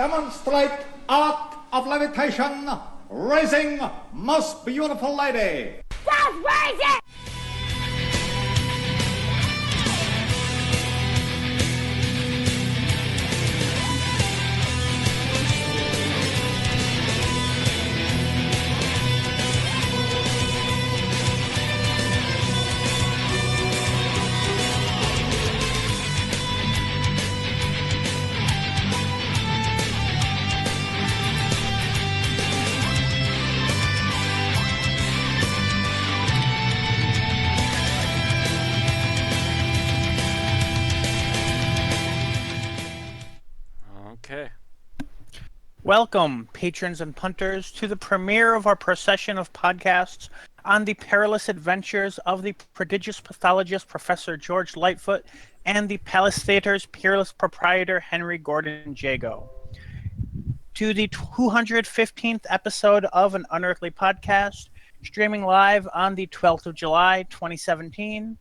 demonstrate art of levitation, raising most beautiful lady. Just raise it! Okay. Welcome, patrons and punters, to the premiere of our procession of podcasts on the perilous adventures of the prodigious pathologist Professor George Litefoot and the Palace Theater's peerless proprietor Henry Gordon Jago. To the 215th episode of an Unearthly Podcast, streaming live on the 12th of July, 2017,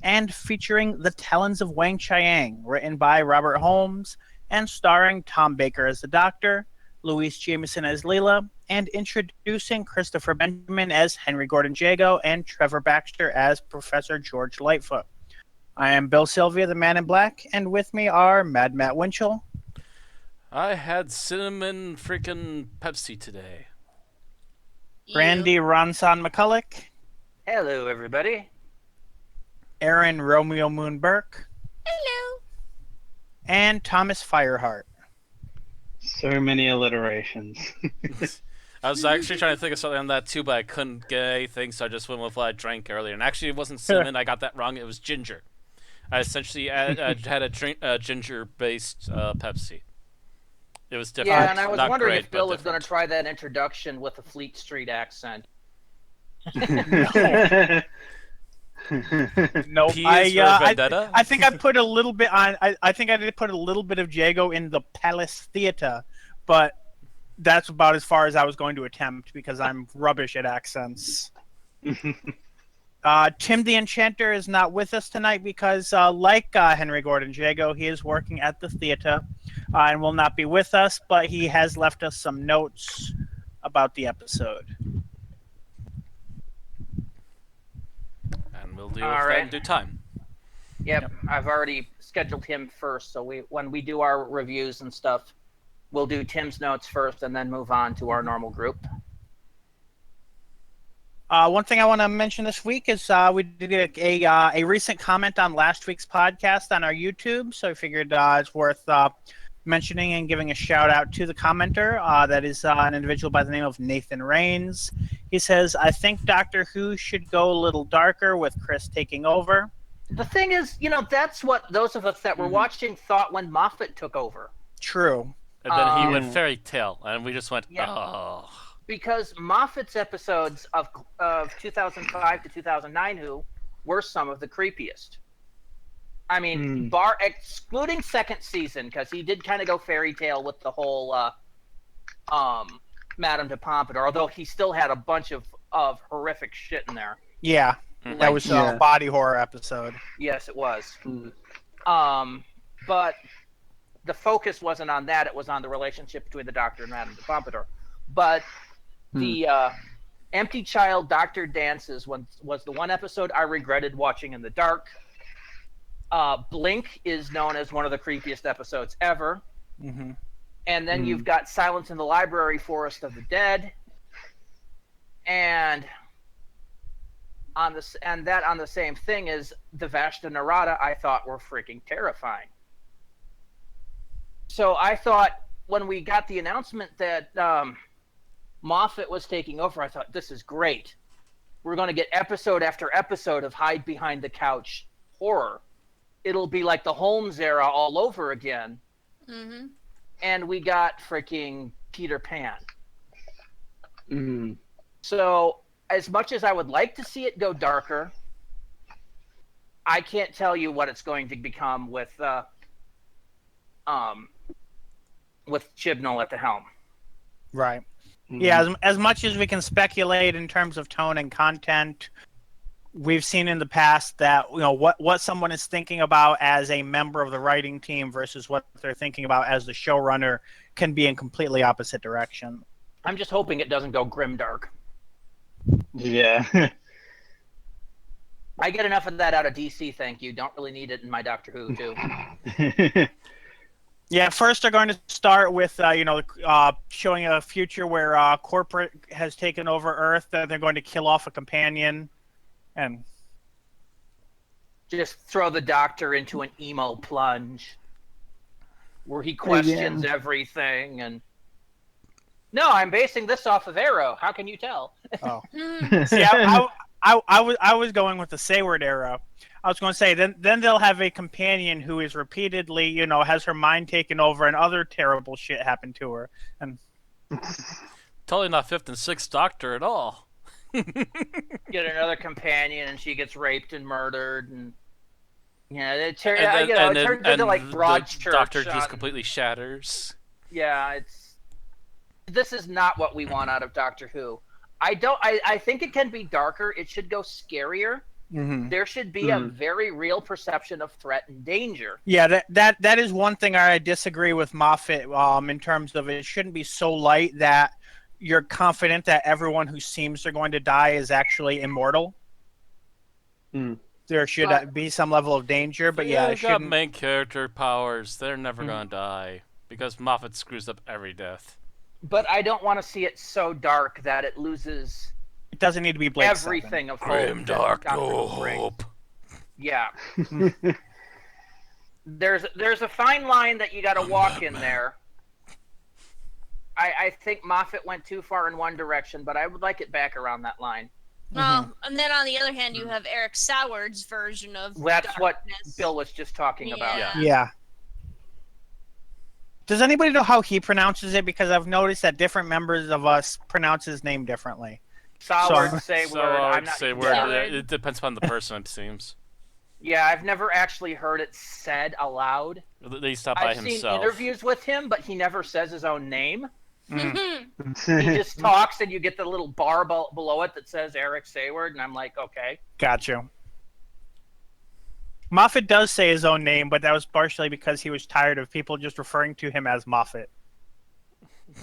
and featuring The Talons of Weng-Chiang, written by Robert Holmes, and starring Tom Baker as the Doctor, Louise Jameson as Leela, and introducing Christopher Benjamin as Henry Gordon Jago and Trevor Baxter as Professor George Litefoot. I am Bill Sylvia, the Man in Black, and with me are Mad Matt Winchell. I had cinnamon freaking Pepsi today. Randy Ronson McCulloch. Hello, everybody. Aaron Romeo Moon Burke. Hello. And Thomas Fireheart. So many alliterations. I was actually trying to think of something on that too, but I couldn't get anything, so I just went with what I drank earlier. And actually, it wasn't cinnamon. I got that wrong. It was ginger. I essentially had a ginger-based Pepsi. It was different. Yeah, and I was Not wondering great, if Bill but was going to try that introduction with a Fleet Street accent. No, P is for Vendetta? I think I put a little bit on. I think I did put a little bit of Jago in the Palace Theater, but that's about as far as I was going to attempt because I'm rubbish at accents. Tim the Enchanter is not with us tonight because, like Henry Gordon Jago, he is working at the theater and will not be with us, but he has left us some notes about the episode. And we'll deal with that in due time. Yep, I've already scheduled him first, so when we do our reviews and stuff, we'll do Tim's notes first and then move on to our normal group. One thing I want to mention this week is we did a recent comment on last week's podcast on our YouTube, so I figured it's worth mentioning and giving a shout out to the commenter. That is an individual by the name of Nathan Rains. He says, I think Doctor Who should go a little darker with Chris taking over. The thing is, that's what those of us that were watching thought when Moffat took over. True. And then he went fairy tale, and we just went, oh. Because Moffat's episodes of 2005 to 2009 Who were some of the creepiest. I mean, excluding second season, because he did kind of go fairy tale with the whole Madame de Pompadour, although he still had a bunch of horrific shit in there. Yeah, that was a body horror episode. Yes, it was. But the focus wasn't on that. It was on the relationship between the Doctor and Madame de Pompadour. But the Empty Child Doctor Dances was the one episode I regretted watching in the dark. Blink is known as one of the creepiest episodes ever. Mm-hmm. And then you've got Silence in the Library, Forest of the Dead. And on the same thing is the Vashta Narada, I thought were freaking terrifying. So I thought when we got the announcement that Moffat was taking over, I thought, this is great. We're going to get episode after episode of hide behind the couch horror. It'll be like the Holmes era all over again. Mm-hmm. And we got freaking Peter Pan. Mm-hmm. So as much as I would like to see it go darker, I can't tell you what it's going to become with Chibnall at the helm. Right. Yeah, as much as we can speculate in terms of tone and content, we've seen in the past that what someone is thinking about as a member of the writing team versus what they're thinking about as the showrunner can be in completely opposite direction. I'm just hoping it doesn't go grimdark. Yeah. I get enough of that out of DC, thank you. Don't really need it in my Doctor Who, too. Yeah, first they're going to start with showing a future where corporate has taken over Earth. Then they're going to kill off a companion, and Just throw the Doctor into an emo plunge where he questions everything. And no, I'm basing this off of Arrow. How can you tell? oh, see, I was going with the Sayward Arrow. I was going to say then they'll have a companion who is repeatedly, has her mind taken over and other terrible shit happen to her. And Totally not 5th and 6th Doctor at all. Get another companion and she gets raped and murdered, and it turns into like Broadchurch. The Doctor just completely shatters. Yeah, this is not what we want out of Doctor Who. I think it can be darker. It should go scarier. mm-hmm. There should be a very real perception of threat and danger. Yeah, that is one thing I disagree with Moffat in terms of it shouldn't be so light that you're confident that everyone who seems they're going to die is actually immortal. There should be some level of danger, but yeah, They've got main character powers. They're never gonna die because Moffat screws up every death. But I don't want to see it so dark that it loses it doesn't need to be Blake everything of hope. Grim that dark Doctor Who brings. hope. Yeah. There's a fine line that you got to walk in there. I think Moffat went too far in one direction, but I would like it back around that line. And then on the other hand, you have Eric Soward's version of That's darkness. what Bill was just talking about. Yeah. Yeah. Does anybody know how he pronounces it? Because I've noticed that different members of us pronounce his name differently. Soward, say So word. I I'm would not. say Yeah. word. It depends upon the person, it seems. Yeah, I've never actually heard it said aloud. At least not by I've seen himself. interviews with him, but he never says his own name. Mm-hmm. He just talks, and you get the little bar below it that says Eric Sayward, and I'm like, okay. Gotcha. Moffat does say his own name, but that was partially because he was tired of people just referring to him as Moffat.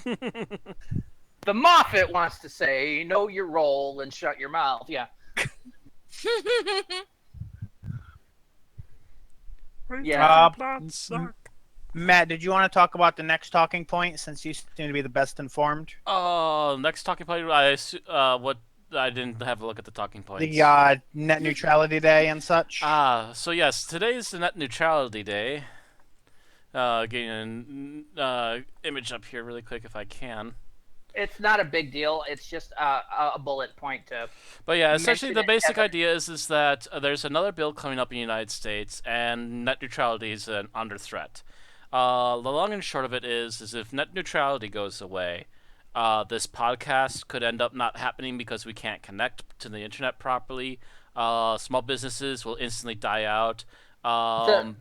The Moffat wants to say, know your role and shut your mouth. Yeah. Yeah. Matt, did you want to talk about the next talking point since you seem to be the best informed? Next talking point. I didn't have a look at the talking points. The net neutrality day and such. So yes, today is the net neutrality day. Getting an image up here really quick if I can. It's not a big deal. It's just a bullet point to. But yeah, essentially the mention it basic ever. idea is that there's another bill coming up in the United States, and net neutrality is under threat. The long and short of it is if net neutrality goes away, this podcast could end up not happening because we can't connect to the internet properly. Small businesses will instantly die out.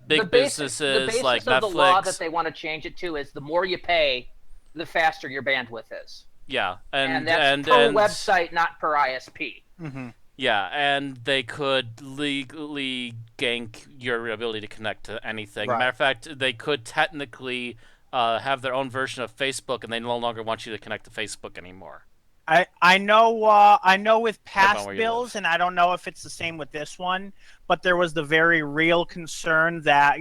Big businesses like The Netflix. the law that they want to change it to is the more you pay, the faster your bandwidth is. Yeah, And that's per website, not per ISP. Mm-hmm. Yeah, and they could legally gank your ability to connect to anything. Right. Matter of fact, they could technically have their own version of Facebook, and they no longer want you to connect to Facebook anymore. I know with past where you bills, live. and I don't know if it's the same with this one, but there was the very real concern that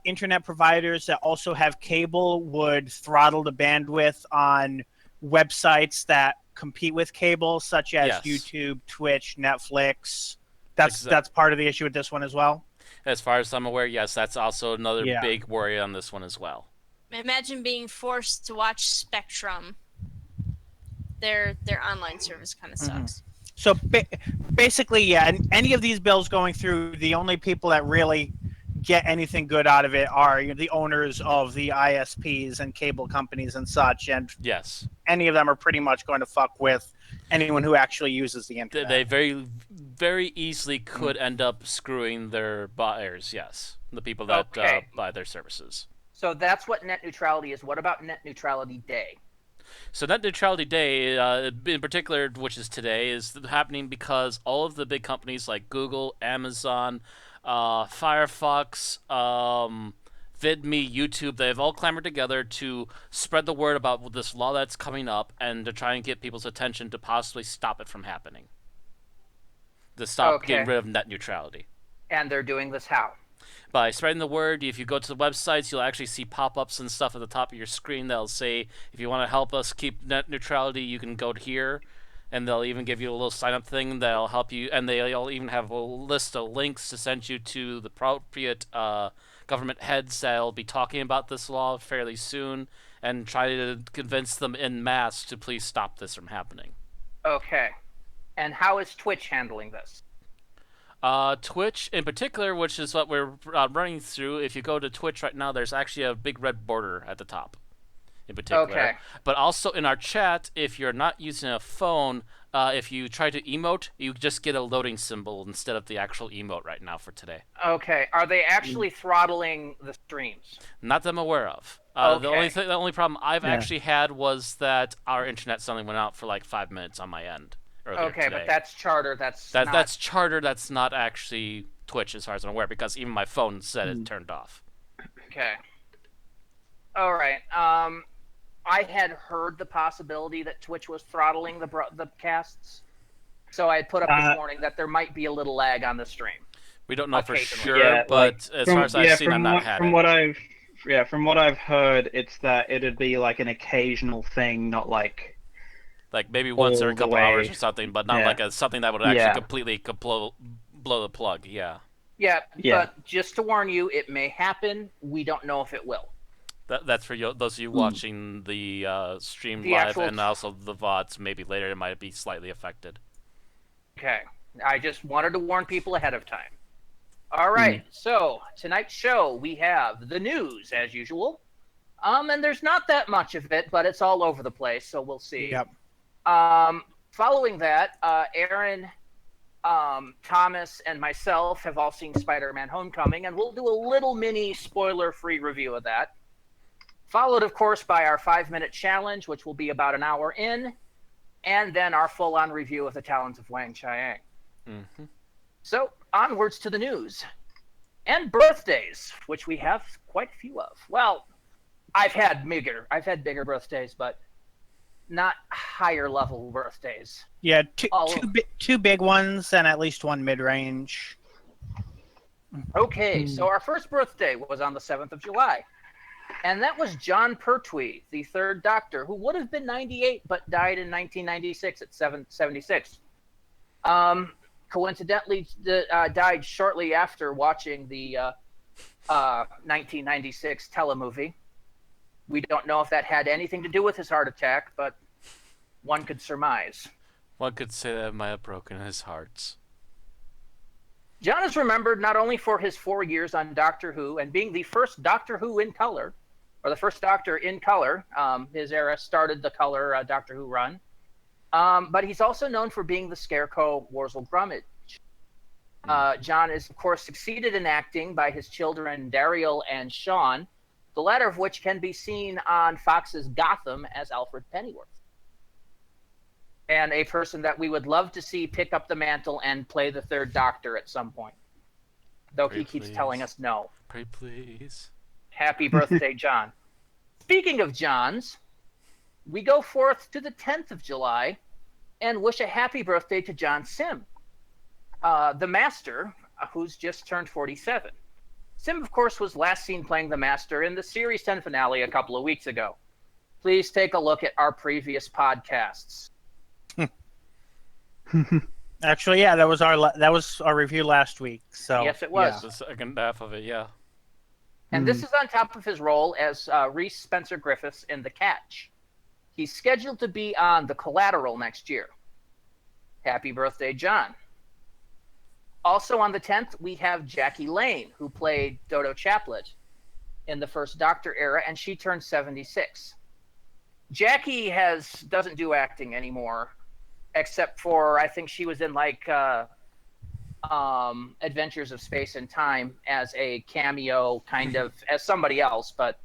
internet providers that also have cable would throttle the bandwidth on websites that compete with cable, such as Yes. YouTube, Twitch, Netflix. That's Exact- part of the issue with this one as well. As far as I'm aware, yes, that's also another Yeah. big worry on this one as well. Imagine being forced to watch Spectrum. Their online service kind of sucks. So basically, yeah, and any of these bills going through, the only people that really get anything good out of it are the owners of the ISPs and cable companies and such, and Yes. any of them are pretty much going to fuck with anyone who actually uses the internet. They very, very easily could end up screwing their buyers, yes. The people that Okay. buy their services. So that's what net neutrality is. What about net neutrality day? So Net Neutrality Day, in particular, which is today, is happening because all of the big companies like Google, Amazon, Firefox, VidMe, YouTube, they've all clamored together to spread the word about this law that's coming up and to try and get people's attention to possibly stop it from happening. To stop getting rid of net neutrality. And they're doing this how? By spreading the word. If you go to the websites, you'll actually see pop-ups and stuff at the top of your screen that'll say, if you want to help us keep net neutrality, you can go here. And they'll even give you a little sign-up thing that'll help you. And they'll even have a list of links to send you to the appropriate government heads that'll be talking about this law fairly soon and try to convince them en masse to please stop this from happening. Okay. And how is Twitch handling this? Twitch in particular, which is what we're running through. If you go to Twitch right now, there's actually a big red border at the top in particular. Okay. But also in our chat, if you're not using a phone, if you try to emote, you just get a loading symbol instead of the actual emote right now for today. Okay. Are they actually throttling the streams? Not that I'm aware of. Okay. The only problem I've actually had was that our internet suddenly went out for like 5 minutes on my end. Okay, today. but that's Charter. That's Charter. That's not actually Twitch, as far as I'm aware, because even my phone said it turned off. Okay. All right. I had heard the possibility that Twitch was throttling the casts, so I had put up this morning that there might be a little lag on the stream. We don't know for sure, Yeah, but as far as I've seen, I'm not from what I've heard, it's that it'd be like an occasional thing, not like maybe once every couple hours or something, but not like something that would actually completely blow the plug. Yeah. Yeah, but just to warn you, it may happen. We don't know if it will. That's for those of you watching the stream live and also the VODs. Maybe later it might be slightly affected. Okay. I just wanted to warn people ahead of time. All right. So tonight's show, we have the news as usual. And there's not that much of it, but it's all over the place, so we'll see. Yep. Following that, Aaron, Thomas, and myself have all seen Spider-Man Homecoming, and we'll do a little mini spoiler-free review of that. Followed, of course, by our 5-minute challenge, which will be about an hour in, and then our full-on review of the Talons of Weng-Chiang. Mm-hmm. So, onwards to the news. And birthdays, which we have quite a few of. Well, I've had bigger birthdays, but not higher level birthdays. Yeah, two big ones and at least one mid-range. Okay, so our first birthday was on the 7th of July. And that was John Pertwee, the third Doctor, who would have been 98 but died in 1996 at 76. Coincidentally, died shortly after watching the 1996 telemovie. We don't know if that had anything to do with his heart attack, but one could surmise. One could say that might have broken his heart. John is remembered not only for his 4 years on Doctor Who and being the first Doctor Who in color, or the first Doctor in color. His era started the color Doctor Who run. But he's also known for being the Scarecrow Worzel Grummage. John is, of course, succeeded in acting by his children Daryl and Sean, the latter of which can be seen on Fox's Gotham as Alfred Pennyworth. And a person that we would love to see pick up the mantle and play the third Doctor at some point. Though he keeps telling us no. Pray please. Happy birthday, John. Speaking of Johns, we go forth to the 10th of July and wish a happy birthday to John Sim, the Master, who's just turned 47. Sim, of course, was last seen playing the Master in the Series 10 finale a couple of weeks ago. Please take a look at our previous podcasts. Actually, yeah, that was our review last week. So yes, it was. The second half of it, yeah. And this is on top of his role as Reese Spencer Griffiths in The Catch. He's scheduled to be on The Collateral next year. Happy birthday, John. Also on the 10th, we have Jackie Lane, who played Dodo Chaplet in the first Doctor era, and she turned 76. Jackie doesn't do acting anymore, except for, I think she was in Adventures of Space and Time as a cameo, kind of as somebody else, but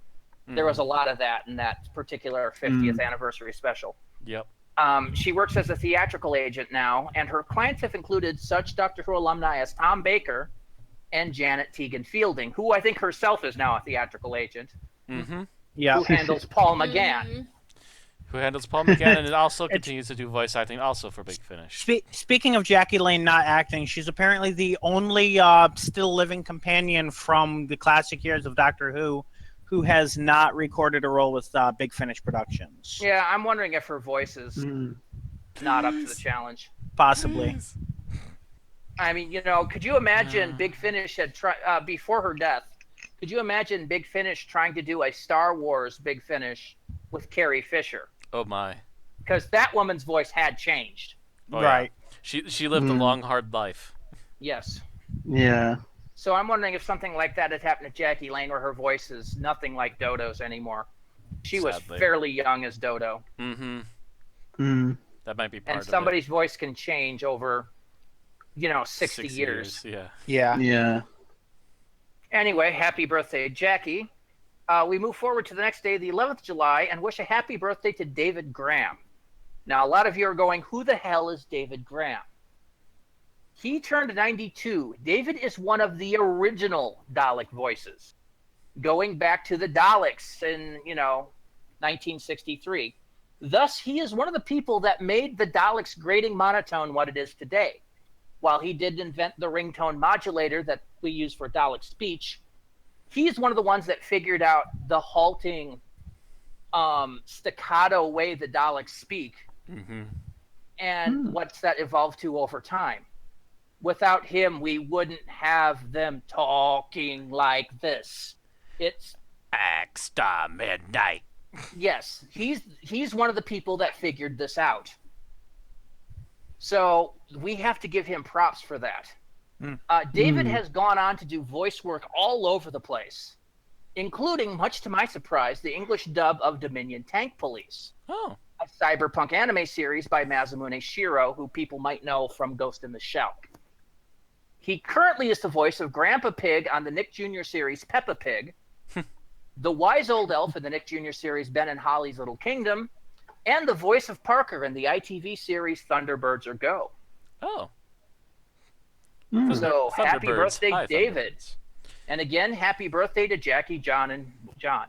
There was a lot of that in that particular 50th anniversary special. Yep. She works as a theatrical agent now, and her clients have included such Doctor Who alumni as Tom Baker and Janet Teagan Fielding, who I think herself is now a theatrical agent, Yeah. who handles Paul McGann. Who handles Paul McGann and also continues to do voice acting also for Big Finish. Speaking of Jackie Lane not acting, she's apparently the only still living companion from the classic years of Doctor Who has not recorded a role with Big Finish Productions. Yeah, I'm wondering if her voice is not up to the challenge. Possibly. I mean, could you imagine Big Finish had before her death? Could you imagine Big Finish trying to do a Star Wars Big Finish with Carrie Fisher? Oh my! Because that woman's voice had changed. Oh, Right. Yeah. She lived a long, hard life. Yes. Yeah. So I'm wondering if something like that had happened to Jackie Lane, where her voice is nothing like Dodo's anymore. She was Sadly. fairly young as Dodo. That might be part And of somebody's voice can change over, 60 it. years. Yeah. Yeah. Yeah. Anyway, happy birthday, Jackie. We move forward to the next day, the 11th of July, and wish a happy birthday to David Graham. Now, a lot of you are going, who the hell is David Graham? He turned 92. David is one of the original Dalek voices, going back to the Daleks in, 1963. Thus, he is one of the people that made the Daleks' grating monotone what it is today. While he did invent the ringtone modulator that we use for Dalek speech, he's one of the ones that figured out the halting staccato way the Daleks speak and what's that evolved to over time. Without him, we wouldn't have them talking like this. It's Extra midnight. yes, he's one of the people that figured this out. So we have to give him props for that. David has gone on to do voice work all over the place, including, much to my surprise, the English dub of Dominion Tank Police, Oh. a cyberpunk anime series by Masamune Shiro, who people might know from Ghost in the Shell. He currently is the voice of Grandpa Pig on the Nick Jr. series Peppa Pig, the wise old elf in the Nick Jr. series Ben and Holly's Little Kingdom, and the voice of Parker in the ITV series Thunderbirds Or Go. Oh. So happy Thunderbirds. birthday, Hi, David. Thunderbirds. And again, happy birthday to Jackie, John, and John.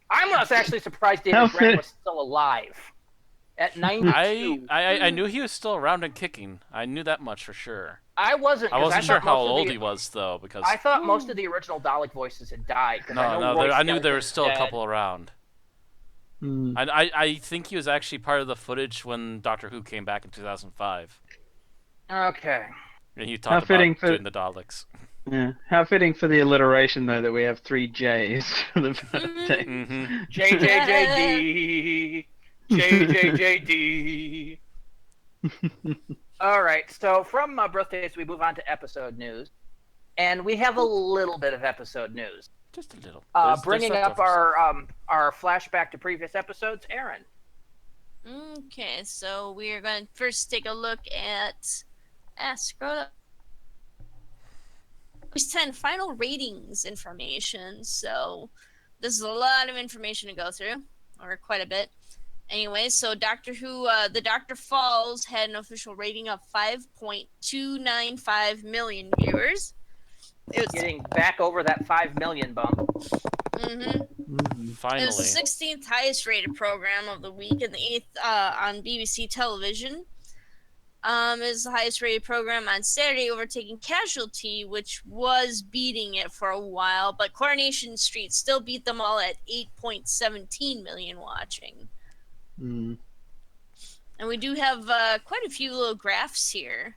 I was actually surprised David Grant was still alive at 92. I knew he was still around and kicking. I knew that much for sure. I wasn't. I 'cause wasn't sure thought how most of old the- he was though, because I thought most of the original Dalek voices had died. 'Cause I knew there were still a dead. couple around. I think he was actually part of the footage when Doctor Who came back in 2005. Okay. And he How talked fitting about for- doing the Daleks. Yeah. How fitting for the alliteration, though, that we have 3 J's for the birthday. JJJD. JJJD. All right. So from birthdays, we move on to episode news. And we have a little bit of episode news. Just a little. Bringing There's up our flashback to previous episodes, Aaron. Okay, so we are going to first take a look at scroll up. There's 10 final ratings information, so this is a lot of information to go through, or quite a bit. Anyway, so Doctor Who, the Doctor Falls had an official rating of 5.295 million viewers. It was Getting back over that 5 million bump. Finally. It was the 16th highest rated program of the week and the 8th on BBC television. It was the highest rated program on Saturday, overtaking Casualty, which was beating it for a while, but Coronation Street still beat them all at 8.17 million watching. And we do have quite a few little graphs here.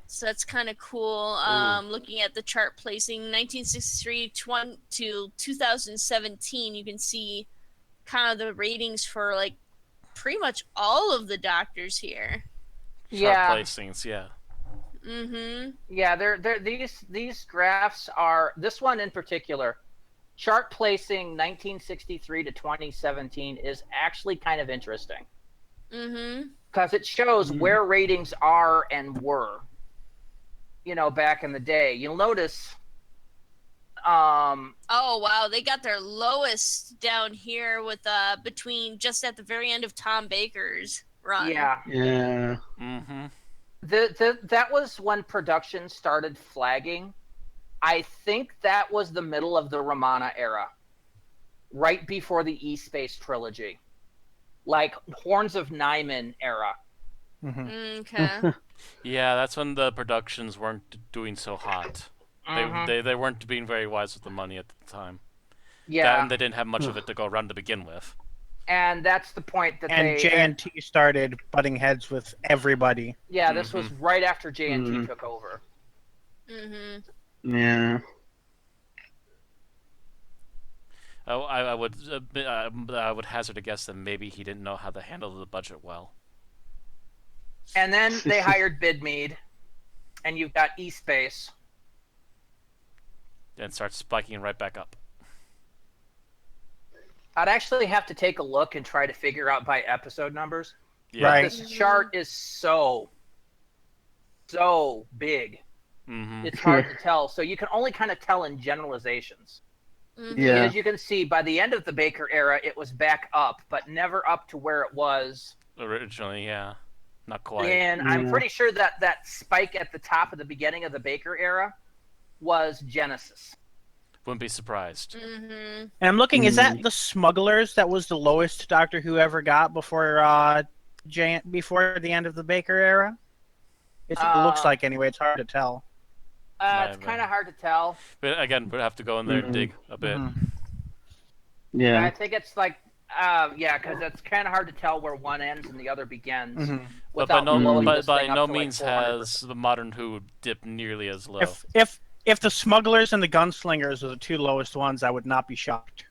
So that's kind of cool. Looking at the chart placing 1963 to 2017, you can see kind of the ratings for like pretty much all of the doctors here. Chart placings, yeah. Yeah, these graphs are, this one in particular, chart placing 1963 to 2017 is actually kind of interesting. Because it shows where ratings are and were, back in the day. You'll notice Oh wow, they got their lowest down here with between just at the very end of Tom Baker's run. Yeah. Yeah. Mm-hmm. That was when production started flagging. I think that was the middle of the Romana era, right before the E-Space trilogy, like Horns of Nyman era. Okay. Yeah, that's when the productions weren't doing so hot. They weren't being very wise with the money at the time. Yeah, And they didn't have much of it to go around to begin with. and that's the point that And JNT started butting heads with everybody. Yeah, this was right after JNT took over. Yeah. I would hazard a guess that maybe he didn't know how to handle the budget well. And then they hired Bidmead, and you've got E-Space. And starts spiking right back up. I'd actually have to take a look and try to figure out by episode numbers. Yeah. Right. This chart is so big. Mm-hmm. It's hard to tell. So you can only kind of tell in generalizations. Yeah. As you can see, by the end of the Baker era, it was back up, but never up to where it was Originally, yeah. Not quite. And I'm pretty sure that spike at the top of the beginning of the Baker era was Genesis. Wouldn't be surprised. And I'm looking, is that the Smugglers that was the lowest Doctor Who ever got before before the end of the Baker era? It looks like, anyway. It's hard to tell. It's kind of hard to tell. But again, we'd have to go in there and dig a bit. Yeah. I think it's like, because it's kind of hard to tell where one ends and the other begins. But by no like means has the modern Who dipped nearly as low. If the Smugglers and the Gunslingers are the two lowest ones, I would not be shocked.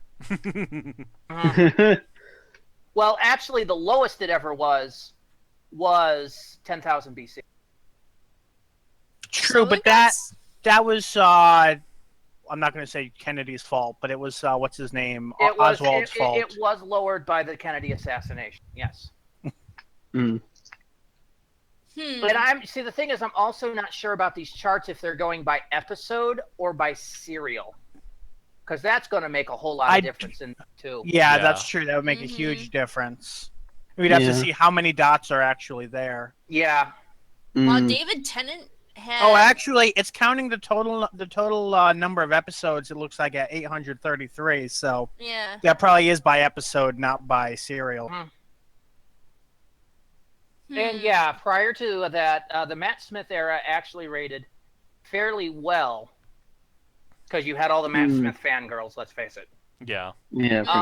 Well, actually, the lowest it ever was 10,000 BC. True, So but that was I'm not going to say Kennedy's fault, but it was what's his name, Oswald's fault. It was lowered by the Kennedy assassination. Yes. But the thing is, I'm also not sure about these charts if they're going by episode or by serial, because that's going to make a whole lot of difference in too. Yeah, that's true. That would make a huge difference. We'd have to see how many dots are actually there. Yeah. Well, David Tennant had. Oh, actually, it's counting the total number of episodes. It looks like at 833. So Yeah. that probably is by episode, not by serial. And yeah, prior to that, the Matt Smith era actually rated fairly well, because you had all the Matt Smith fangirls. Let's face it. Yeah. Yeah, pretty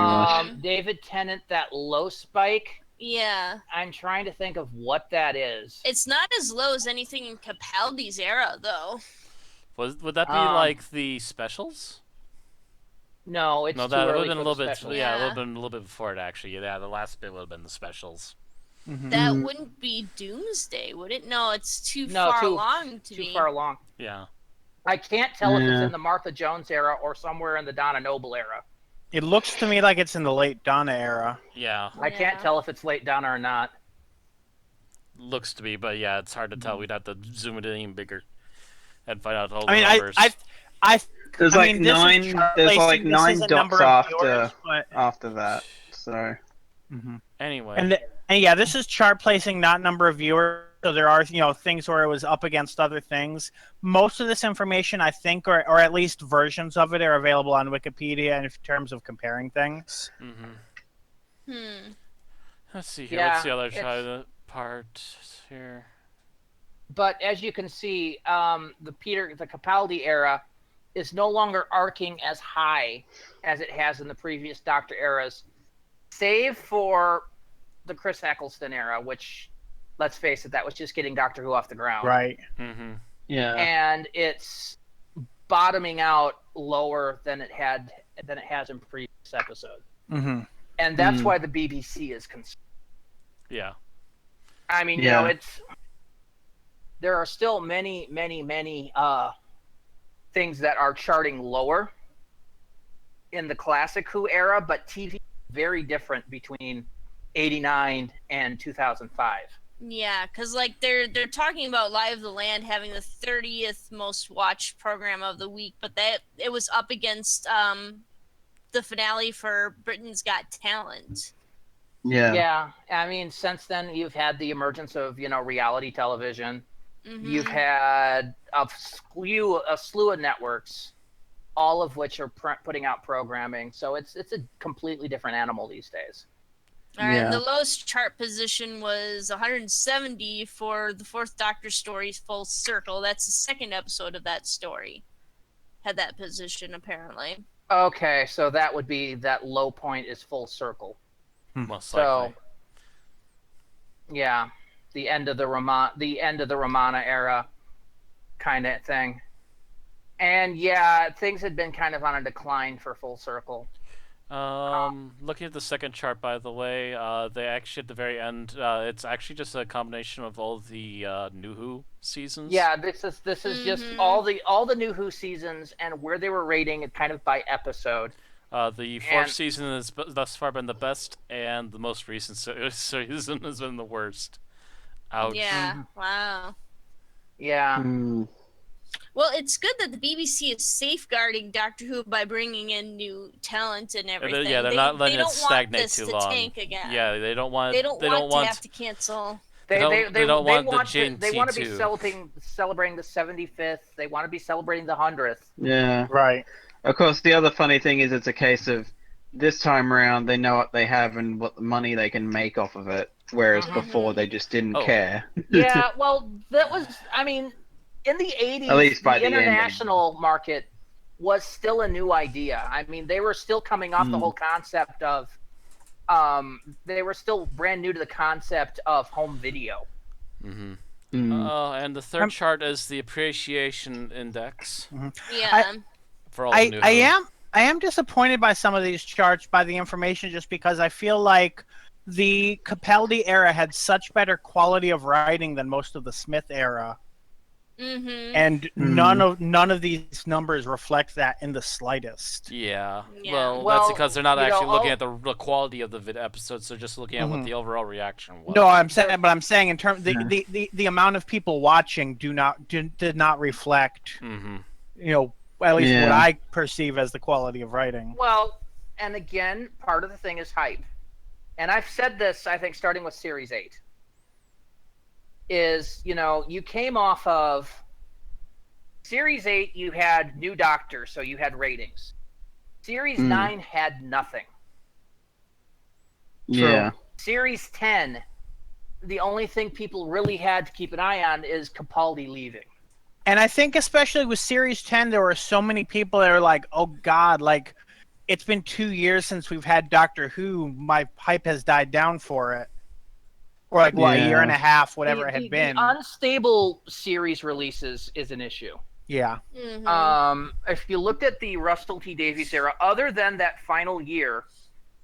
much. David Tennant, that low spike. Yeah. I'm trying to think of what that is. It's not as low as anything in Capaldi's era, though. Would that be like the specials? No, it's No, too that would early have been a for little the bit. special. Yeah, it would have been a little bit before it actually. Yeah, the last bit would have been the specials. That wouldn't be Doomsday, would it? No, it's too far along to too be. far along. Yeah. I can't tell if it's in the Martha Jones era or somewhere in the Donna Noble era. It looks to me like it's in the late Donna era. Yeah. I can't tell if it's late Donna or not. Looks to be, but yeah, it's hard to tell. We'd have to zoom it in even bigger and find out all the I mean, numbers. There's like nine. There's like 9 dots after that. So. Anyway. And yeah, this is chart placing, not number of viewers. So there are things where it was up against other things. Most of this information, I think, or at least versions of it, are available on Wikipedia in terms of comparing things. Let's see here. Yeah, What's the other side of the part here? But as you can see, the Capaldi era is no longer arcing as high as it has in the previous Doctor eras, save for the Chris Eccleston era, which, let's face it, that was just getting Doctor Who off the ground. Right. Yeah. And it's bottoming out lower than it has in previous episodes. And that's why the BBC is concerned. Yeah. I mean, there are still many, many, many things that are charting lower in the classic Who era, but TV is very different between 89 and 2005. Yeah, because like they're talking about Live of the Land having the 30th most watched program of the week, but that it was up against the finale for Britain's Got Talent. Yeah. Yeah, I mean, since then you've had the emergence of reality television. Mm-hmm. You've had a slew of networks, all of which are putting out programming. So it's a completely different animal these days. All right, and Yeah. the lowest chart position was 170 for the Fourth Doctor story Full Circle. That's the second episode of that story. Had that position, apparently. Okay, so that would be that low point is Full Circle. Most likely. So, yeah, the end of the Romana era kind of thing. And yeah, things had been kind of on a decline for Full Circle. Looking at the second chart, by the way, they actually at the very end, it's actually just a combination of all the New Who seasons. Yeah, this is just all the New Who seasons and where they were rating it kind of by episode. The fourth season has thus far been the best, and the most recent season has been the worst. Ouch. Yeah, wow. Yeah. Well, it's good that the BBC is safeguarding Doctor Who by bringing in new talent and everything. Yeah, they're not letting it stagnate too long. Tank again. Yeah, they don't want. They don't want to have to cancel. They don't want the Jane They want to be T2. celebrating the 75th. They want to be celebrating the 100th. Yeah. Right. Of course, the other funny thing is it's a case of this time around they know what they have and what money they can make off of it, whereas before they just didn't care. Yeah, well, that was, I mean, in the 80s, At least by the the international market was still a new idea. I mean, they were still coming off the whole concept of, they were still brand new to the concept of home video. And the third chart is the appreciation index. Yeah. For all the New Who. I am disappointed by some of these charts, by the information, just because I feel like the Capaldi era had such better quality of writing than most of the Smith era. And none of these numbers reflect that in the slightest. Yeah. Yeah. Well, Well, that's because they're not you know, actually looking at the quality of the episodes. They're just looking at what the overall reaction was. No, I'm saying in terms the amount of people watching did not reflect, at least what I perceive as the quality of writing. Well, and again, part of the thing is hype. And I've said this, I think, starting with Series 8. Is, you came off of Series 8, you had New Doctor, so you had ratings. Series 9 had nothing. Yeah. Series 10, the only thing people really had to keep an eye on is Capaldi leaving. And I think especially with Series 10, there were so many people that are like, oh God, like, it's been 2 years since we've had Doctor Who. My hype has died down for it. Or like, a year and a half, whatever it had been. The unstable series releases is an issue. Yeah. If you looked at the Russell T Davies era, other than that final year,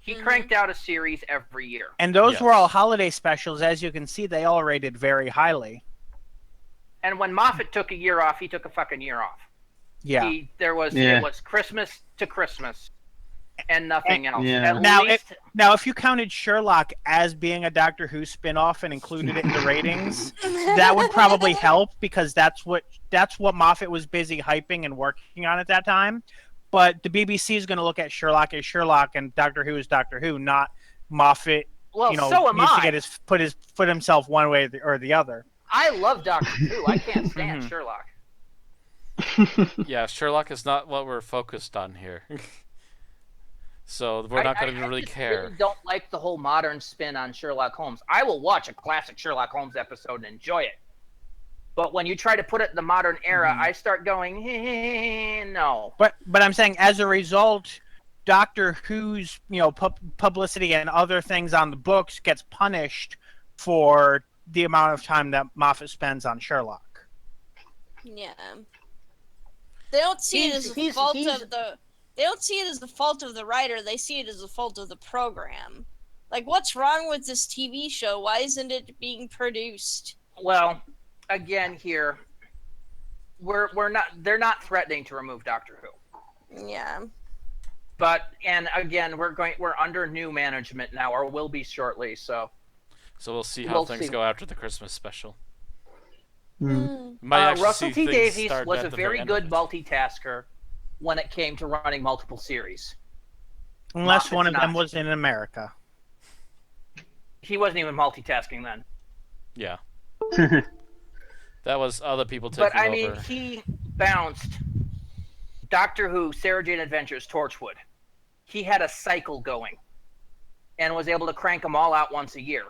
he cranked out a series every year. And those were all holiday specials. As you can see, they all rated very highly. And when Moffat took a year off, he took a fucking year off. Yeah. It was Christmas to Christmas and nothing else. Yeah. Now, if you counted Sherlock as being a Doctor Who spin-off and included it in the ratings, that would probably help, because that's what Moffat was busy hyping and working on at that time. But the BBC is going to look at Sherlock as Sherlock and Doctor Who as Doctor Who, not Moffat. Well, so am needs I. to get put himself one way or the other. I love Doctor Who. I can't stand Sherlock. Yeah, Sherlock is not what we're focused on here. So we're not going to really care. I really don't like the whole modern spin on Sherlock Holmes. I will watch a classic Sherlock Holmes episode and enjoy it. But when you try to put it in the modern era, I start going, no. But I'm saying, as a result, Doctor Who's publicity and other things on the books gets punished for the amount of time that Moffat spends on Sherlock. Yeah. They don't see it as the fault of the. They don't see it as the fault of the writer. They see it as the fault of the program. Like, what's wrong with this TV show? Why isn't it being produced? Well, again, here, we're not. They're not threatening to remove Doctor Who. Yeah. And again, we're under new management now, or will be shortly. So. So we'll see how We'll things see. go after the Christmas special. Mm. Might actually Russell see T things Davies start was at a the very end of good it. multitasker when it came to running multiple series. Unless Moffat's one of them not. was in America. He wasn't even multitasking then. Yeah. That was other people taking But I mean, over. he bounced Doctor Who, Sarah Jane Adventures, Torchwood. He had a cycle going and was able to crank them all out once a year.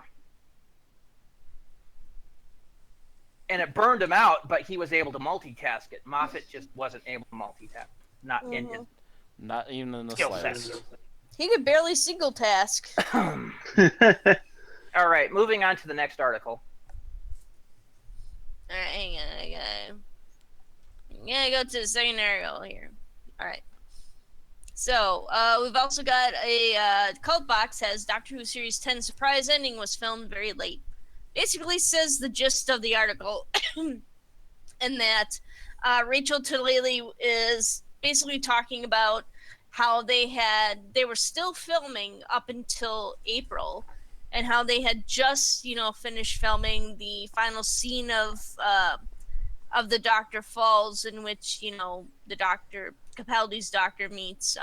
And it burned him out, but he was able to multitask it. Moffat just wasn't able to multitask. Not in his Not even in the skill set. slightest. He could barely single task. All right, moving on to the next article. All right, hang on. I gotta go to the second article here. All right. So we've also got a Cult Box has Doctor Who Series 10 surprise ending was filmed very late. Basically says the gist of the article, and that Rachel Talalay is basically talking about how they were still filming up until April, and how they had just finished filming the final scene of the Doctor Falls, in which the Doctor Capaldis Doctor meets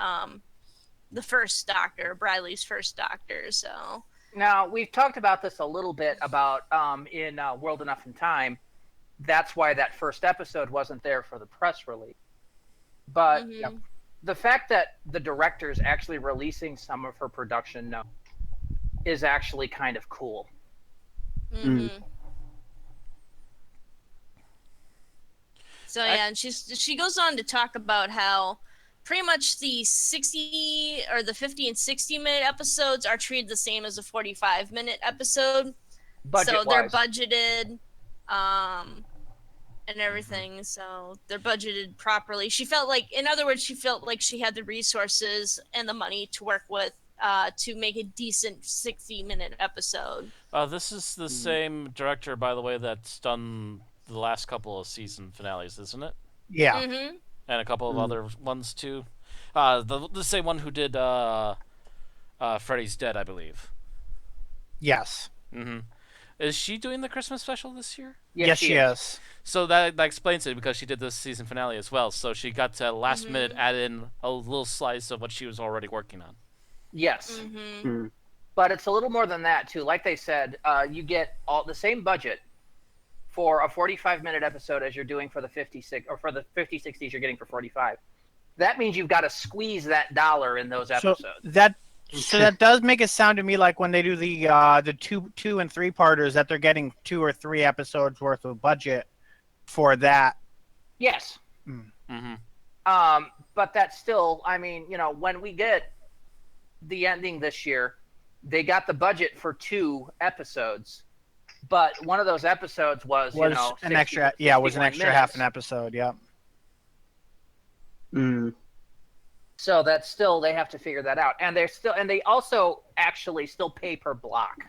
the first Doctor, Bradley's first Doctor. So Now, we've talked about this a little bit about in World Enough in Time. That's why that first episode wasn't there for the press release. But the fact that the director's actually releasing some of her production notes is actually kind of cool. So yeah, and she goes on to talk about how pretty much the 60 or the 50 and 60-minute episodes are treated the same as a 45-minute episode. So they're budgeted and everything. So they're budgeted properly. She felt like she had the resources and the money to work with to make a decent 60-minute episode. This is the same director, by the way, that's done the last couple of season finales, isn't it? Yeah. Mm-hmm. And a couple of other ones too. The same one who did Freddy's Dead, I believe. Yes. Mm-hmm. Is she doing the Christmas special this year? Yes, she is. So that explains it, because she did this season finale as well. So she got to last minute add in a little slice of what she was already working on. Yes. But it's a little more than that too. Like they said, you get all the same budget for a 45-minute episode as you're doing for the 56, or for the 50, 60s you're getting for 45. That means you've got to squeeze that dollar in those episodes. So that does make it sound to me like when they do the two and three parters, that they're getting 2 or 3 episodes worth of budget for that. Yes. But that's still, I mean, when we get the ending this year, they got the budget for 2 episodes, but one of those episodes was an extra half an episode. Yeah. So that's still, they have to figure that out, and they also actually still pay per block,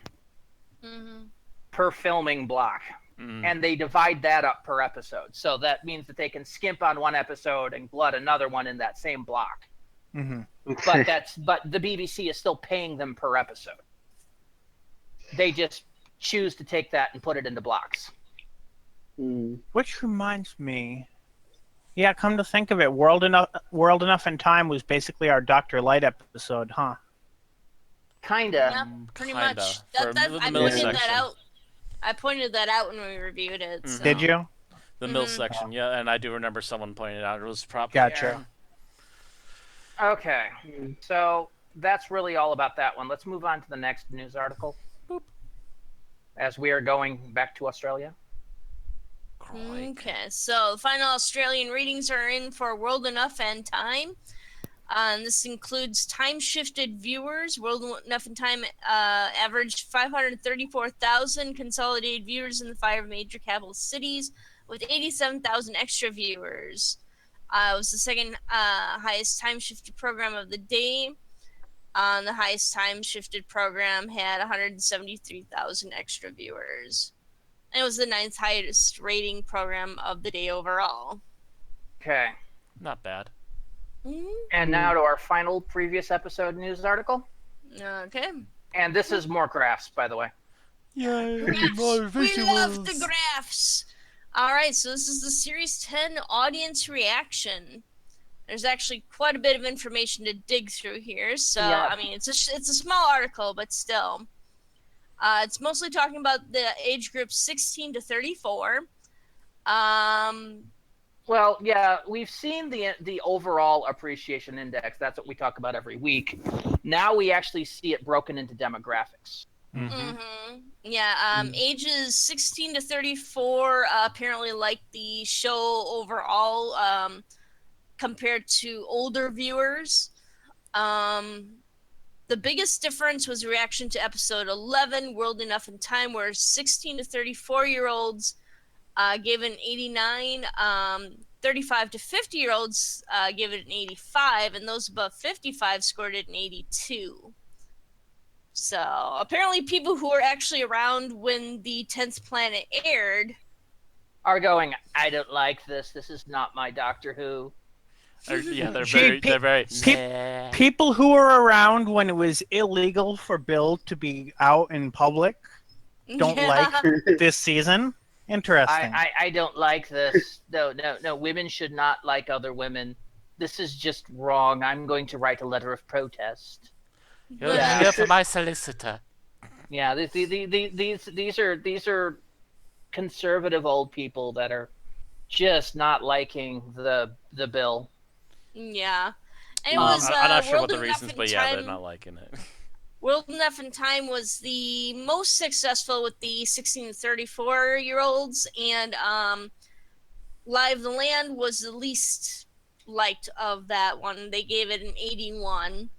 per filming block, and they divide that up per episode. So that means that they can skimp on one episode and glut another one in that same block. But the BBC is still paying them per episode. They just choose to take that and put it into blocks. Which reminds me, yeah, come to think of it, World Enough in Time was basically our Dr. Light episode, huh? Kinda. Yeah, pretty Kinda. much. For the middle section. I pointed that out when we reviewed it. So. Did you? The middle section, yeah, and I do remember someone pointing it out. It was probably Gotcha. Okay, so that's really all about that one. Let's move on to the next news article. As we are going back to Australia. Okay, so the final Australian readings are in for World Enough and Time. This includes time-shifted viewers. World Enough and Time averaged 534,000 consolidated viewers in the 5 major capital cities, with 87,000 extra viewers. It was the second highest time-shifted program of the day. The highest time-shifted program had 173,000 extra viewers. And it was the 9th highest rating program of the day overall. Okay. not bad. And now to our final previous episode news article. Okay. And this is more graphs, by the way. Yay, Graphs. We love the graphs. All right, so this is the Series 10 audience reaction. There's actually quite a bit of information to dig through here. So, Yeah. I mean, it's a small article, but still. It's mostly talking about the age group 16 to 34. Well, yeah, we've seen the overall appreciation index. That's what we talk about every week. Now we actually see it broken into demographics. Yeah, ages 16 to 34 apparently like the show overall compared to older viewers. The biggest difference was reaction to episode 11, World Enough in Time, where 16 to 34-year-olds gave it an 89, 35 to 50-year-olds gave it an 85, and those above 55 scored it an 82. So apparently people who were actually around when the 10th Planet aired are going, I don't like this. This is not my Doctor Who. Yeah, they're very. People who were around when it was illegal for Bill to be out in public don't like this season. Interesting. I don't like this. No. Women should not like other women. This is just wrong. I'm going to write a letter of protest. You're here for my solicitor. Yeah, these are conservative old people that are just not liking the bill. Yeah. And it was, I'm not sure World what the Enough reasons, in but yeah, Time, they're not liking it. World Enough in Time was the most successful with the 16 to 34-year-olds, and Live the Land was the least liked of that one. They gave it an 81,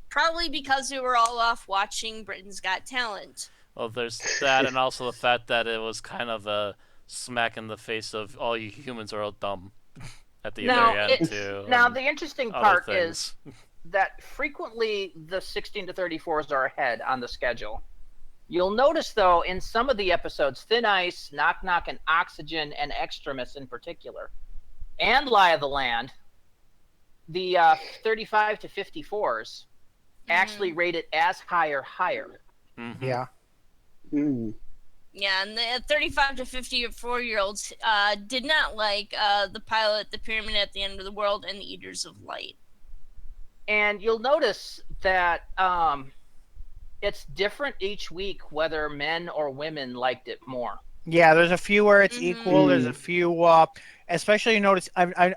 probably because they were all off watching Britain's Got Talent. Well, there's that, and also the fact that it was kind of a smack in the face of all you humans are all dumb at the very end, too. Now, the interesting part things. is that frequently the 16 to 34s are ahead on the schedule. You'll notice, though, in some of the episodes, Thin Ice, Knock Knock, and Oxygen, and Extremis in particular, and Lie of the Land, the 35 to 54s actually rate it as high or higher. Mm-hmm. Yeah. Yeah, and the 35 to 54-year-olds did not like the pilot, The Pyramid at the End of the World, and The Eaters of Light. And you'll notice that it's different each week whether men or women liked it more. Yeah, there's a few where it's equal. There's a few, especially notice.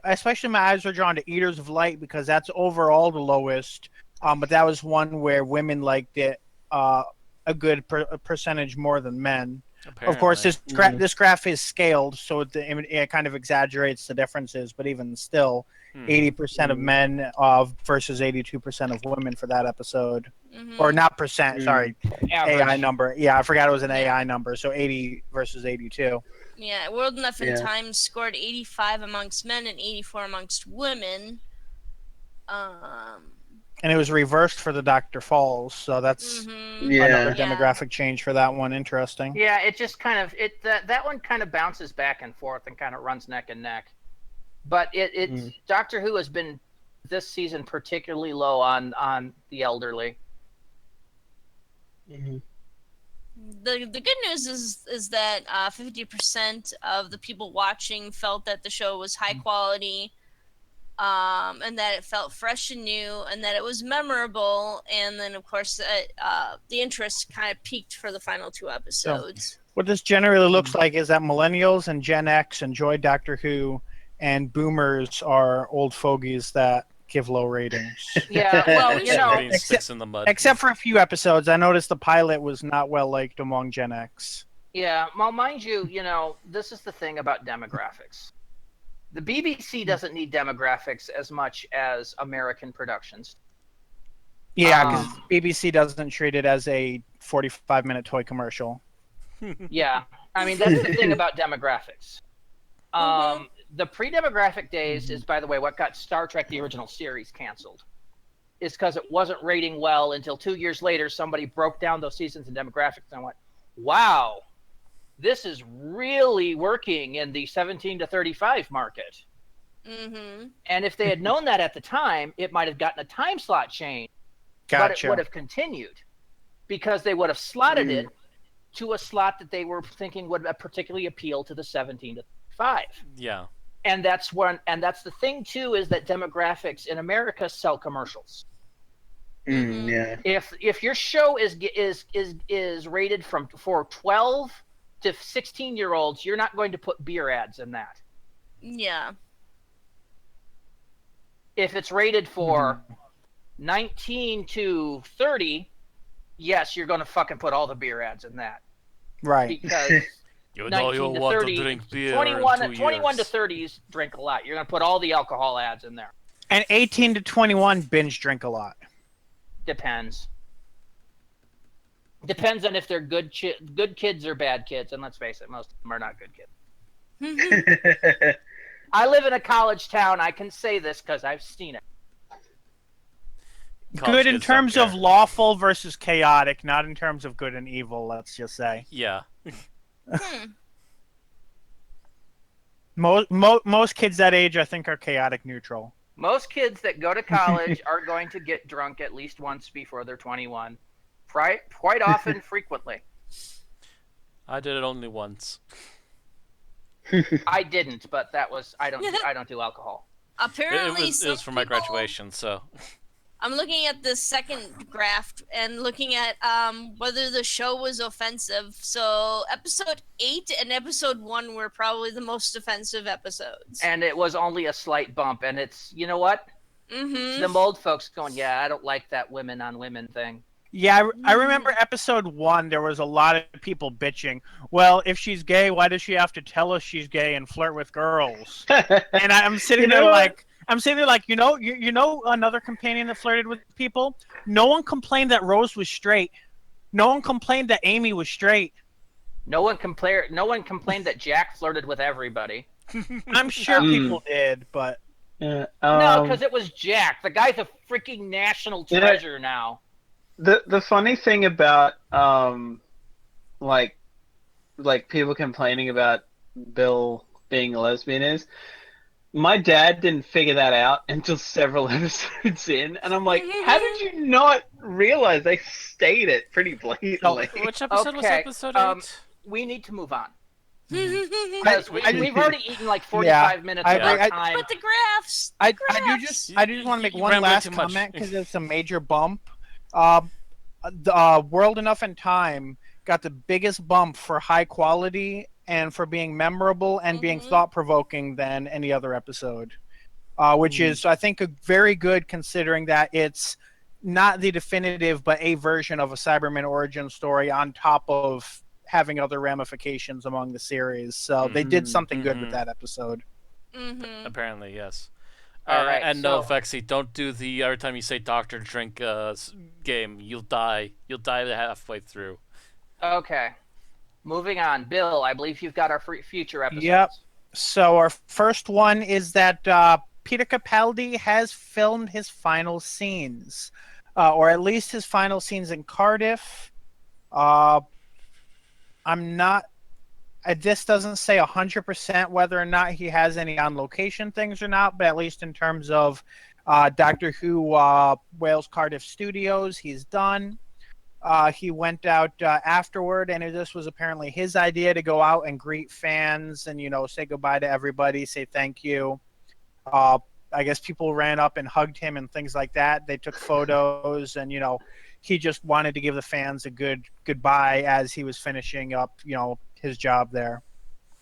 Especially my eyes were drawn to Eaters of Light because that's overall the lowest. But that was one where women liked it a good percentage more than men. Apparently. Of course, this graph is scaled, so it kind of exaggerates the differences. But even still, 80% of men versus 82% of women for that episode, or not percent. Sorry, average. AI number. Yeah, I forgot it was an AI number. So 80 versus 82. Yeah, World Enough in Time scored 85 amongst men and 84 amongst women. And it was reversed for the Dr. Falls, so that's another demographic change for that one. Interesting. Yeah, it just kind of that one kind of bounces back and forth and kind of runs neck and neck. But Doctor Who has been this season particularly low on the elderly. The good news is that 50% of the people watching felt that the show was high quality. And that it felt fresh and new, and that it was memorable, and then of course the interest kind of peaked for the final 2 episodes. So, what this generally looks like is that millennials and Gen X enjoy Doctor Who, and boomers are old fogies that give low ratings. Yeah, well, sticks in the mud. Except for a few episodes, I noticed the pilot was not well liked among Gen X. Yeah, well, mind you, this is the thing about demographics. The BBC doesn't need demographics as much as American productions. Yeah, because BBC doesn't treat it as a 45-minute toy commercial. Yeah, I mean, that's the thing about demographics. The pre-demographic days is, by the way, what got Star Trek, the original series, canceled. Is because it wasn't rating well until 2 years later, somebody broke down those seasons in demographics and went, wow, this is really working in the 17 to 35 market. And if they had known that at the time, it might have gotten a time slot change. But it would have continued because they would have slotted it to a slot that they were thinking would particularly appeal to the 17 to 35. Yeah. And that's the thing too, is that demographics in America sell commercials. Yeah. If your show is rated for 12 to 16-year-olds, you're not going to put beer ads in that. Yeah. If it's rated for 19 to 30, yes, you're going to fucking put all the beer ads in that. Right. Because You know you 19 to want 30, to drink beer 21 in 2 to years. 30s drink a lot. You're going to put all the alcohol ads in there. And 18 to 21 binge drink a lot. Depends. Depends on if they're good kids or bad kids. And let's face it, most of them are not good kids. I live in a college town. I can say this because I've seen it. College Good in kids don't terms of care. lawful versus chaotic, not in terms of good and evil, let's just say. Yeah. Most kids that age, I think, are chaotic neutral. Most kids that go to college are going to get drunk at least once before they're 21. Quite often, frequently. I did it only once. I didn't, but I don't do alcohol. Apparently, It was for my people- graduation, so. I'm looking at the second graph and looking at whether the show was offensive. So episode 8 and episode 1 were probably the most offensive episodes. And it was only a slight bump, and it's, you know what? Mm-hmm. The old folks going, yeah, I don't like that women on women thing. Yeah, I remember episode 1, there was a lot of people bitching. Well, if she's gay, why does she have to tell us she's gay and flirt with girls? And I'm sitting there like, you know, another companion that flirted with people? No one complained that Rose was straight. No one complained that Amy was straight. No one complained that Jack flirted with everybody. I'm sure people did, but Yeah, No, because it was Jack. The guy's a freaking national treasure now. the funny thing about like people complaining about Bill being a lesbian is my dad didn't figure that out until several episodes in, and I'm like, how did you not realize they state it pretty blatantly? Which episode was Okay, episode 8? We need to move on. But Because we've already eaten like 45 minutes of our time. the graphs. I do just want to make You one rambling last too much. comment because it's a major bump. World Enough and Time got the biggest bump for high quality and for being memorable and being thought-provoking than any other episode, which is, I think, very good considering that it's not the definitive but a version of a Cyberman origin story on top of having other ramifications among the series. So they did something good with that episode. Apparently, yes. All right, and no, so- Vexy, don't do the every time you say doctor drink game. You'll die. You'll die halfway through. Okay. Moving on. Bill, I believe you've got our future episodes. Yep. So our first one is that Peter Capaldi has filmed his final scenes, or at least his final scenes in Cardiff. I'm not. This doesn't say 100% whether or not he has any on-location things or not, but at least in terms of Doctor Who Wales Cardiff Studios, he's done. He went out afterward, and this was apparently his idea to go out and greet fans and, say goodbye to everybody, say thank you. I guess people ran up and hugged him and things like that. They took photos, and, he just wanted to give the fans a good goodbye as he was finishing up, his job there.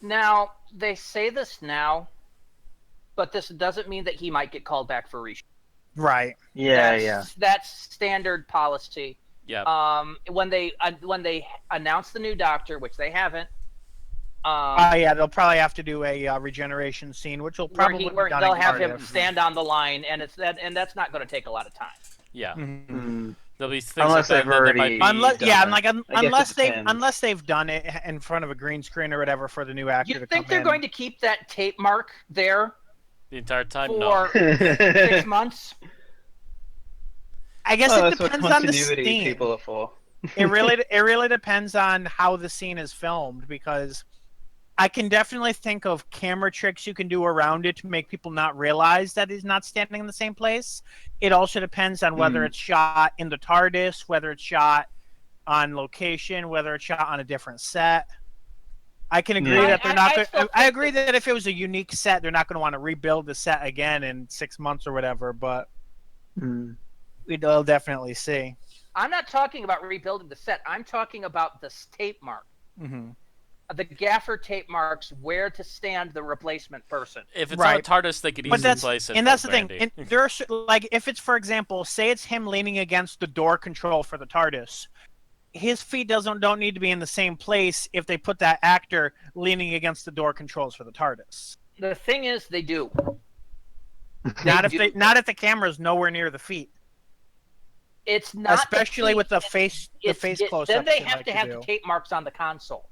Now, they say this now, but this doesn't mean that he might get called back for reshoot. Right. That's standard policy. Yeah. When they announce the new Doctor, which they haven't. Yeah, they'll probably have to do a regeneration scene, which will probably be done they'll in have him Cardiff. stand on the line, and that's not going to take a lot of time. Yeah. Mhm. There'll be things Unless like that, they've and then already they might Unless, done yeah, it. like I guess it unless depends. they've done it in front of a green screen or whatever for the new actor You to think come they're in. going to keep that tape mark there the entire time. for No. 6 months? I guess Oh, it that's what depends on the continuity scene. people are for. It really depends on how the scene is filmed, because I can definitely think of camera tricks you can do around it to make people not realize that he's not standing in the same place. It also depends on whether it's shot in the TARDIS, whether it's shot on location, whether it's shot on a different set. I can agree that they're not. I agree that if it was a unique set, they're not going to want to rebuild the set again in 6 months or whatever. But we'll definitely see. I'm not talking about rebuilding the set. I'm talking about the tape mark. Mm-hmm. The gaffer tape marks where to stand the replacement person. If it's on a TARDIS, they could easily place it. And that's the thing. There's like, if it's, for example, say it's him leaning against the door control for the TARDIS, his feet don't need to be in the same place if they put that actor leaning against the door controls for the TARDIS. The thing is, they do. Not if the camera's nowhere near the feet. It's not especially with the face close-up. Then they have to have the tape marks on the console.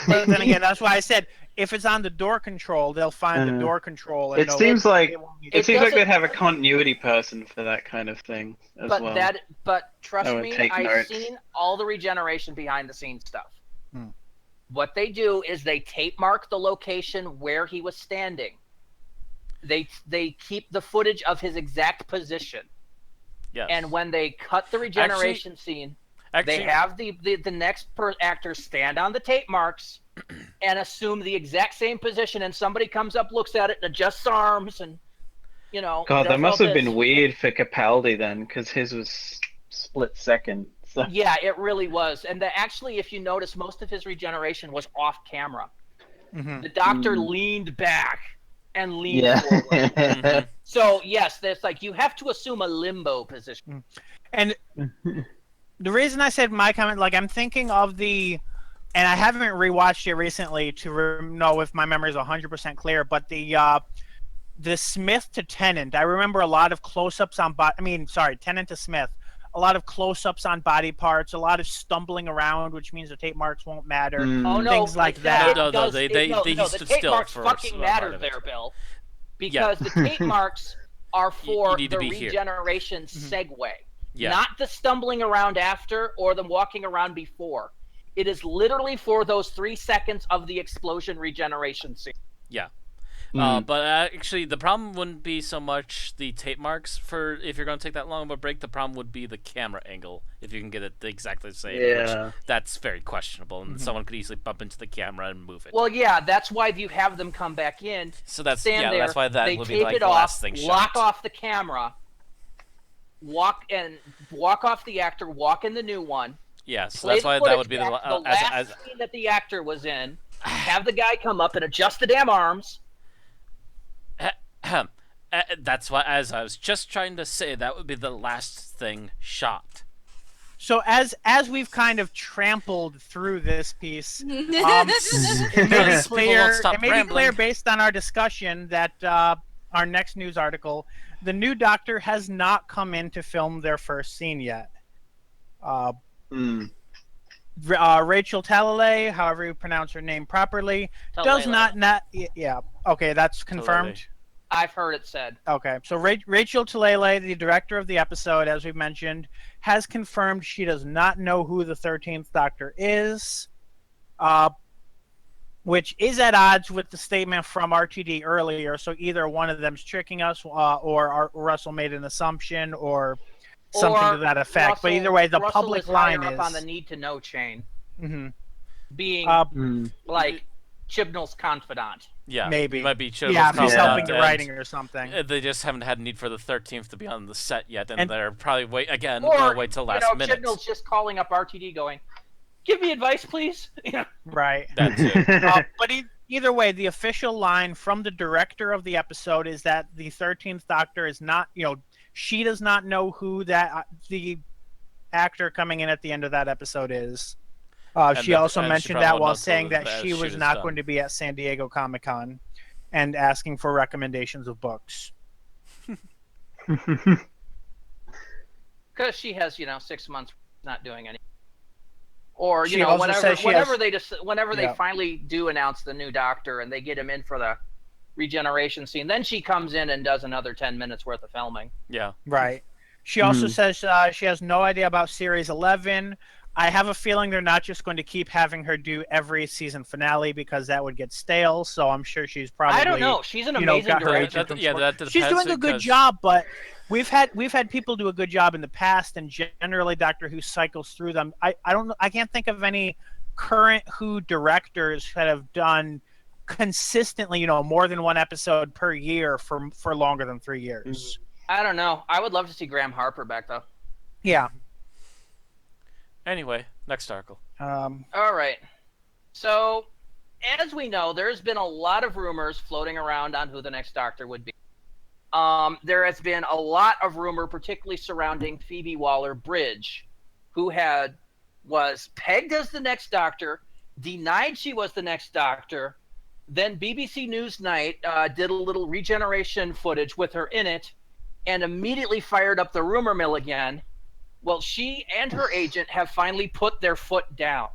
But then again, that's why I said if it's on the door control, they'll find the door control. And it seems like they'd have a continuity person for that kind of thing as well. But trust me, I've seen all the regeneration behind the scenes stuff. What they do is they tape mark the location where he was standing. They keep the footage of his exact position. Yes. And when they cut the regeneration scene, they have the next actor stand on the tape marks and assume the exact same position, and somebody comes up, looks at it, and adjusts arms, and God, that must have been weird for Capaldi then, because his was split second. So. Yeah, it really was. And actually, if you notice, most of his regeneration was off camera. Mm-hmm. The Doctor leaned back and leaned forward. So yes, there's like you have to assume a limbo position. And the reason I said my comment, like I'm thinking of and I haven't rewatched it recently to know if my memory is 100% clear, but the Smith to Tennant, I remember a lot of close-ups on Tennant to Smith, a lot of close-ups on body parts, a lot of stumbling around, which means the tape marks won't matter. Oh no, things like that. The tape marks fucking matter there, Bill, because the tape marks are for the regeneration segue. Yeah. Not the stumbling around after or the walking around before. It is literally for those 3 seconds of the explosion regeneration scene. Yeah. But actually, the problem wouldn't be so much the tape marks for if you're going to take that long of a break. The problem would be the camera angle, if you can get it exactly the same. Yeah. Which, that's very questionable, and someone could easily bump into the camera and move it. Well, yeah, that's why you have them come back in. So that's there, that's why that would be like the last thing shot. Lock off the camera, walk off the actor, walk in the new one. Yeah, so that's why that would be the last scene that the actor was in. Have the guy come up and adjust the damn arms. That's why, as I was just trying to say, that would be the last thing shot. So as we've kind of trampled through this piece, it may be clear based on our discussion that our next news article, the new Doctor has not come in to film their first scene yet. Rachel Talalay, however you pronounce her name properly, does not. Yeah. Okay, that's confirmed. Talalay. I've heard it said. Okay, so Rachel Talalay, the director of the episode, as we've mentioned, has confirmed she does not know who the 13th Doctor is, which is at odds with the statement from RTD earlier. So either one of them's tricking us, or Russell made an assumption, or something to that effect. Russell, but either way, the Russell public is line up is on the need to know chain, being like Chibnall's confidant. Yeah, maybe. It might be Chibnall's if he's helping the writing or something. They just haven't had a need for the 13th to be on the set yet, and they're probably wait till last minute. Chibnall's just calling up RTD going, "Give me advice, please." Right. That too. But either way, the official line from the director of the episode is that the 13th Doctor is not, she does not know who the actor coming in at the end of that episode is. She also mentioned that while saying that she was not going to be at San Diego ComicCon and asking for recommendations of books. Because she has, 6 months not doing anything. Or, whenever they finally do announce the new Doctor and they get him in for the regeneration scene, then she comes in and does another 10 minutes worth of filming. Yeah. Right. She also says she has no idea about Series 11. I have a feeling they're not just going to keep having her do every season finale because that would get stale. So I'm sure she's probably. I don't know. She's an amazing got her director. agent She's doing a good job, but we've had people do a good job in the past, and generally Doctor Who cycles through them. I don't know. I can't think of any current Who directors that have done consistently, more than one episode per year for longer than 3 years. I don't know. I would love to see Graham Harper back though. Yeah. Anyway, next article. All right. So, as we know, there's been a lot of rumors floating around on who the next Doctor would be. There has been a lot of rumor, particularly surrounding Phoebe Waller-Bridge, who was pegged as the next Doctor, denied she was the next Doctor. Then BBC Newsnight did a little regeneration footage with her in it, and immediately fired up the rumor mill again. Well, she and her agent have finally put their foot down.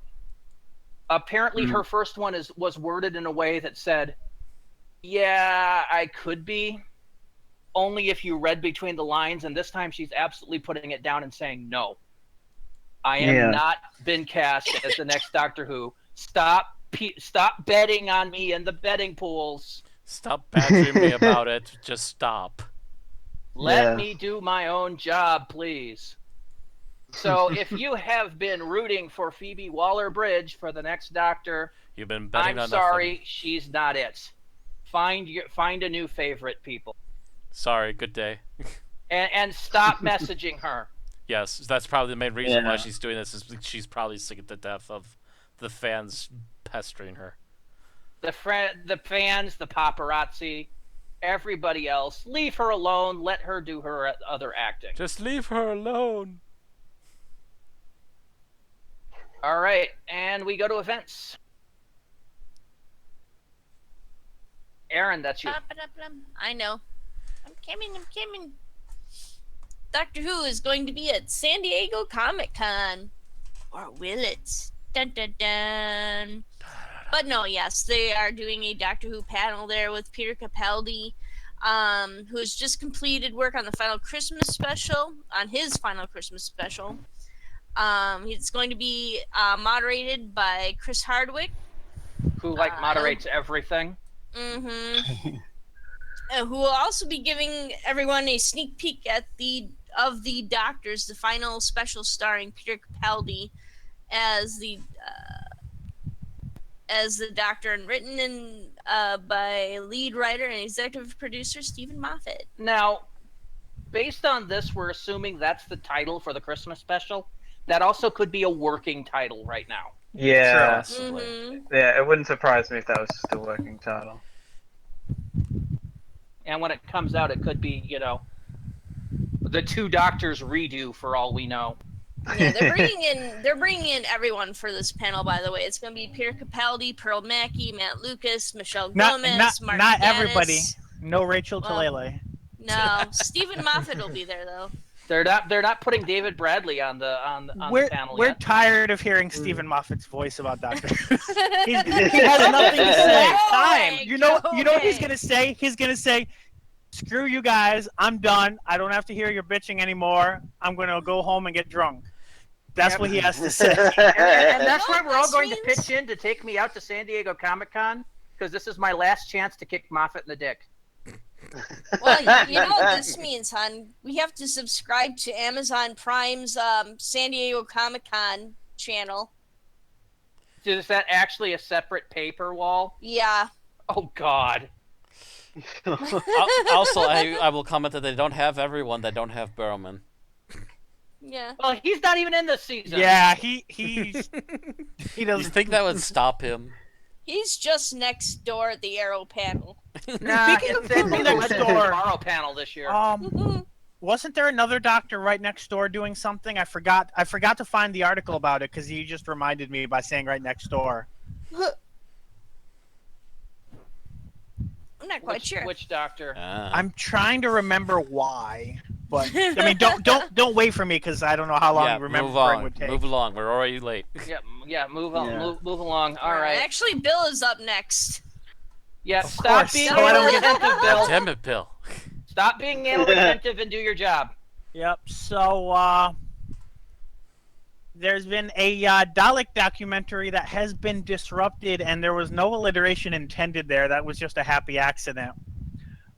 Apparently, her first one was worded in a way that said, "Yeah, I could be, only if you read between the lines." And this time, she's absolutely putting it down and saying, "No, I am not been cast as the next Doctor Who. Stop betting on me in the betting pools. Stop badgering me about it. Just stop. Let me do my own job, please." So if you have been rooting for Phoebe Waller-Bridge for the next Doctor, You've been betting I'm on sorry, nothing. she's not it. Find a new favorite, people, Sorry, good day. and stop messaging her. Yes, that's probably the main reason why she's doing this, is she's probably sick at the death of the fans pestering her. The fans, the paparazzi, everybody else, leave her alone. Let her do her other acting. Just leave her alone. All right, and we go to events. Aaron, that's you. I know. I'm coming. Doctor Who is going to be at San Diego ComicCon. Or will it? Dun dun dun. But no, yes, they are doing a Doctor Who panel there with Peter Capaldi, who has just completed work on the final Christmas special, on his final Christmas special. It's going to be moderated by Chris Hardwick, Who moderates everything. Mm-hmm. Who will also be giving everyone a sneak peek at the Doctors, the final special starring Peter Capaldi as the Doctor, and written by lead writer and executive producer Stephen Moffat. Now, based on this, we're assuming that's the title for the Christmas special. That also could be a working title right now. Yeah. Possibly. Mm-hmm. Yeah, it wouldn't surprise me if that was just a working title. And when it comes out, it could be, the Two Doctors redo, for all we know. Yeah, they're bringing in everyone for this panel. By the way, it's going to be Peter Capaldi, Pearl Mackie, Matt Lucas, Michelle Gomez, Martin not Gaddis. everybody. No Rachel Talalay. No, Stephen Moffat will be there though. They're not putting David Bradley on the panel We're yet. tired of hearing Stephen Moffat's voice about Doctor Who. he has nothing to say. Time. You know what he's gonna say? He's gonna say, "Screw you guys, I'm done. I don't have to hear your bitching anymore. I'm gonna go home and get drunk." That's what he has to say. And that's why No, we're all this going to means- pitch in to take me out to San Diego Comic-Con, because this is my last chance to kick Moffat in the dick. Well, you know what this means, hon? We have to subscribe to Amazon Prime's San Diego Comic-Con channel. Is that actually a separate paper wall? Yeah. Oh, God. Also, I will comment that they don't have everyone. They don't have Burrowman. Yeah. Well, he's not even in this season. Yeah, he You doesn't think that would stop him? He's just next door at the Arrow panel. Nah, Speaking of it's in the people next Legends of door- Tomorrow panel this year. Wasn't there another doctor right next door doing something? I forgot to find the article about it because you just reminded me by saying right next door. I'm not quite sure. Which doctor? I'm trying to remember why, but I mean, don't wait for me because I don't know how long remembering would take. Move along. We're already late. Yeah, move on. Yeah. Move along. All right. Actually, Bill is up next. Yeah, Of stop course. being So I don't anal retentive, Bill. Damn it, Bill. Stop being anal retentive and do your job. Yep. So there's been a Dalek documentary that has been disrupted, and there was no alliteration intended there. That was just a happy accident.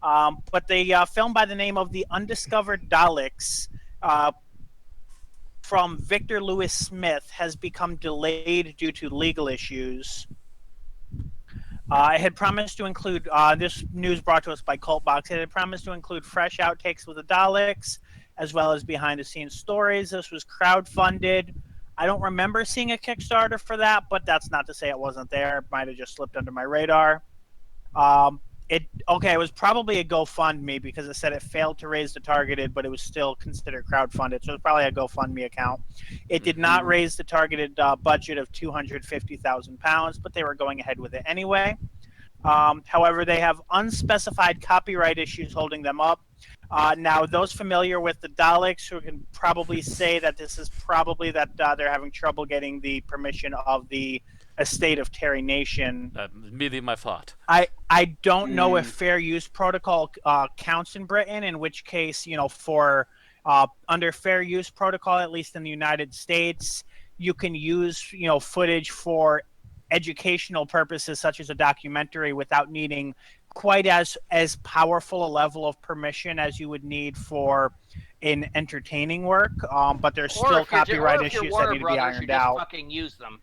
But the film by the name of The Undiscovered Daleks from Victor Lewis Smith has become delayed due to legal issues. It had promised to include, this news brought to us by Cultbox, it had promised to include fresh outtakes with the Daleks, as well as behind-the-scenes stories. This was crowdfunded. I don't remember seeing a Kickstarter for that, but that's not to say it wasn't there. It might have just slipped under my radar. It was probably a GoFundMe because it said it failed to raise the targeted, but it was still considered crowdfunded, so it was probably a GoFundMe account. It did not raise the targeted budget of £250,000, but they were going ahead with it anyway. However, they have unspecified copyright issues holding them up. Now, those familiar with the Daleks who can probably say that this is probably that they're having trouble getting the permission of the estate of Terry Nation. Immediately my thought. I don't know if fair use protocol counts in Britain, in which case, for under fair use protocol, at least in the United States, you can use, footage for educational purposes such as a documentary without needing quite as powerful a level of permission as you would need for an entertaining work. But there's still copyright issues that need to be ironed out. Fucking use them.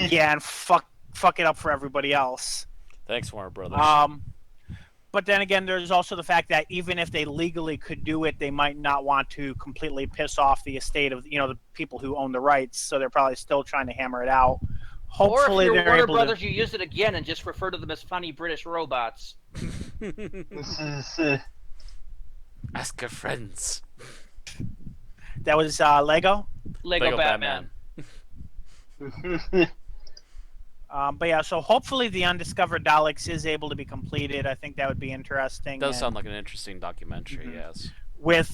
Yeah, and fuck it up for everybody else. Thanks, Warner Brothers. But then again, there's also the fact that even if they legally could do it, they might not want to completely piss off the estate of the people who own the rights. So they're probably still trying to hammer it out. Hopefully, or if you're they're Warner able Brothers, to... you use it again and just refer to them as funny British robots. Ask your friends. That was Lego? Lego Batman. But yeah, so hopefully the Undiscovered Daleks is able to be completed. I think that would be interesting. It does sound like an interesting documentary, yes. With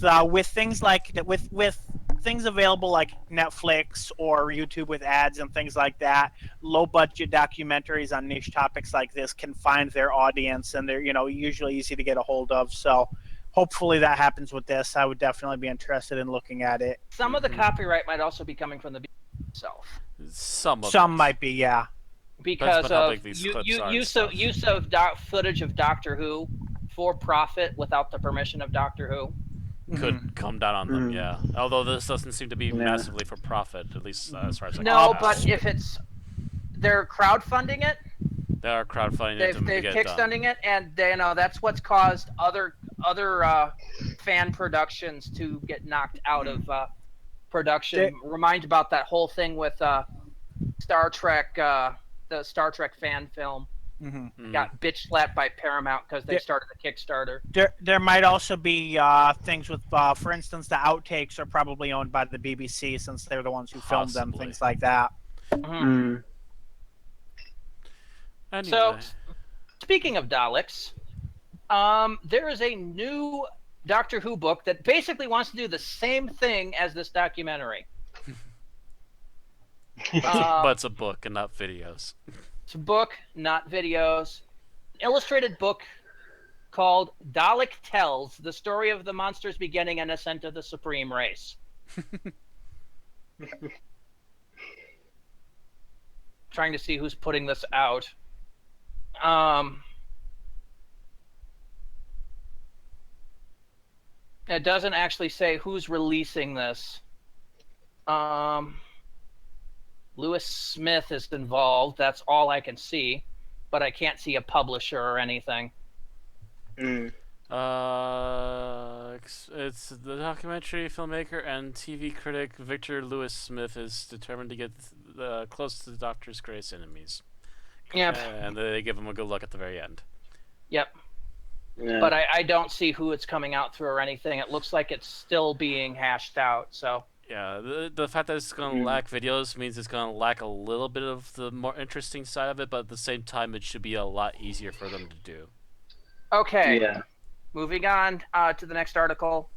things like with things available like Netflix or YouTube with ads and things like that, low budget documentaries on niche topics like this can find their audience, and they're usually easy to get a hold of. So hopefully that happens with this. I would definitely be interested in looking at it. Some of the copyright might also be coming from the BBC itself. Some might be, yeah. Because of use of footage of Doctor Who for profit without the permission of Doctor Who. Could come down on them, yeah. Although this doesn't seem to be massively for profit, at least as far as I can No, tell. but if they're crowdfunding it. They are crowdfunding it. They've kickstarting it, and that's what's caused other fan productions to get knocked out of production. Remind about that whole thing with Star Trek, the Star Trek fan film. Got bitch slapped by Paramount because they started a Kickstarter. There might also be things with, for instance, the outtakes are probably owned by the BBC since they're the ones who filmed them, things like that. Anyway. So, speaking of Daleks, there is a new Doctor Who book that basically wants to do the same thing as this documentary. But it's a book and not videos. It's a book, not videos. An illustrated book called Dalek Tells, the story of the monster's beginning and ascent of the supreme race. Trying to see who's putting this out. It doesn't actually say who's releasing this. Lewis Smith is involved. That's all I can see, but I can't see a publisher or anything. It's the documentary filmmaker and TV critic Victor Lewis Smith is determined to get close to the Doctor's greatest enemies. Yep. And they give him a good look at the very end. Yep. Yeah. But I don't see who it's coming out through or anything. It looks like it's still being hashed out. So. Yeah, the fact that it's going to lack videos means it's going to lack a little bit of the more interesting side of it, but at the same time, it should be a lot easier for them to do. Okay. Yeah. Moving on to the next article.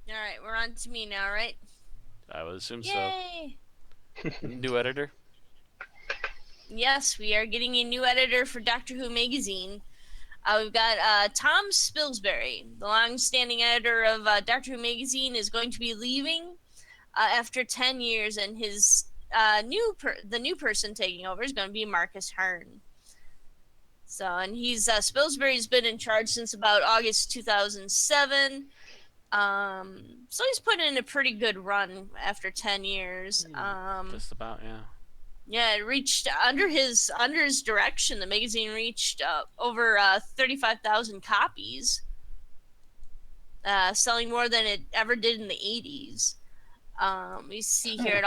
All right, we're on to me now, right? I would assume Yay! so. New editor? Yes, we are getting a new editor for Doctor Who magazine. We've got Tom Spilsbury, the long-standing editor of Doctor Who magazine, is going to be leaving after 10 years, and his the new person taking over is going to be Marcus Hearn. So, and he's Spilsbury's been in charge since about August 2007. So he's put in a pretty good run after 10 years. Just about, yeah. Yeah, it reached under his direction. The magazine reached over 35,000 copies, selling more than it ever did in the 80s. We see here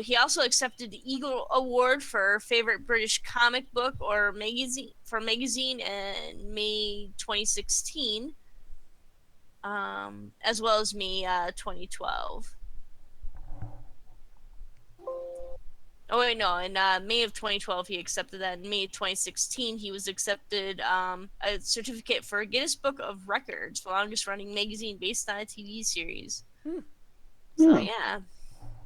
he also accepted the Eagle Award for favorite British comic book or magazine in May 2016, as well as May 2012. Oh wait, no. In May of 2012, he accepted that. In May of 2016, he was accepted a certificate for Guinness Book of Records for longest-running magazine based on a TV series. So yeah.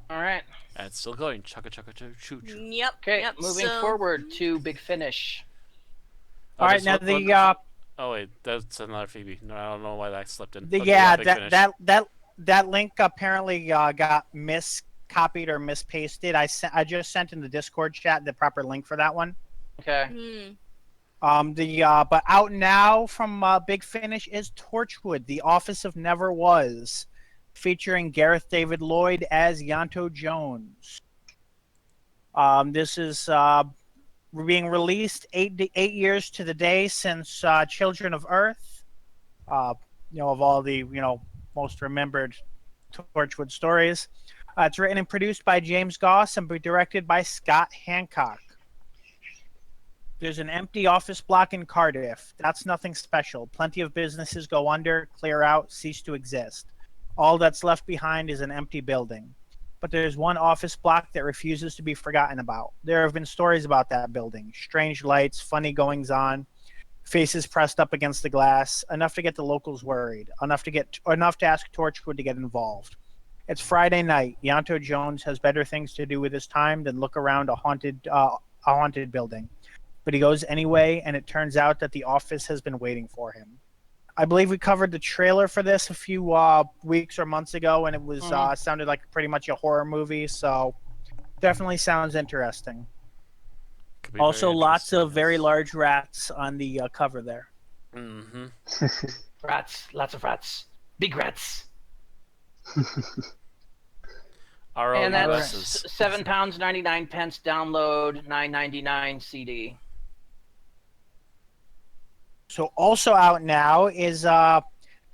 All right. And it's still going. Chugga chugga choo choo choo. Yep. Okay, Yep. moving forward to Big Finish. All right, now the Oh wait, that's another Phoebe. No, I don't know why that slipped in. that link apparently got miscopied or mispasted. I just sent in the Discord chat the proper link for that one. Okay. But out now from Big Finish is Torchwood, The Office of Never Was, featuring Gareth David Lloyd as Yanto Jones. This is being released 8 years to the day since Children of Earth. Of all the most remembered Torchwood stories. It's written and produced by James Goss and be directed by Scott Hancock. There's an empty office block in Cardiff. That's nothing special. Plenty of businesses go under, clear out, cease to exist. All that's left behind is an empty building. But there's one office block that refuses to be forgotten about. There have been stories about that building. Strange lights, funny goings-on, faces pressed up against the glass, enough to get the locals worried, enough to ask Torchwood to get involved. It's Friday night. Yanto Jones has better things to do with his time than look around a haunted building. But he goes anyway, and it turns out that the office has been waiting for him. I believe we covered the trailer for this a few weeks or months ago, and it was sounded like pretty much a horror movie, so definitely sounds interesting. Also, lots of very large rats on the cover there. Mm-hmm. Rats, lots of rats, big rats. And that's £7.99 download, $9.99 CD. So also out now is the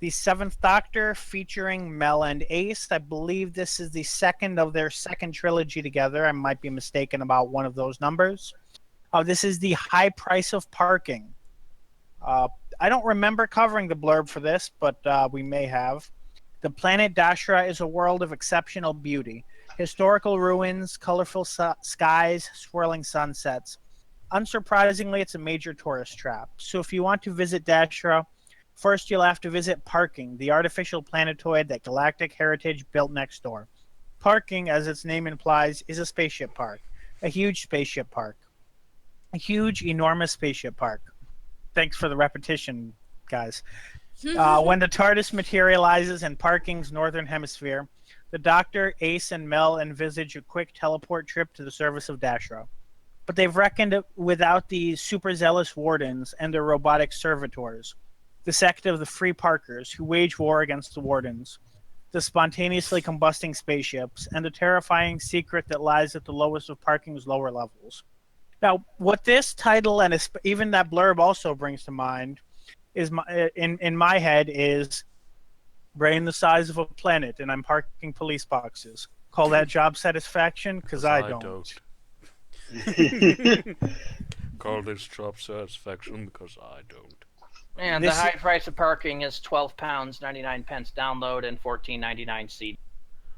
Seventh Doctor featuring Mel and Ace. I believe this is the second of their second trilogy together. I might be mistaken about one of those numbers. This is The High Price of Parking. I don't remember covering the blurb for this, but we may have. The planet Dashra is a world of exceptional beauty. Historical ruins, colorful skies, swirling sunsets. Unsurprisingly, it's a major tourist trap. So if you want to visit Dashra, first you'll have to visit Parking, the artificial planetoid that Galactic Heritage built next door. Parking, as its name implies, is a spaceship park. A huge spaceship park. A huge, enormous spaceship park. Thanks for the repetition, guys. When the TARDIS materializes in Parking's northern hemisphere, the Doctor, Ace, and Mel envisage a quick teleport trip to the surface of Dashra. But they've reckoned without the superzealous wardens and their robotic servitors, the sect of the Free Parkers who wage war against the wardens, the spontaneously combusting spaceships, and the terrifying secret that lies at the lowest of Parking's lower levels. Now, what this title and even that blurb also brings to mind is in my head is brain the size of a planet, and I'm parking police boxes. Call that job satisfaction? Because I don't. Call this job satisfaction because I don't. And the high price of parking is £12.99 download and $14.99 CD.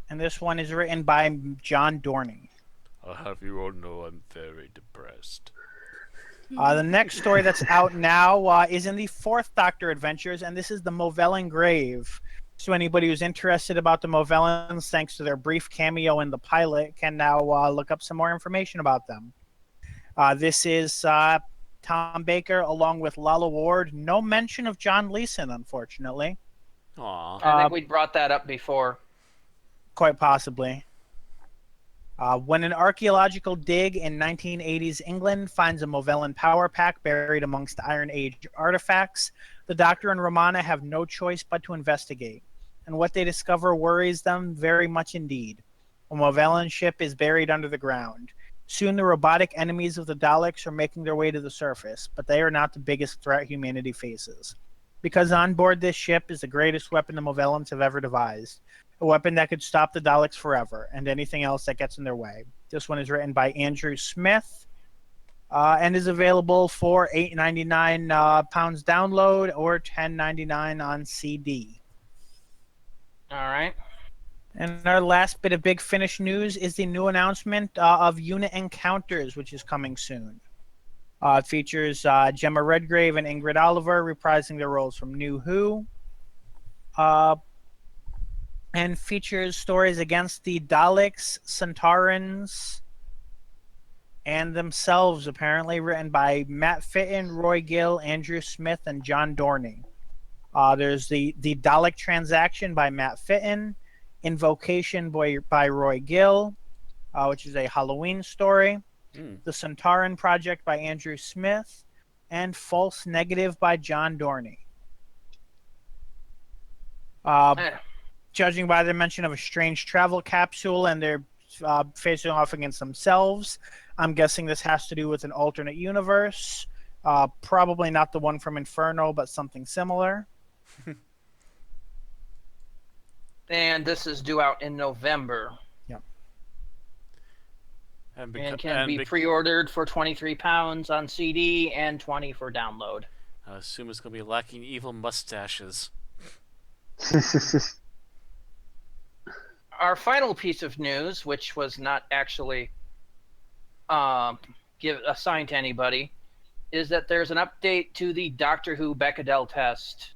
And this one is written by John Dorney. I'll have you all know I'm very depressed. The next story that's out now is in the Fourth Doctor Adventures, and this is the Movellan Grave. So anybody who's interested about the Movellans, thanks to their brief cameo in the pilot, can now look up some more information about them. This is Tom Baker, along with Lalla Ward. No mention of John Leeson, unfortunately. Aw. I think we brought that up before. Quite possibly. When an archaeological dig in 1980s England finds a Movellan power pack buried amongst Iron Age artifacts, the Doctor and Romana have no choice but to investigate. And what they discover worries them very much indeed. A Movellan ship is buried under the ground. Soon the robotic enemies of the Daleks are making their way to the surface, but they are not the biggest threat humanity faces. Because on board this ship is the greatest weapon the Movellans have ever devised. A weapon that could stop the Daleks forever, and anything else that gets in their way. This one is written by Andrew Smith, and is available for £8.99 pounds download or $10.99 on CD. All right. And our last bit of Big Finish news is the new announcement of Unit Encounters, which is coming soon. It features Gemma Redgrave and Ingrid Oliver reprising their roles from New Who. And features stories against the Daleks, Centaurans, and themselves, apparently, written by Matt Fitton, Roy Gill, Andrew Smith, and John Dorney. There's the Dalek Transaction by Matt Fitton, Invocation by Roy Gill, which is a Halloween story, The Centauran Project by Andrew Smith, and False Negative by John Dorney. Judging by the mention of a strange travel capsule and they're facing off against themselves, I'm guessing this has to do with an alternate universe. Probably not the one from Inferno, but something similar. And this is due out in November. Yep. And can be pre-ordered for £23 on CD and $20 for download. I assume it's going to be lacking evil mustaches. Our final piece of news, which was not actually assigned to anybody, is that there's an update to the Doctor Who Bechdel test,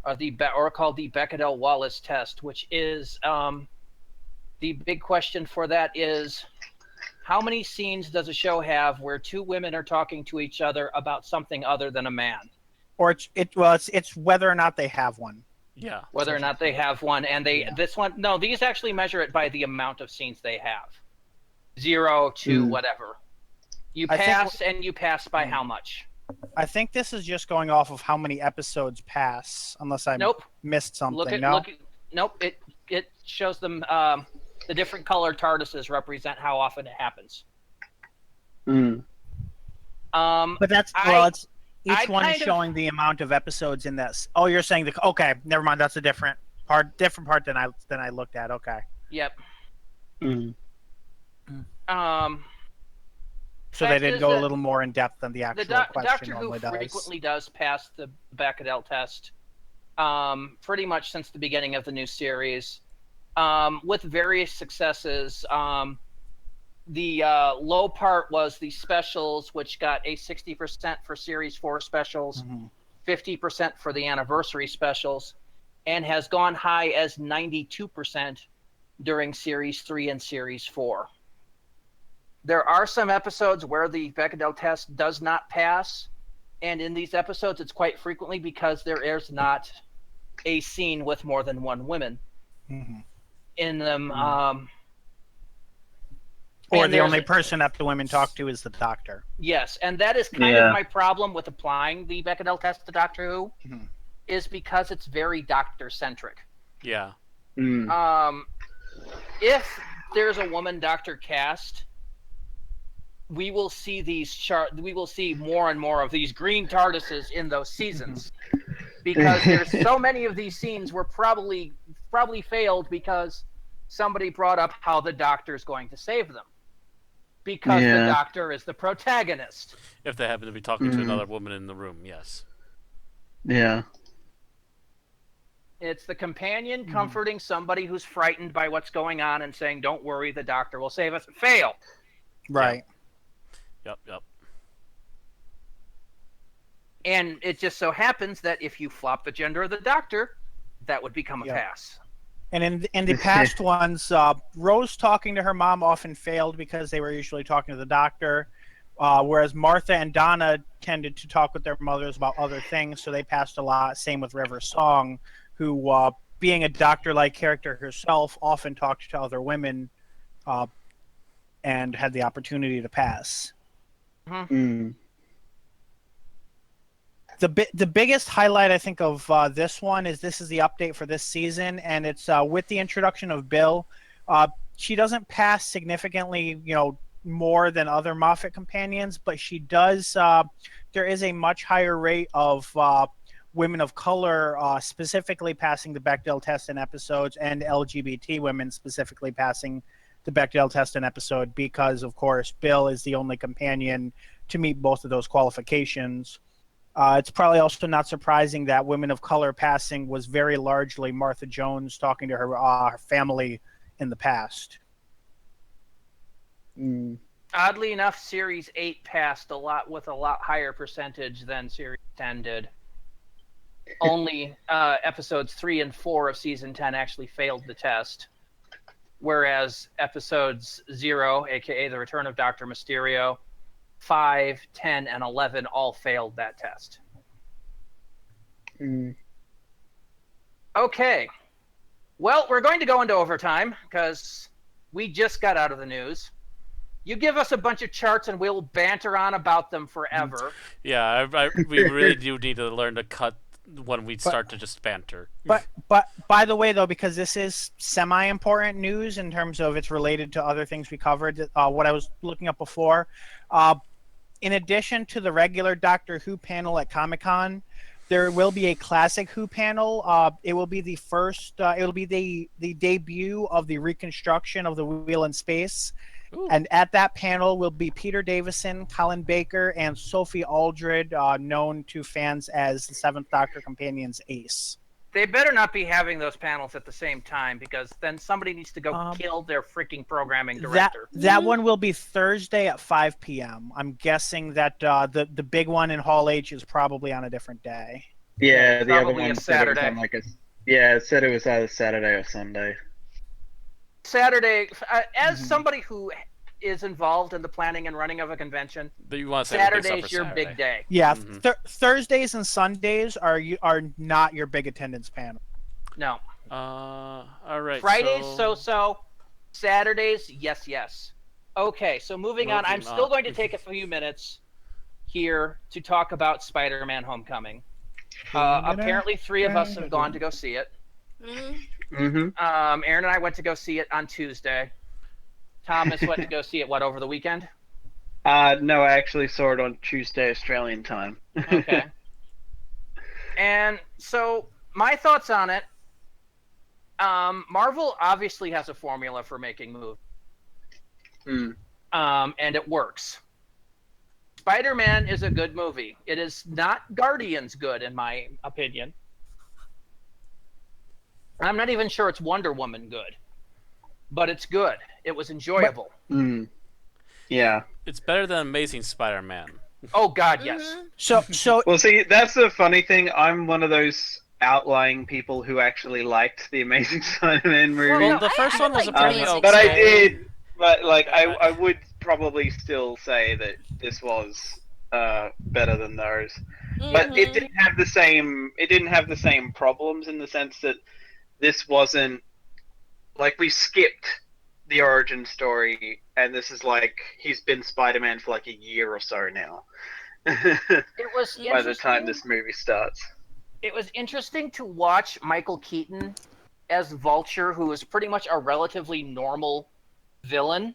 or called the Bechdel-Wallace test, which is the big question for that is how many scenes does a show have where two women are talking to each other about something other than a man? Or it's whether or not they have one. Yeah. Whether or not they have one, and these actually measure it by the amount of scenes they have. 0 to whatever. You pass by how much? I think this is just going off of how many episodes pass, unless I missed something. Nope. It shows them the different colored TARDISes represent how often it happens. But that's it's each one is showing the amount of episodes in this. Oh, you're saying okay, never mind. That's a different part than I looked at. Okay. Yep. So they did go a little more in depth than the actual question Doctor normally Who does. frequently does pass the Bechdel test, pretty much since the beginning of the new series, with various successes. The low part was the specials, which got a 60% for Series 4 specials, 50% for the anniversary specials, and has gone high as 92% during Series 3 and Series 4. There are some episodes where the Bechdel test does not pass, and in these episodes it's quite frequently because there is not a scene with more than one woman in them. Or the only person that the women talk to is the Doctor. Yes, and that is kind of my problem with applying the Bechdel test to Doctor Who, is because it's very Doctor-centric. Yeah. If there's a woman Doctor cast, we will see we will see more and more of these green TARDISes in those seasons, because there's so many of these scenes were probably failed because somebody brought up how the Doctor's going to save them, because the Doctor is the protagonist. If they happen to be talking to another woman in the room, yes. Yeah. It's the companion comforting somebody who's frightened by what's going on and saying, "Don't worry, the Doctor will save us." Fail. Right. Yep. And it just so happens that if you flop the gender of the Doctor, that would become a pass. And in the past ones, Rose talking to her mom often failed because they were usually talking to the Doctor. whereas Martha and Donna tended to talk with their mothers about other things, so they passed a lot. Same with River Song, who, being a doctor-like character herself, often talked to other women and had the opportunity to pass. Mm. The biggest highlight, I think, of this one is this is the update for this season, and it's with the introduction of Bill. She doesn't pass significantly, more than other Moffat companions, but she does. There is a much higher rate of women of color specifically passing the Bechdel test in episodes, and LGBT women specifically passing the Bechdel test in episode, because, of course, Bill is the only companion to meet both of those qualifications. It's probably also not surprising that women of color passing was very largely Martha Jones talking to her family in the past. Mm. Oddly enough, Series 8 passed with a lot higher percentage than Series 10 did. Only episodes 3 and 4 of Season 10 actually failed the test, whereas episodes 0, aka The Return of Dr. Mysterio, 5, 10, and 11 all failed that test. Mm. Okay. Well, we're going to go into overtime because we just got out of the news. You give us a bunch of charts and we'll banter on about them forever. Yeah, we really do need to learn to cut when we start to just banter. But by the way, though, because this is semi-important news in terms of it's related to other things we covered, what I was looking up before, in addition to the regular Doctor Who panel at Comic-Con, there will be a classic Who panel. It will be the first. It will be the debut of the reconstruction of the Wheel in Space. Ooh. And at that panel will be Peter Davison, Colin Baker, and Sophie Aldred, known to fans as the Seventh Doctor Companion's Ace. They better not be having those panels at the same time, because then somebody needs to go kill their freaking programming director. That one will be Thursday at 5 p.m. I'm guessing that the big one in Hall H is probably on a different day. Yeah, the other Probably one a said it was Saturday. on it said it was either Saturday or Sunday. Saturday, as somebody who is involved in the planning and running of a convention, But you want to say everything except Saturday's for your Saturday. big day. Yeah, Thursdays and Sundays are not your big attendance panel. No. All right. Fridays, so. Saturdays, yes. Okay, so moving on. I'm still going to take a few minutes here to talk about Spider-Man Homecoming. Apparently 3 of us have gone to go see it. Mm-hmm. Mm-hmm. Aaron and I went to go see it on Tuesday. Thomas went to go see it, over the weekend? No, I actually saw it on Tuesday Australian time. Okay. And so, my thoughts on it. Marvel obviously has a formula for making movies. And it works. Spider-Man is a good movie. It is not Guardians good, in my opinion. I'm not even sure it's Wonder Woman good. But it's good. It was enjoyable. Yeah. It's better than Amazing Spider-Man. Oh, God, yes. So Well, see, that's the funny thing. I'm one of those outlying people who actually liked the Amazing Spider-Man movie. Well, the first one was a pretty Amazing okay. But I did. But I would probably still say that this was better than those. But it didn't have the same. It didn't have the same problems in the sense that this wasn't like we skipped the origin story, and this is like he's been Spider-Man for like a year or so now. It was by the time this movie starts. It was interesting to watch Michael Keaton as Vulture, who is pretty much a relatively normal villain.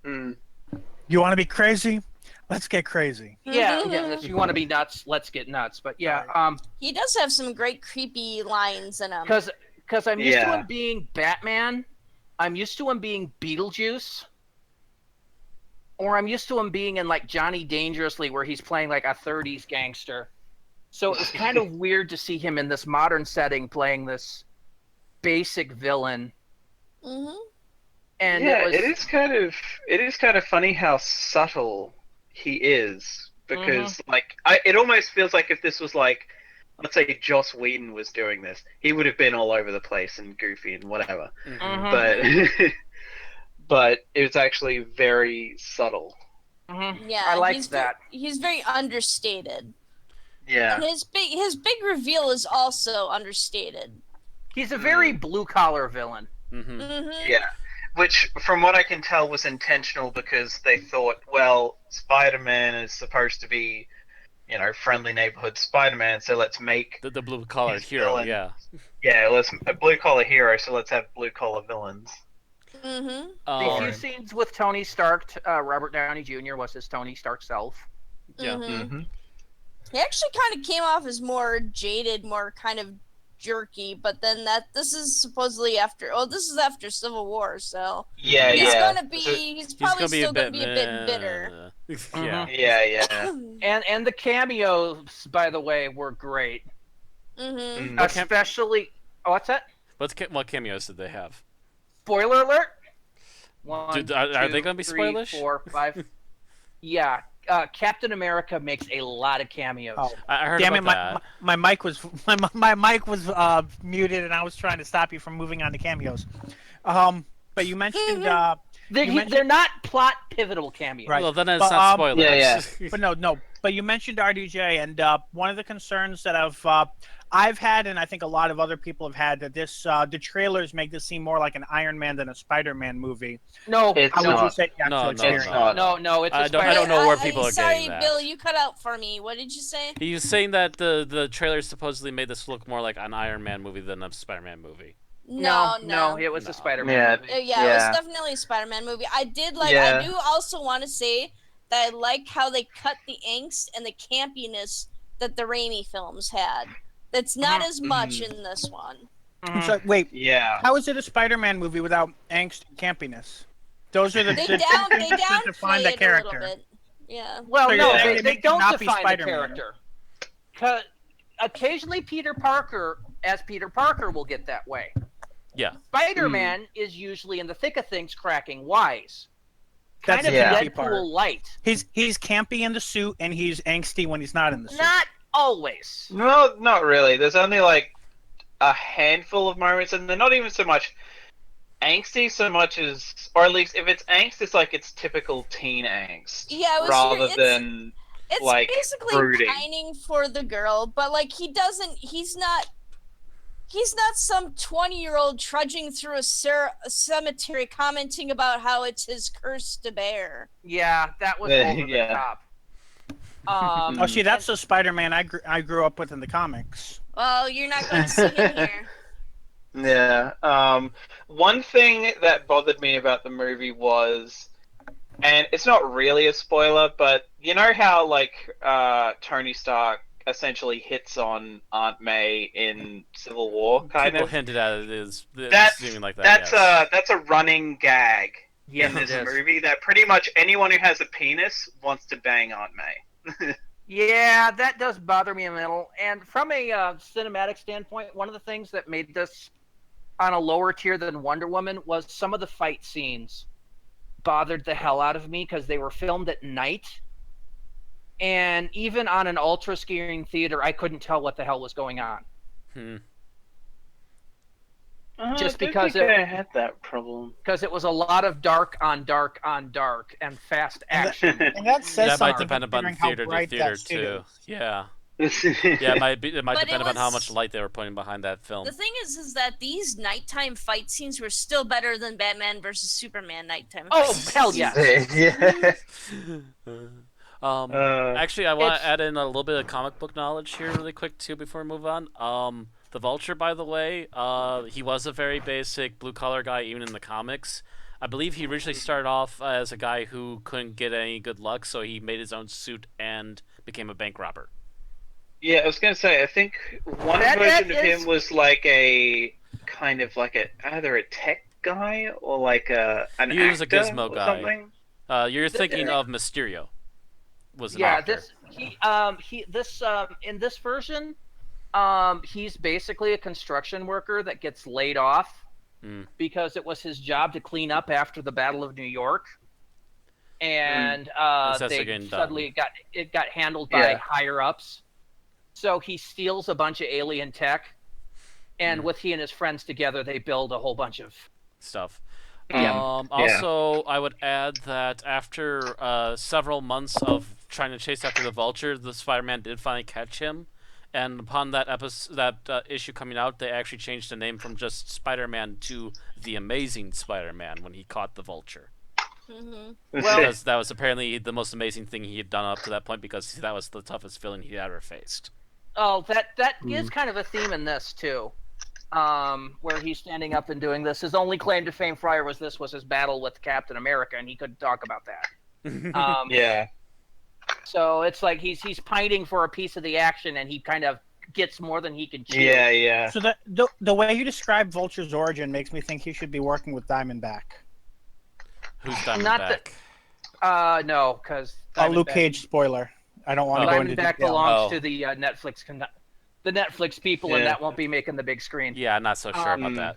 you want to be crazy? Let's get crazy. Yeah, if you want to be nuts, let's get nuts. But yeah, he does have some great creepy lines in him. because I'm used to him being Batman, I'm used to him being Beetlejuice, or I'm used to him being in like Johnny Dangerously, where he's playing like a 30s gangster. So it was kind of weird to see him in this modern setting playing this basic villain. And it is kind of funny how subtle he is, because it almost feels like if this was like, let's say Joss Whedon was doing this, he would have been all over the place and goofy and whatever. But it was actually very subtle. Mm-hmm. Yeah, I like he's that. He's very understated. Yeah. And his big reveal is also understated. He's a very blue-collar villain. Mm-hmm. Mm-hmm. Yeah. Which, from what I can tell, was intentional because they thought, well, Spider-Man is supposed to be, friendly neighborhood Spider-Man, so let's make The blue collar his hero, villain- yeah. Yeah, let's a blue-collar hero, so let's have blue-collar villains. Mm-hmm. The few Um, scenes with Tony Stark, Robert Downey Jr. was his Tony Stark self. yeah. Mm-hmm. He actually kind of came off as more jaded, more kind of jerky, but then this is after Civil War, so Yeah, he's yeah. he's probably still gonna be a bit bitter. Yeah. Yeah. And the cameos, by the way, were great. Mm-hmm. Especially, what's that? What cameos did they have? Spoiler alert. One, Dude, are they two, gonna be three, spoilish? 4, 5. Yeah, Captain America makes a lot of cameos. Oh, I heard damn it! about that. My mic was my mic was muted, and I was trying to stop you from moving on to cameos. But you mentioned They're not plot pivotal cameos. Right. Well, then it's But, not spoilers. yeah. but no. But you mentioned RDJ, and one of the concerns that I've had, and I think a lot of other people have had, that the trailers make this seem more like an Iron Man than a Spider-Man movie. No, It's How would you not. say the actual No, experience? It's not. no, it's a I don't Spider-Man. know where people are Sorry, getting that. Bill, you cut out for me. What did you say? He was saying that the trailer supposedly made this look more like an Iron Man movie than a Spider-Man movie. No, it was No. a Spider-Man Yeah. movie. It was definitely a Spider-Man movie. I Yeah. do also want to say that I like how they cut the angst and the campiness that the Raimi films had. That's not as much in this one. So wait, Yeah. how is it a Spider-Man movie without angst and campiness? Those are the They two downplay things that define the it a character. little bit. Yeah. Well, So no, you're saying they make him don't not be define the Spider-Man. character. 'Cause occasionally Peter Parker, as Peter Parker, will get that way. Yeah. Spider-Man is usually in the thick of things cracking wise. That's Kind of the campy Deadpool part. light. He's campy in the suit, and he's angsty when he's not in the suit. Not always. No, not really. There's only like a handful of moments, and they're not even so much angsty so much as, or at least if it's angst, it's like it's typical teen angst, Yeah, rather it's than like basically brooding. pining for the girl, but like he's not some 20-year-old trudging through a cemetery commenting about how it's his curse to bear. Yeah, that was over the Yeah. top. Oh, see, that's the Spider-Man I grew up with in the comics. Well, you're not going to see him here. Yeah. One thing that bothered me about the movie was, and it's not really a spoiler, but you know how like Tony Stark essentially hits on Aunt May in Civil War, kind People of. hinted at it is That's seeming like that. that's a running gag Yes, in this it is. movie, that pretty much anyone who has a penis wants to bang Aunt May. Yeah, that does bother me a little. And from a cinematic standpoint, one of the things that made this on a lower tier than Wonder Woman was some of the fight scenes bothered the hell out of me because they were filmed at night. And even on an ultra screen theater, I couldn't tell what the hell was going on. Just because I had that problem. Because it was a lot of dark on dark on dark and fast action. And that says That might something depend upon considering how theater to bright theater that studio too. is. Yeah. Yeah, it might But depend it upon how was- much light they were putting behind that film. The thing is that these nighttime fight scenes were still better than Batman versus Superman nighttime. Oh, fight hell scenes. yes. Actually, I want It's- to add in a little bit of comic book knowledge here, really quick too, before we move on. The Vulture, by the way, he was a very basic blue collar guy, even in the comics. I believe he originally started off as a guy who couldn't get any good luck, so he made his own suit and became a bank robber. Yeah, I was gonna say, I think one That version of is- him was like a kind of like either a tech guy or like an He was a actor gizmo or guy. something. You're thinking of Mysterio. Was an Yeah, actor. in this version, he's basically a construction worker that gets laid off because it was his job to clean up after the Battle of New York, and That's they again done. suddenly got handled by Yeah. higher ups. So he steals a bunch of alien tech, and with he and his friends together, they build a whole bunch of stuff. Also, I would add that after several months of trying to chase after the Vulture, the Spider-Man did finally catch him. And upon that issue coming out, they actually changed the name from just Spider-Man to The Amazing Spider-Man when he caught the Vulture. Mm-hmm. Well, Because that was apparently the most amazing thing he had done up to that point, because that was the toughest villain he had ever faced. Oh, that is kind of a theme in this too, where he's standing up and doing this. His only claim to fame prior was his battle with Captain America, and he couldn't talk about that. Yeah. So it's like he's pining for a piece of the action, and he kind of gets more than he can chew. Yeah. So the way you describe Vulture's origin makes me think he should be working with Diamondback. Who's Diamondback? Not no, because Luke Cage spoiler. I don't want to go into Diamondback detail. belongs to the Netflix people, and Yeah. that won't be making the big screen. Yeah, I'm not so sure about that.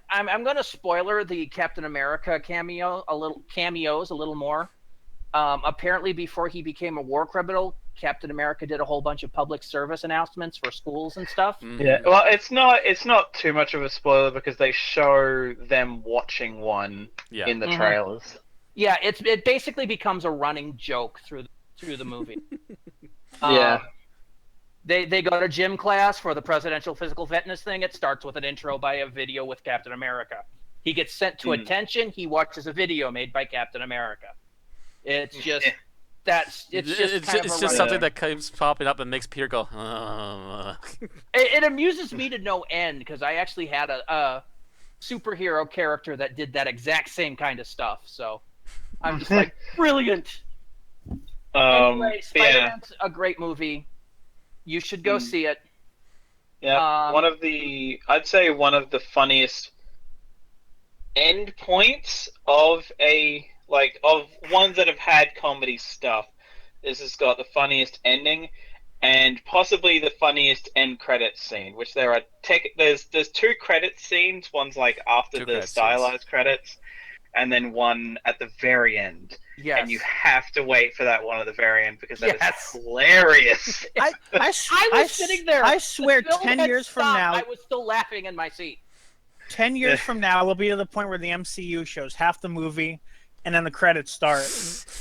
I'm going to spoiler the Captain America cameos a little more. Apparently, before he became a war criminal, Captain America did a whole bunch of public service announcements for schools and stuff. Yeah. Well, it's not too much of a spoiler because they show them watching one in the trailers. Yeah, it basically becomes a running joke through the movie. Yeah. They go to gym class for the presidential physical fitness thing. It starts with an intro by a video with Captain America. He gets sent to attention. He watches a video made by Captain America. It's just it's just something that keeps popping up and makes Peter go. It amuses me to no end because I actually had a superhero character that did that exact same kind of stuff. So I'm just like, brilliant. Anyway, Spider-Man's a great movie. You should go see it. Yeah, I'd say one of the funniest end points of of ones that have had comedy stuff. This has got the funniest ending, and possibly the funniest end credits scene. Which there's two credit scenes. One's like after the stylized credits, and then one at the very end. Yes. And you have to wait for that one at the very end because that is hilarious. I was sitting there. I swear, The film 10 had years from stopped. now, I was still laughing in my seat. 10 years from now, we'll be to the point where the MCU shows half the movie, and then the credits start,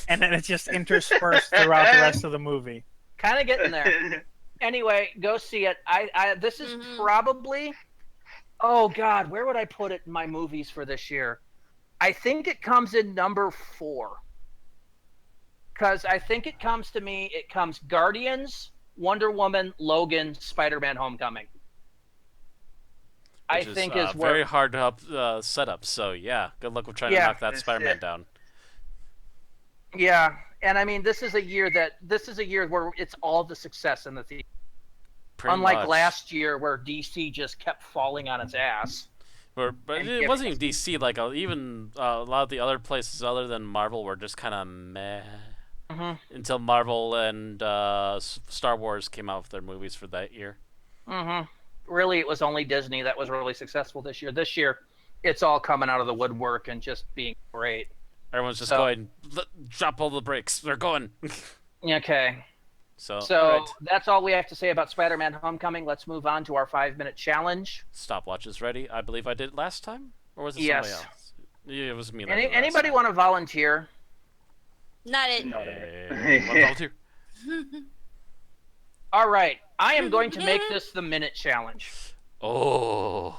and then it's just interspersed throughout the rest of the movie. Kind of getting there. Anyway, go see it. This is probably, oh God, where would I put it in my movies for this year? I think it comes in number 4. Because I think it comes Guardians, Wonder Woman, Logan, Spider-Man: Homecoming. Which is very hard to set up. So yeah, good luck with trying to knock that Spider-Man down. Yeah, and I mean this is a year where it's all the success in the theater. Unlike much. last year where DC just kept falling on its ass. But it wasn't even DC. Like even a lot of the other places other than Marvel were just kind of meh. Until Marvel and Star Wars came out with their movies for that year. Really, it was only Disney that was really successful this year. This year, it's all coming out of the woodwork and just being great. Everyone's just going, drop all the brakes. They're going. Okay. So right. That's all we have to say about Spider-Man: Homecoming. Let's move on to our 5-minute challenge. Stopwatch is ready. I believe I did it last time, or was it somebody else? Yeah, it was me. Anybody want to volunteer? Not it. Volunteer. All right. I am going to make this the minute challenge. Oh.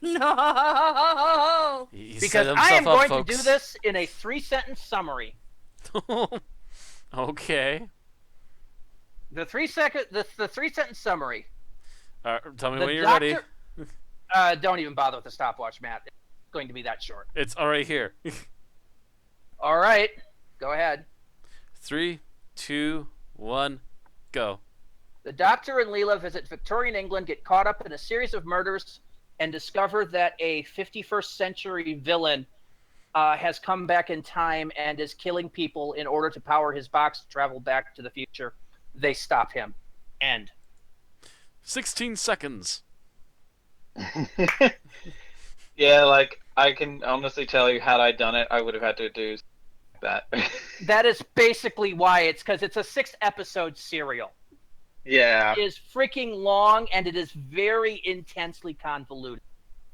No. Because I am going to do this in a 3-sentence summary. Okay. The 3-sentence summary. Tell me when you're ready. Don't even bother with the stopwatch, Matt. It's going to be that short. It's already here. All right. Go ahead. 3, 2, 1, go. The Doctor and Leela visit Victorian England, get caught up in a series of murders, and discover that a 51st century villain has come back in time and is killing people in order to power his box to travel back to the future. They stop him. End. 16 seconds. Yeah, like, I can honestly tell you, had I done it, I would have had to do that. That is basically why. It's because it's a 6-episode serial. Yeah. It is freaking long, and it is very intensely convoluted.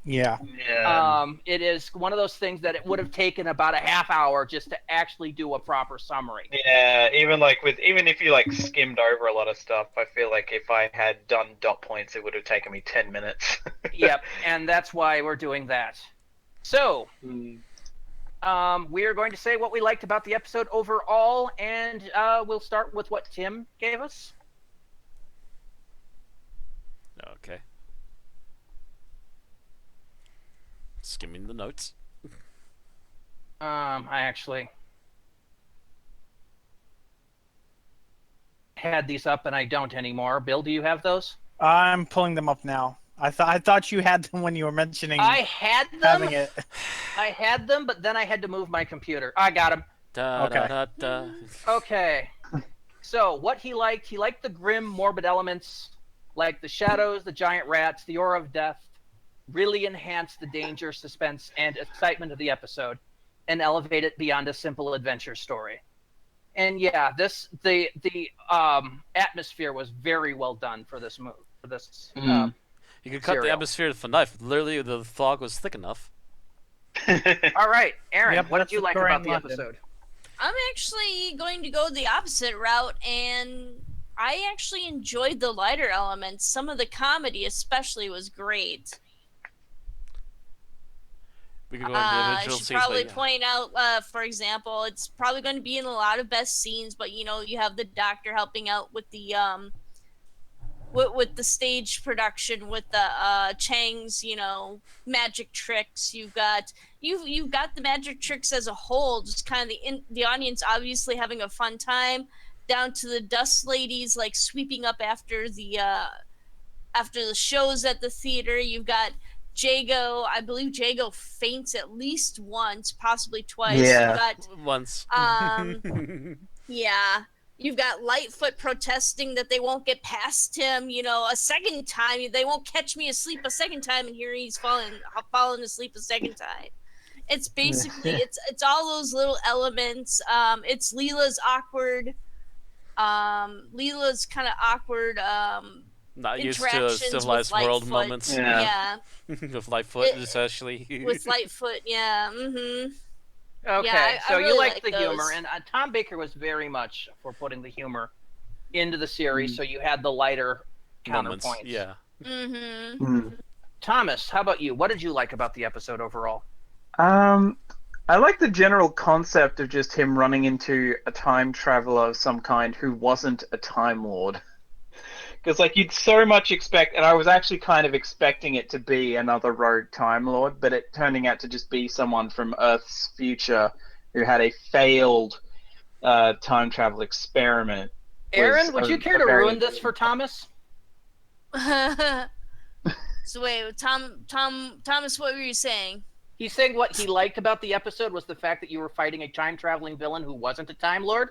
Yeah. Yeah. It is one of those things that it would have taken about a half hour just to actually do a proper summary. Yeah, even if you like skimmed over a lot of stuff, I feel like if I had done dot points, it would have taken me 10 minutes. Yep, and that's why we're doing that. So, Mm. we are going to say what we liked about the episode overall, and we'll start with what Tim gave us. Okay. Skimming the notes. I actually had these up, and I don't anymore. Bill, do you have those? I'm pulling them up now. I thought you had them when you were mentioning I had them. having it. I had them, but then I had to move my computer. I got them. Da, Okay. da, da, da. Okay. So what he liked the grim, morbid elements, like the shadows, the giant rats, the aura of death, really enhanced the danger, suspense, and excitement of the episode, and elevate it beyond a simple adventure story. And yeah, the atmosphere was very well done for this move. For this. You could cut the Serial. atmosphere with a knife. Literally, the fog was thick enough. All right, Aaron, Yep, what that's did you like occurring about the London. episode? I'm actually going to go the opposite route, and I actually enjoyed the lighter elements. Some of the comedy, especially, was great. We could go into I individual should scenes, probably but yeah. point out, for example, it's probably going to be in a lot of best scenes, but you have the doctor helping out with the with the stage production, with the Chang's magic tricks. You've got the magic tricks as a whole, just kind of the audience obviously having a fun time, down to the dust ladies like sweeping up after the shows at the theater. You've got Jago. I believe Jago faints at least once, possibly twice. Yeah. You've got Once. yeah. You've got Lightfoot protesting that they won't get past him, a second time. They won't catch me asleep a second time, and here he's falling asleep a second time. It's basically it's all those little elements. It's Leela's kind of awkward Not used to interactions civilized with world Lightfoot. moments. Yeah. With Lightfoot, especially. With Lightfoot, yeah. Mm-hmm. Okay, Yeah, I so you really liked like the those. humor, and Tom Baker was very much for putting the humor into the series, Mm. so you had the lighter Moments. counterpoints. Yeah. Mm-hmm. Thomas, how about you? What did you like about the episode overall? I like the general concept of just him running into a time traveler of some kind who wasn't a Time Lord. Because you'd so much expect, and I was actually kind of expecting it to be another rogue Time Lord, but it turning out to just be someone from Earth's future who had a failed time travel experiment. Aaron, would you care to ruin this for Thomas? So wait, Thomas, what were you saying? He's saying what he liked about the episode was the fact that you were fighting a time-traveling villain who wasn't a Time Lord.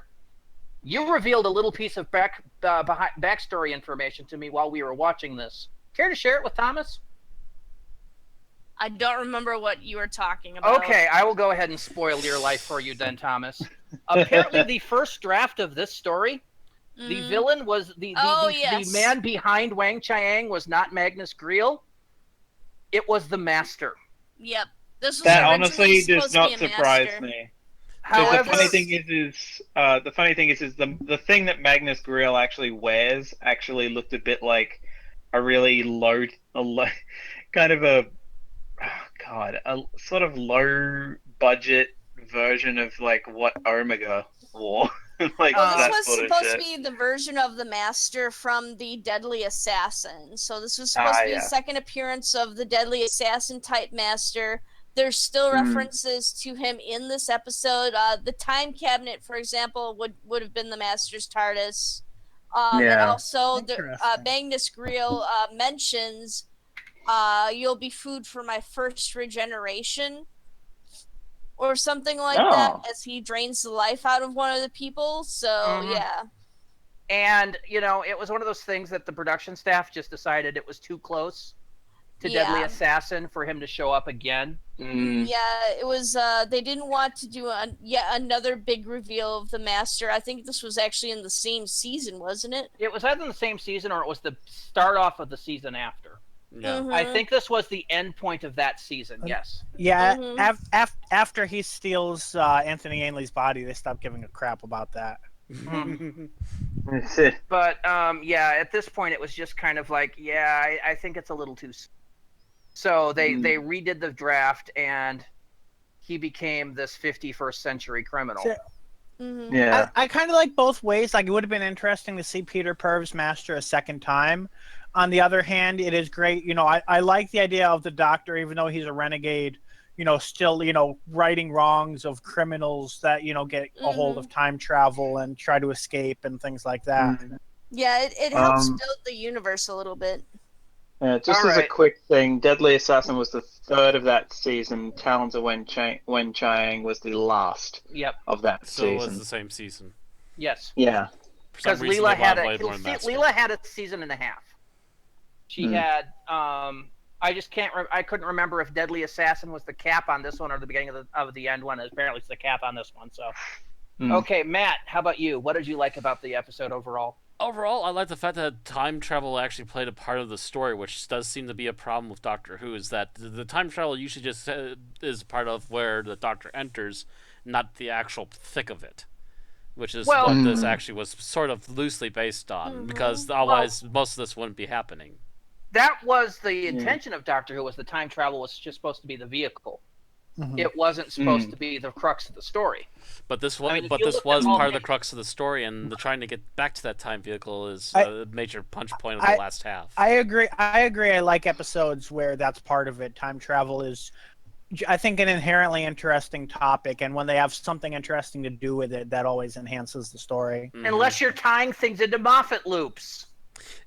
You revealed a little piece of backstory information to me while we were watching this. Care to share it with Thomas? I don't remember what you were talking about. Okay, I will go ahead and spoil your life for you then, Thomas. Apparently, the first draft of this story, the villain was the man behind Weng-Chiang was not Magnus Greel. It was the Master. Yep. This was That originally honestly does supposed to not be a surprise master. me. However, The funny thing is the thing that Magnus Greel actually wears actually looked a bit like a really kind of a sort of low budget version of what Omega wore. Well, that this was sort of supposed to shit. be the version of the Master from the Deadly Assassin. So this was supposed to be yeah. the second appearance of the Deadly Assassin type Master. There's still references to him in this episode. The Time Cabinet, for example, would have been the Master's TARDIS. And also, Magnus Greel mentions, "You'll be food for my first regeneration," or something like that, as he drains the life out of one of the people. So yeah. And it was one of those things that the production staff just decided it was too close to Deadly Assassin for him to show up again. Yeah, it was. They didn't want to do yet another big reveal of the Master. I think this was actually in the same season, wasn't it? It was either in the same season or it was the start off of the season after. Yeah. Mhm. I think this was the end point of that season. Yes. Yeah, Mhm. after he steals Anthony Ainley's body, they stop giving a crap about that. But yeah, at this point, it was just kind of like, yeah, I think it's a little too soon. So they redid the draft, and he became this 51st century criminal. So- Mhm. Yeah. I kind of like both ways. Like, it would have been interesting to see Peter Purves master a second time. On the other hand, it is great. I like the idea of the Doctor, even though he's a renegade, still, righting wrongs of criminals that, get a hold of time travel and try to escape and things like that. Yeah, it helps build the universe a little bit. Yeah, just as a quick thing, Deadly Assassin was the third of that season. Talons of Weng-Chiang was the last of that So it was season. the same season. Yes. Yeah. For some Because reason, Leela they had wanted more Master. Leela had a season and a half. She had I just I couldn't remember if Deadly Assassin was the cap on this one or the beginning of the end one. Apparently it's the cap on this one. So okay, Matt, how about you? What did you like about the episode overall? Overall, I like the fact that time travel actually played a part of the story, which does seem to be a problem with Doctor Who, is that the time travel usually just is part of where the Doctor enters, not the actual thick of it. Which is what this actually was sort of loosely based on, because otherwise most of this wouldn't be happening. That was the intention of Doctor Who, was the time travel was just supposed to be the vehicle. It wasn't supposed to be the crux of the story. But this was, part of the crux of the story, and the trying to get back to that time vehicle is a major punch point of the last half. I agree. I like episodes where that's part of it. Time travel is, I think, an inherently interesting topic, and when they have something interesting to do with it, that always enhances the story. Unless you're tying things into Moffat loops.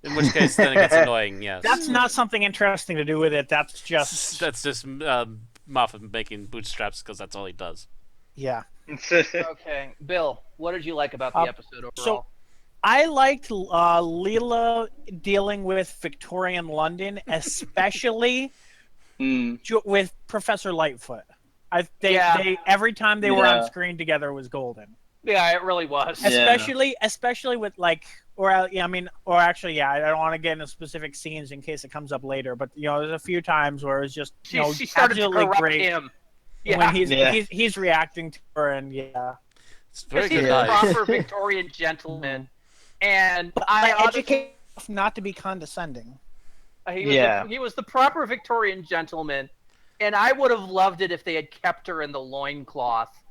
In which case, then it gets annoying. Yes, that's not something interesting to do with it. That's just Moffat making bootstraps because that's all he does. Yeah. Okay, Bill, what did you like about the episode overall? So, I liked Leela dealing with Victorian London, especially with Professor Lightfoot. They every time they were on screen together was golden. Yeah, it really was. Especially with I don't want to get into specific scenes in case it comes up later, but there's a few times where it's just she started to corrupt great him. when he's reacting to her, and it's very he's good. a proper Victorian gentleman, and educate not to be condescending. He was the proper Victorian gentleman, and I would have loved it if they had kept her in the loincloth.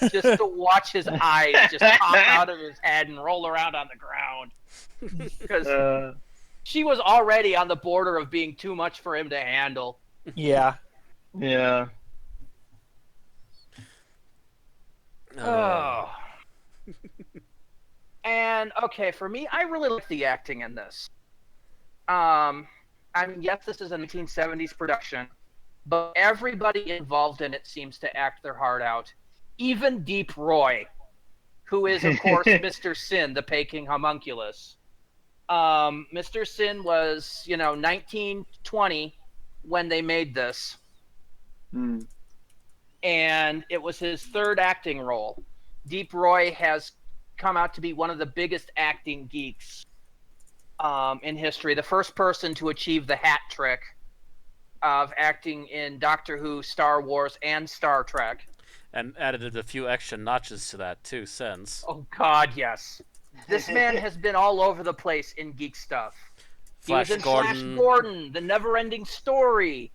Just to watch his eyes just pop out of his head and roll around on the ground. Because she was already on the border of being too much for him to handle. Yeah. Yeah. Oh. And, okay, for me, I really like the acting in this. Yes, this is a 1970s production, but everybody involved in it seems to act their heart out. Even Deep Roy, who is, of course, Mr. Sin, the Peking homunculus. Mr. Sin was, 1920 when they made this. And it was his third acting role. Deep Roy has come out to be one of the biggest acting geeks in history. The first person to achieve the hat trick of acting in Doctor Who, Star Wars, and Star Trek. And added a few extra notches to that, too, since. Oh, God, yes. This man has been all over the place in geek stuff. He was in Flash Gordon, The Never-Ending Story,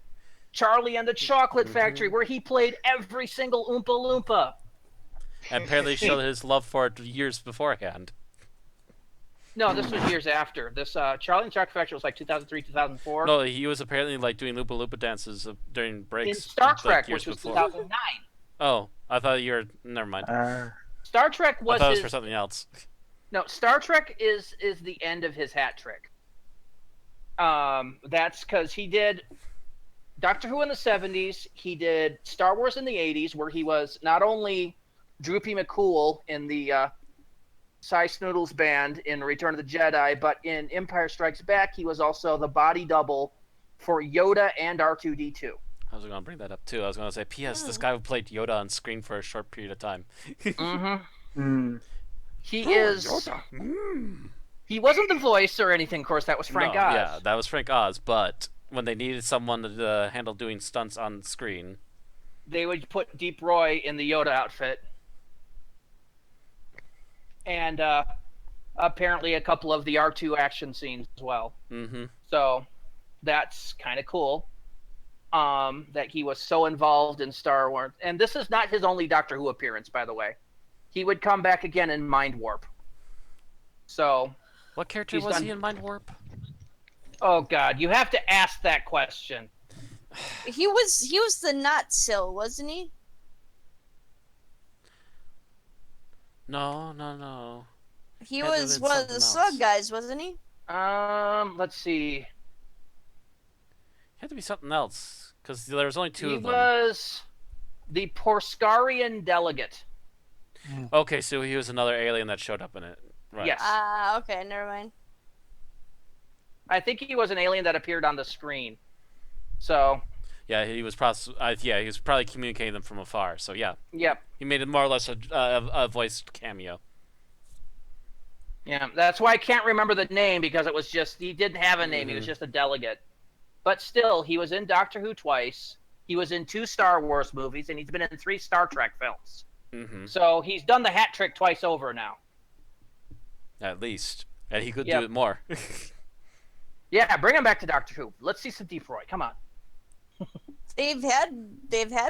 Charlie and the Chocolate Factory, where he played every single Oompa Loompa. And apparently showed his love for it years beforehand. No, this was years after. This Charlie and the Chocolate Factory was like 2003, 2004. No, he was apparently doing Oompa Loompa dances during breaks. In Star Trek, years which was before. 2009. Oh, I thought you were. Never mind. Star Trek was. I thought it was for something else. No, Star Trek is the end of his hat trick. That's because he did Doctor Who in the 70s. He did Star Wars in the 80s, where he was not only Droopy McCool in the Cy Snoodles band in Return of the Jedi, but in Empire Strikes Back, he was also the body double for Yoda and R2-D2. I was going to bring that up, too. I was going to say, P.S., this guy who played Yoda on screen for a short period of time. He is... He wasn't the voice or anything, of course. That was Frank Oz. Yeah, that was Frank Oz, but when they needed someone to handle doing stunts on screen. They would put Deep Roy in the Yoda outfit. And apparently a couple of the R2 action scenes as well. Mm-hmm. So that's kind of cool. That he was so involved in Star Wars. And this is not his only Doctor Who appearance, by the way. He would come back again in Mind Warp. So... What character was he in Mind Warp? Oh, God. You have to ask that question. He was the Not-Sill, wasn't he? No. He Had to have was been one of something the else. Slug guys, wasn't he? Let's see. It had to be something else, because there was only two He of them. was the Porskarian delegate. Okay, so he was another alien that showed up in it. Right. Yes. Okay, never mind. I think he was an alien that appeared on the screen. So, Yeah, he was he was probably communicating them from afar. So yeah, yep. he made it more or less a voiced cameo. Yeah, that's why I can't remember the name, because it was just, he didn't have a name. He was just a delegate. But still, he was in Doctor Who twice. He was in 2 Star Wars movies, and he's been in 3 Star Trek films. Mm-hmm. So he's done the hat trick twice over now. At least, and he could Yep. do it more. Yeah, bring him back to Doctor Who. Let's see some Deep Roy. Come on. They've had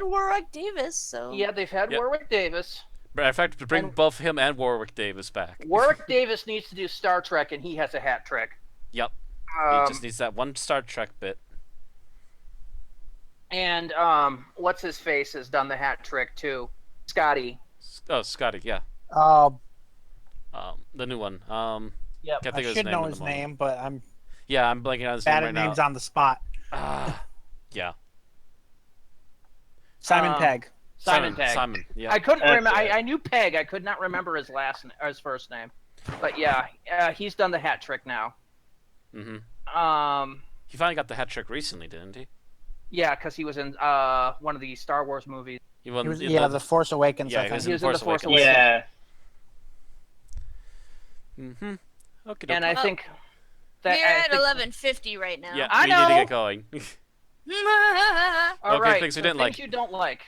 Warwick Davis, so Yeah, they've had Yep. Warwick Davis. But in fact, to bring And- both him and Warwick Davis back. Warwick Davis needs to do Star Trek, and he has a hat trick. Yep. He just needs that one Star Trek bit. And what's his face has done the hat trick too. Scotty. Oh, Scotty, yeah. The new one. Yep. Can't I think of his should name know at the his moment. name, but I'm Yeah, I'm blanking on his bad name at right names now. on the spot. Yeah. Simon Pegg. Simon Pegg. Simon. Yeah. I couldn't That's remember. it. I knew Peg. I could not remember his his first name. But yeah, he's done the hat trick now. Mm-hmm. He finally got the hat trick recently, didn't he? Yeah, because he was in one of the Star Wars movies. He won. He was, The Force Awakens. Yeah, I he think. was He was in The Force Awakens. Awakens. Yeah. Mm-hmm. Okay. And I think that we're at 11:50 right now. Yeah, I we need to know. get going. All Okay, right, things we so didn't like. Things you don't like.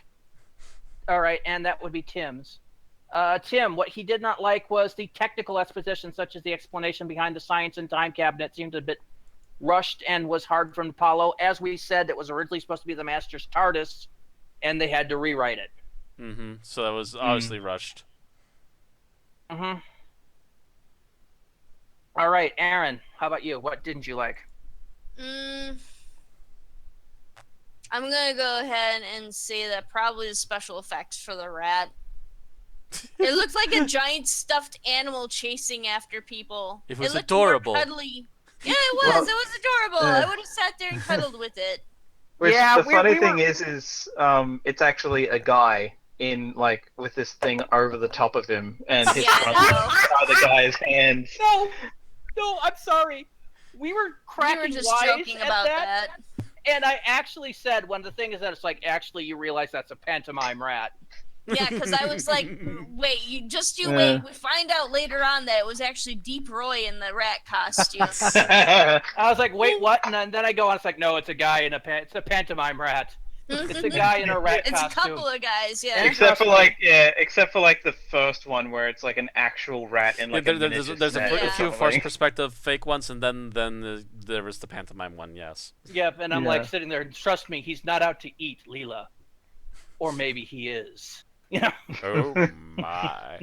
All right, and that would be Tim's. Tim, what he did not like was the technical exposition, such as the explanation behind the science and time cabinet seemed a bit rushed and was hard for him to follow. As we said, it was originally supposed to be the Master's TARDIS, and they had to rewrite it. Mm-hmm. So that was obviously rushed. Mm-hmm. All right, Aaron, how about you? What didn't you like? I'm gonna go ahead and say that probably the special effects for the rat. It looked like a giant stuffed animal chasing after people. It was looked adorable. More cuddly. Yeah, it was. Well, It was adorable. I would have sat there and cuddled with it. Which, Yeah, the we funny were- thing is it's actually a guy in with this thing over the top of him, and his Yeah, front I know. are the guy's hands. No, I'm sorry. We were We cracking were just wise joking at about that. that. And I actually said, when the thing is that it's like, actually, you realize that's a pantomime rat. Yeah, because I was like, wait, you Yeah. wait. We find out later on that it was actually Deep Roy in the rat costume. I was like, wait, what? And then I go on, it's like, no, it's a guy in it's a pantomime rat. It's a guy in a rat It's a costume. couple of guys, yeah. except for the first one where it's like an actual rat in like a There's miniature a set or few something. forced perspective fake ones, and then there was the pantomime one. Yes. Yep, and I'm Yeah. like sitting there, trust me, he's not out to eat, Leela. Or maybe he is. You know? Oh my.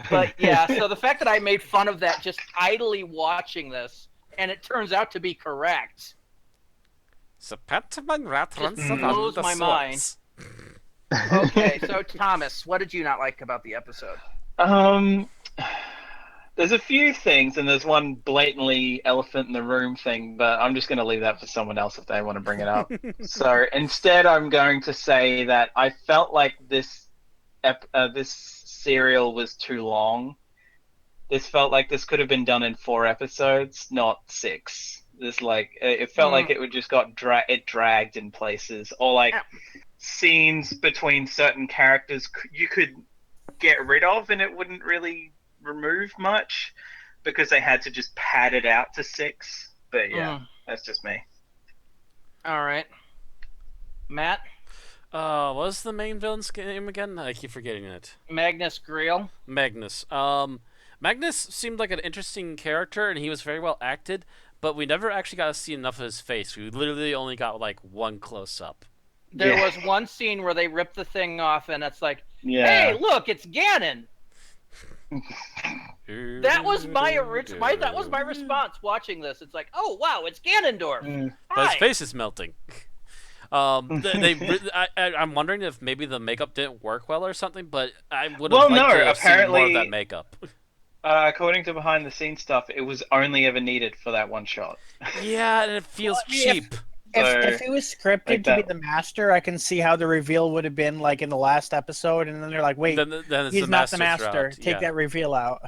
But yeah, so the fact that I made fun of that just idly watching this, and it turns out to be correct. The pantomime rat Just runs blows around the my mind. swamps. Okay, so Thomas, what did you not like about the episode? There's a few things, and there's one blatantly elephant in the room thing, but I'm just going to leave that for someone else if they want to bring it up. So instead, I'm going to say that I felt like this serial was too long. This felt like this could have been done in 4 episodes, not 6. It felt like it would just dragged in places, or scenes between certain characters you could get rid of, and it wouldn't really remove much because they had to just pad it out to 6. But yeah, that's just me. All right. Matt? What was the main villain's name again? I keep forgetting it. Magnus Greel? Magnus. Magnus seemed like an interesting character, and he was very well acted, but we never actually got to see enough of his face. We literally only got like one close-up. There was one scene where they ripped the thing off, and it's like, Yeah. hey, look, it's Ganon! That was my response watching this. It's like, oh wow, it's Ganondorf. But his Hi. face is melting. I'm wondering if maybe the makeup didn't work well or something, but I would have liked to have seen more of apparently- that makeup. According to behind the scenes stuff, it was only ever needed for that one shot. Yeah, and it feels Well, I mean, cheap. If it was scripted like to be that. the master, I can see how the reveal would have been like in the last episode, and then they're like, "Wait, Then it's he's the not the master master. throughout. Take that reveal out."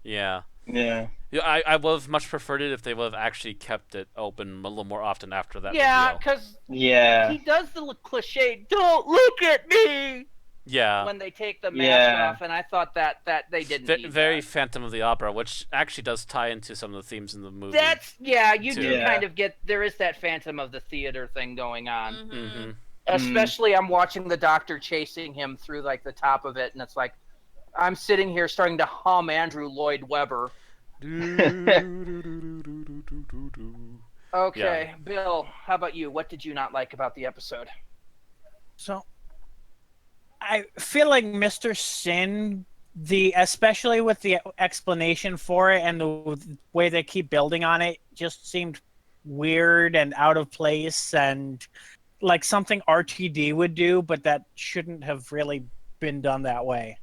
Yeah. Yeah. Yeah, I would have much preferred it if they would have actually kept it open a little more often after that Yeah, reveal. because Yeah. he does the cliche, "Don't look at me," Yeah. when they take the mask Yeah. off, and I thought that they didn't. need Very that. Phantom of the Opera, which actually does tie into some of the themes in the movie. You do Yeah. kind of get there is that Phantom of the Theater thing going on. Mm-hmm. Especially, I'm watching the Doctor chasing him through like the top of it, and it's like I'm sitting here starting to hum Andrew Lloyd Webber. Okay, Bill, how about you? What did you not like about the episode? So, I feel like Mr. Sin, especially with the explanation for it and the way they keep building on it, just seemed weird and out of place and like something RTD would do, but that shouldn't have really been done that way.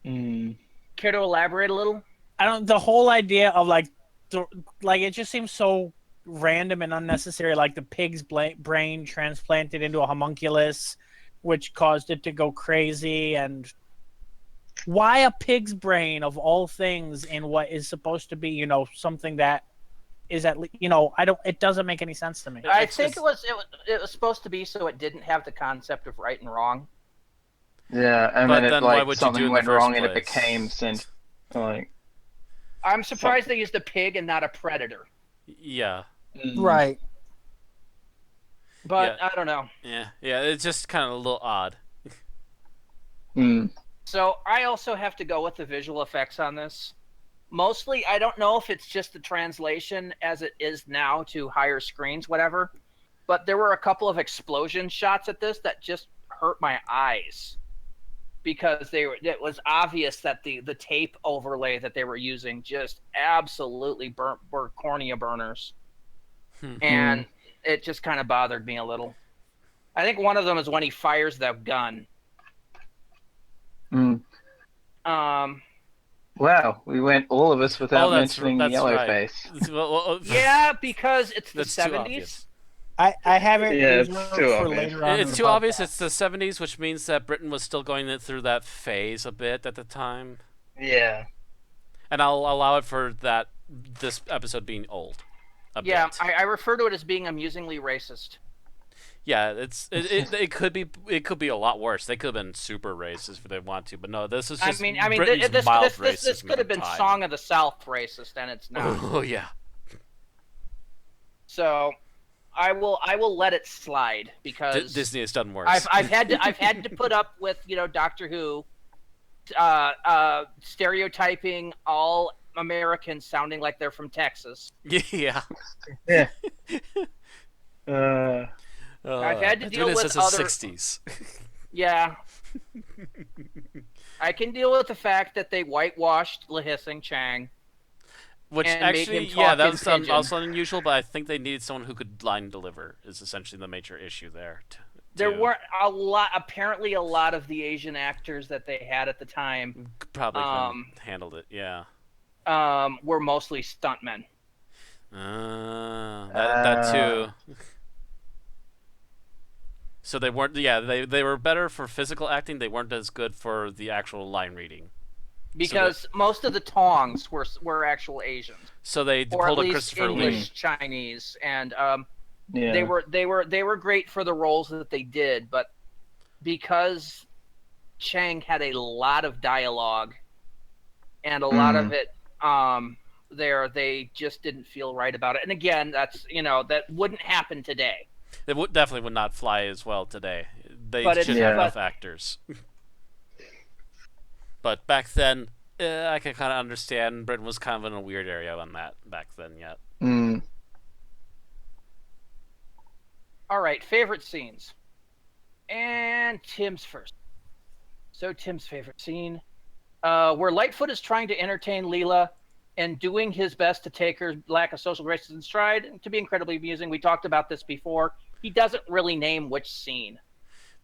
Care to elaborate a little? The whole idea of like it just seems so random and unnecessary, like the pig's brain transplanted into a homunculus, which caused it to go crazy. And why a pig's brain of all things in what is supposed to be, something that is at least, it doesn't make any sense to me. I think it was supposed to be so it didn't have the concept of right and wrong. Yeah, and But then, then it, why like, would you something do it in went the first wrong and it place? became sin. Like, I'm surprised they used a pig and not a predator. Yeah. Right. But Yeah. I don't know. Yeah. It's just kind of a little odd. So I also have to go with the visual effects on this. Mostly, I don't know if it's just the translation as it is now to higher screens, whatever. But there were a couple of explosion shots at this that just hurt my eyes. Because it was obvious that the tape overlay that they were using just absolutely were cornea burners. And it just kind of bothered me a little. I think one of them is when he fires that gun. Wow, we went all of us without mentioning that's yellow right. face. Yeah, because it's the That's too 70s. obvious. I have it Yeah, it's reserved too for obvious. later on. in It's the too obvious. podcast. It's the 70s, which means that Britain was still going through that phase a bit at the time. Yeah. And I'll allow it for this episode being old. Yeah, Bit. I refer to it as being amusingly racist. Yeah, it could be a lot worse. They could have been super racist if they want to, but no, this is just Britain's this mild this could have been time. Song of the South racist, and it's not. Oh yeah. So, I will let it slide because Disney has done worse. I've had to put up with Doctor Who stereotyping all Americans sounding like they're from Texas. Yeah. I've had to deal doing this with as the other 60s. Yeah. I can deal with the fact that they whitewashed Weng-Chiang. Which And made actually, him yeah, talk that's in pidgin. also unusual, but I think they needed someone who could line deliver, is essentially the major issue there. There weren't apparently a lot of the Asian actors that they had at the time Probably couldn't handled it, yeah. were mostly stuntmen. That too. So they weren't, they were better for physical acting, they weren't as good for the actual line reading. Because most of the Tongs were actual Asians. So they Or at pulled a least Christopher English Lee. Chinese. And Yeah. they were great for the roles that they did, but because Chang had a lot of dialogue and a lot of it there. They just didn't feel right about it. And again, that's that wouldn't happen today. It definitely would not fly as well today. They But should it's- have but- enough actors. But back then, I can kind of understand. Britain was kind of in a weird area on that back then yet. Mm. All right, favorite scenes. And Tim's first. So Tim's favorite scene, where Lightfoot is trying to entertain Leela and doing his best to take her lack of social graces in stride, to be incredibly amusing. We talked about this before. He doesn't really name which scene.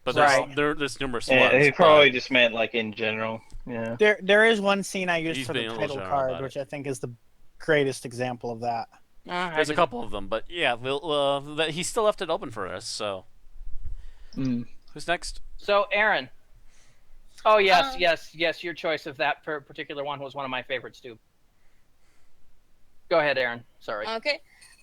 But Right. there's numerous Yeah, ones. he probably but- just meant like in general. Yeah. There is one scene I used He's for the being a little title general card, about which I think is the greatest example of that. There's a couple of them, but yeah, he still left it open for us. So, Mm. who's next? So, Aaron. Oh, yes, yes. Your choice of that particular one was one of my favorites, too. Go ahead, Aaron. Sorry. Okay.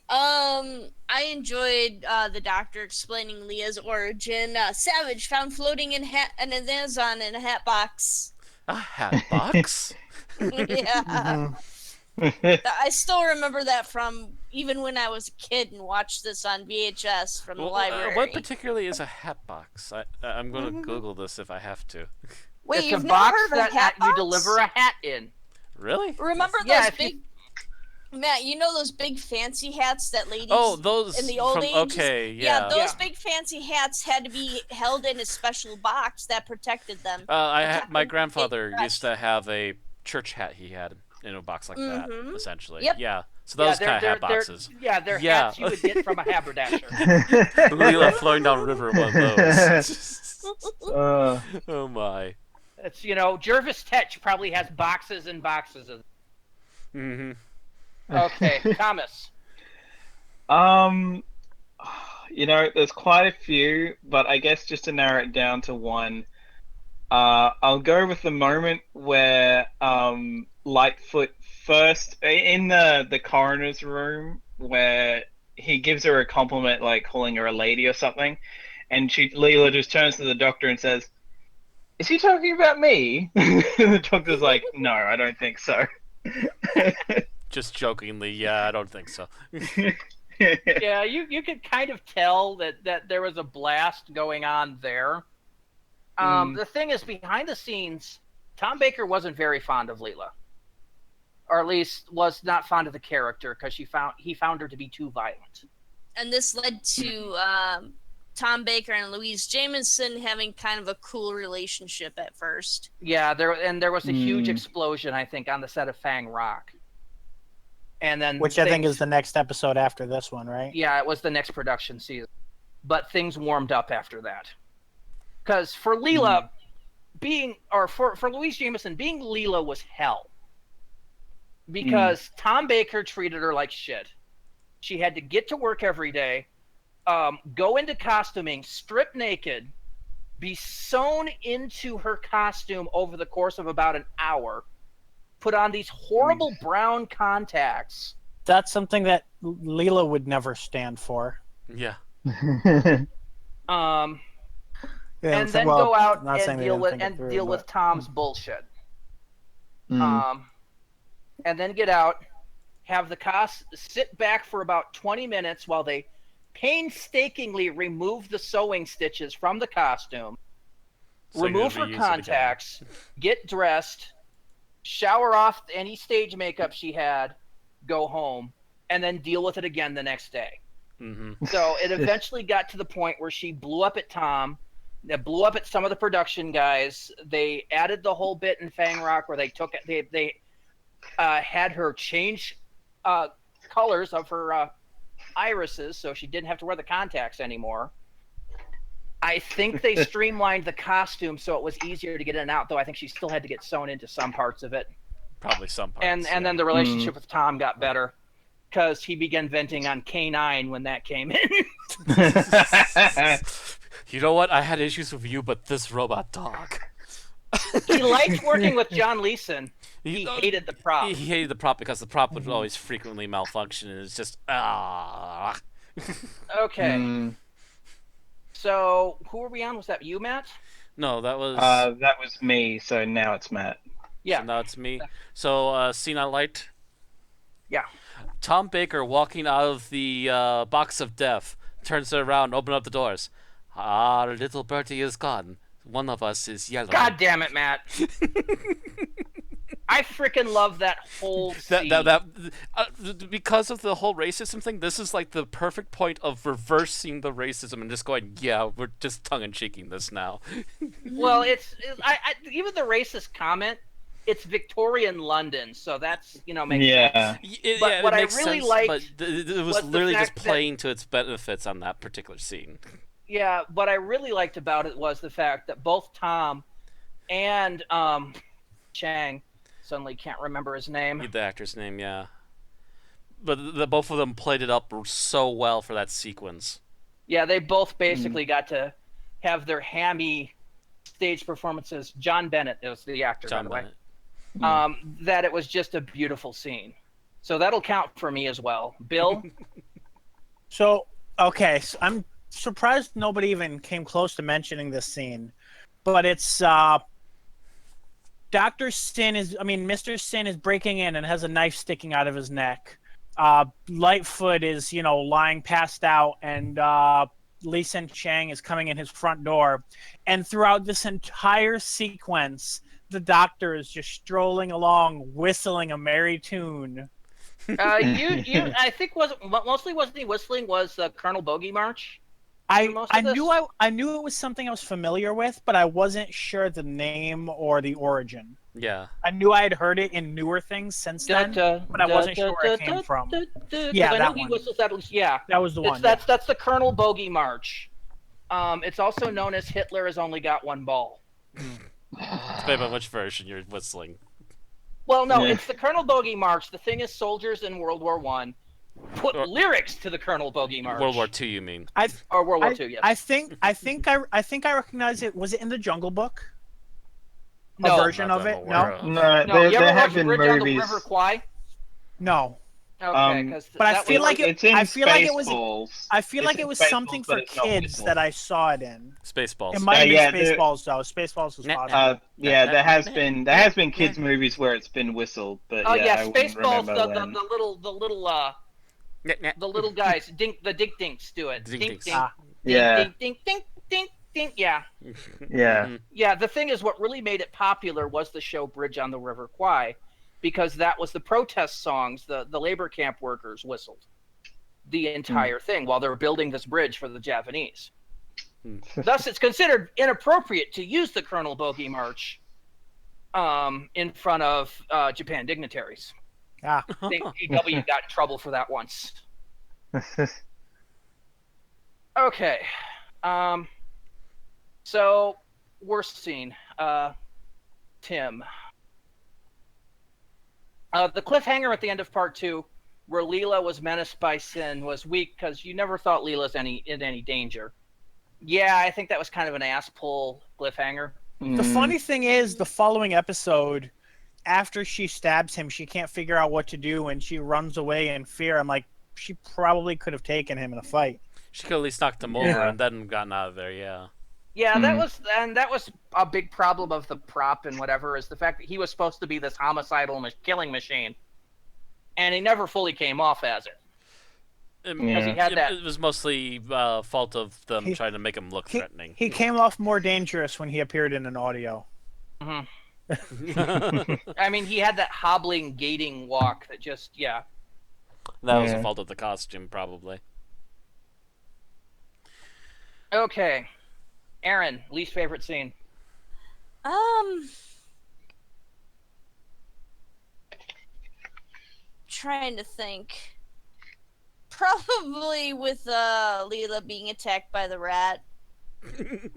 I enjoyed the doctor explaining Leah's origin. Savage found floating in an Amazon in a hat box. A hat box? Yeah. I still remember that from even when I was a kid and watched this on VHS from the library. What particularly is a hat box? I'm going to Google this if I have to. Wait, It's you've a never box heard of a that hat you box? deliver a hat in. Really? Remember Yeah, those if you- big... Matt, you know those big fancy hats that ladies... Oh, those in the old from, ages? okay, Yeah, yeah. those big fancy hats had to be held in a special box that protected them. My grandfather used to have a church hat he had in a box like that, Mhm. essentially. Yep. Yeah. So those kind of hat boxes. They're Yeah. hats you would get from a haberdasher. Leela flowing down river, one of those. Uh, Oh my. It's Jervis Tetch probably has boxes and boxes of. Mm-hmm. Okay, Thomas. there's quite a few, but I guess just to narrow it down to one, I'll go with the moment where Lightfoot first in the coroner's room where he gives her a compliment, like calling her a lady or something, and Leela just turns to the doctor and says, "Is he talking about me?" And the doctor's like, "No, I don't think so." Just jokingly, yeah, I don't think so. Yeah, you could kind of tell that there was a blast going on there. The thing is, behind the scenes, Tom Baker wasn't very fond of Leela, or at least was not fond of the character because he found her to be too violent. And this led to Tom Baker and Louise Jameson having kind of a cool relationship at first. Yeah, there was a huge explosion, I think, on the set of Fang Rock. And then Which I think is the next episode after this one, right? Yeah, it was the next production season. But things warmed up after that. Because for Leela, for Louise Jameson, being Leela was hell. Because Tom Baker treated her like shit. She had to get to work every day, go into costuming, strip naked, be sewn into her costume over the course of about an hour, put on these horrible brown contacts. That's something that Leela would never stand for. Yeah. And then go out and deal with Tom's bullshit. And then get out, have the sit back for about 20 minutes while they painstakingly remove the sewing stitches from the costume, So remove you're her gonna reuse it again. contacts, get dressed, shower off any stage makeup she had, go home, and then deal with it again the next day. Mm-hmm. So it eventually got to the point where she blew up at Tom, that blew up at some of the production guys. They added the whole bit in Fang Rock where they had her change colors of her irises so she didn't have to wear the contacts anymore. I think they streamlined the costume so it was easier to get in and out, though I think she still had to get sewn into some parts of it. Probably some parts. And then the relationship with Tom got better because he began venting on K9 when that came in. You know what? I had issues with you, but this robot dog. He liked working with John Leeson. He hated the prop. He hated the prop because the prop would always frequently malfunction, and it's just Okay. So who are we on? Was that you, Matt? No, that was. That was me. So now it's Matt. Yeah. So now it's me. So scene I liked. Yeah. Tom Baker walking out of the box of death turns around, open up the doors. Our little Bertie is gone. One of us is yellow. God damn it, Matt. I freaking love that whole scene. Because of the whole racism thing, this is like the perfect point of reversing the racism and just going, yeah, we're just tongue-in-cheeking this now. Well, even the racist comment, it's Victorian London, so that's, makes sense. But what I really liked it was literally just playing to its benefits on that particular scene. Yeah, what I really liked about it was the fact that both Tom and Chang, suddenly can't remember his name. The actor's name, yeah. But both of them played it up so well for that sequence. Yeah, they both basically got to have their hammy stage performances. John Bennett is the actor, by the way. That it was just a beautiful scene. So that'll count for me as well. Bill? So I'm surprised nobody even came close to mentioning this scene. But it's Mr. Sin is breaking in and has a knife sticking out of his neck. Lightfoot is, lying passed out, and Lee Sen Chang is coming in his front door. And throughout this entire sequence, the Doctor is just strolling along, whistling a merry tune. I think wasn't he whistling was Colonel Bogey March? I knew it was something I was familiar with, but I wasn't sure the name or the origin. Yeah. I knew I had heard it in newer things since then, but I wasn't sure where it came from. Yeah, that one. That was the one. That's the Colonel Bogey March. It's also known as Hitler has only got one ball. Depending on which version you're whistling. Well, no, it's the Colonel Bogey March. The thing is, soldiers in World War I put lyrics to the Colonel Bogey March. World War II, you mean? Or World War II, yes. I think I recognize it. Was it in the Jungle Book? No. A version of it? No. No, there have been Bridge on the movies. River Kwai? No. Okay, but I feel like it was Spaceballs, something for but it's not kids Whistle. that I saw it in. Spaceballs. It might have been yeah, Spaceballs though. Spaceballs was possible. there has been kids movies where it's been whistled, but Oh yeah, yeah, I wouldn't Spaceballs. remember when. The little guys, the dink dinks do it. Dink-dinks. Yeah. Dink dink dink dink. Yeah. Yeah. Yeah. The thing is, what really made it popular was the show Bridge on the River Kwai, because that was the protest songs the labor camp workers whistled the entire thing while they were building this bridge for the Japanese. Thus, it's considered inappropriate to use the Colonel Bogey March in front of Japan dignitaries. I think GW got in trouble for that once. Okay. So, worst scene. Tim. The cliffhanger at the end of part 2, where Leela was menaced by Sin, was weak because you never thought Leela's in any danger. Yeah, I think that was kind of an ass-pull cliffhanger. The funny thing is, the following episode, after she stabs him, she can't figure out what to do, and she runs away in fear. I'm like, she probably could have taken him in a fight. She could at least knocked him over and then gotten out of there, yeah. Yeah, that was a big problem of the prop and whatever, is the fact that he was supposed to be this homicidal killing machine, and he never fully came off as it. It was mostly fault of them trying to make him look threatening. He came off more dangerous when he appeared in an audio. I mean, he had that hobbling, gating walk that just, That was the fault of the costume, probably. Okay. Aaron, least favorite scene? Trying to think. Probably with Leela being attacked by the rat.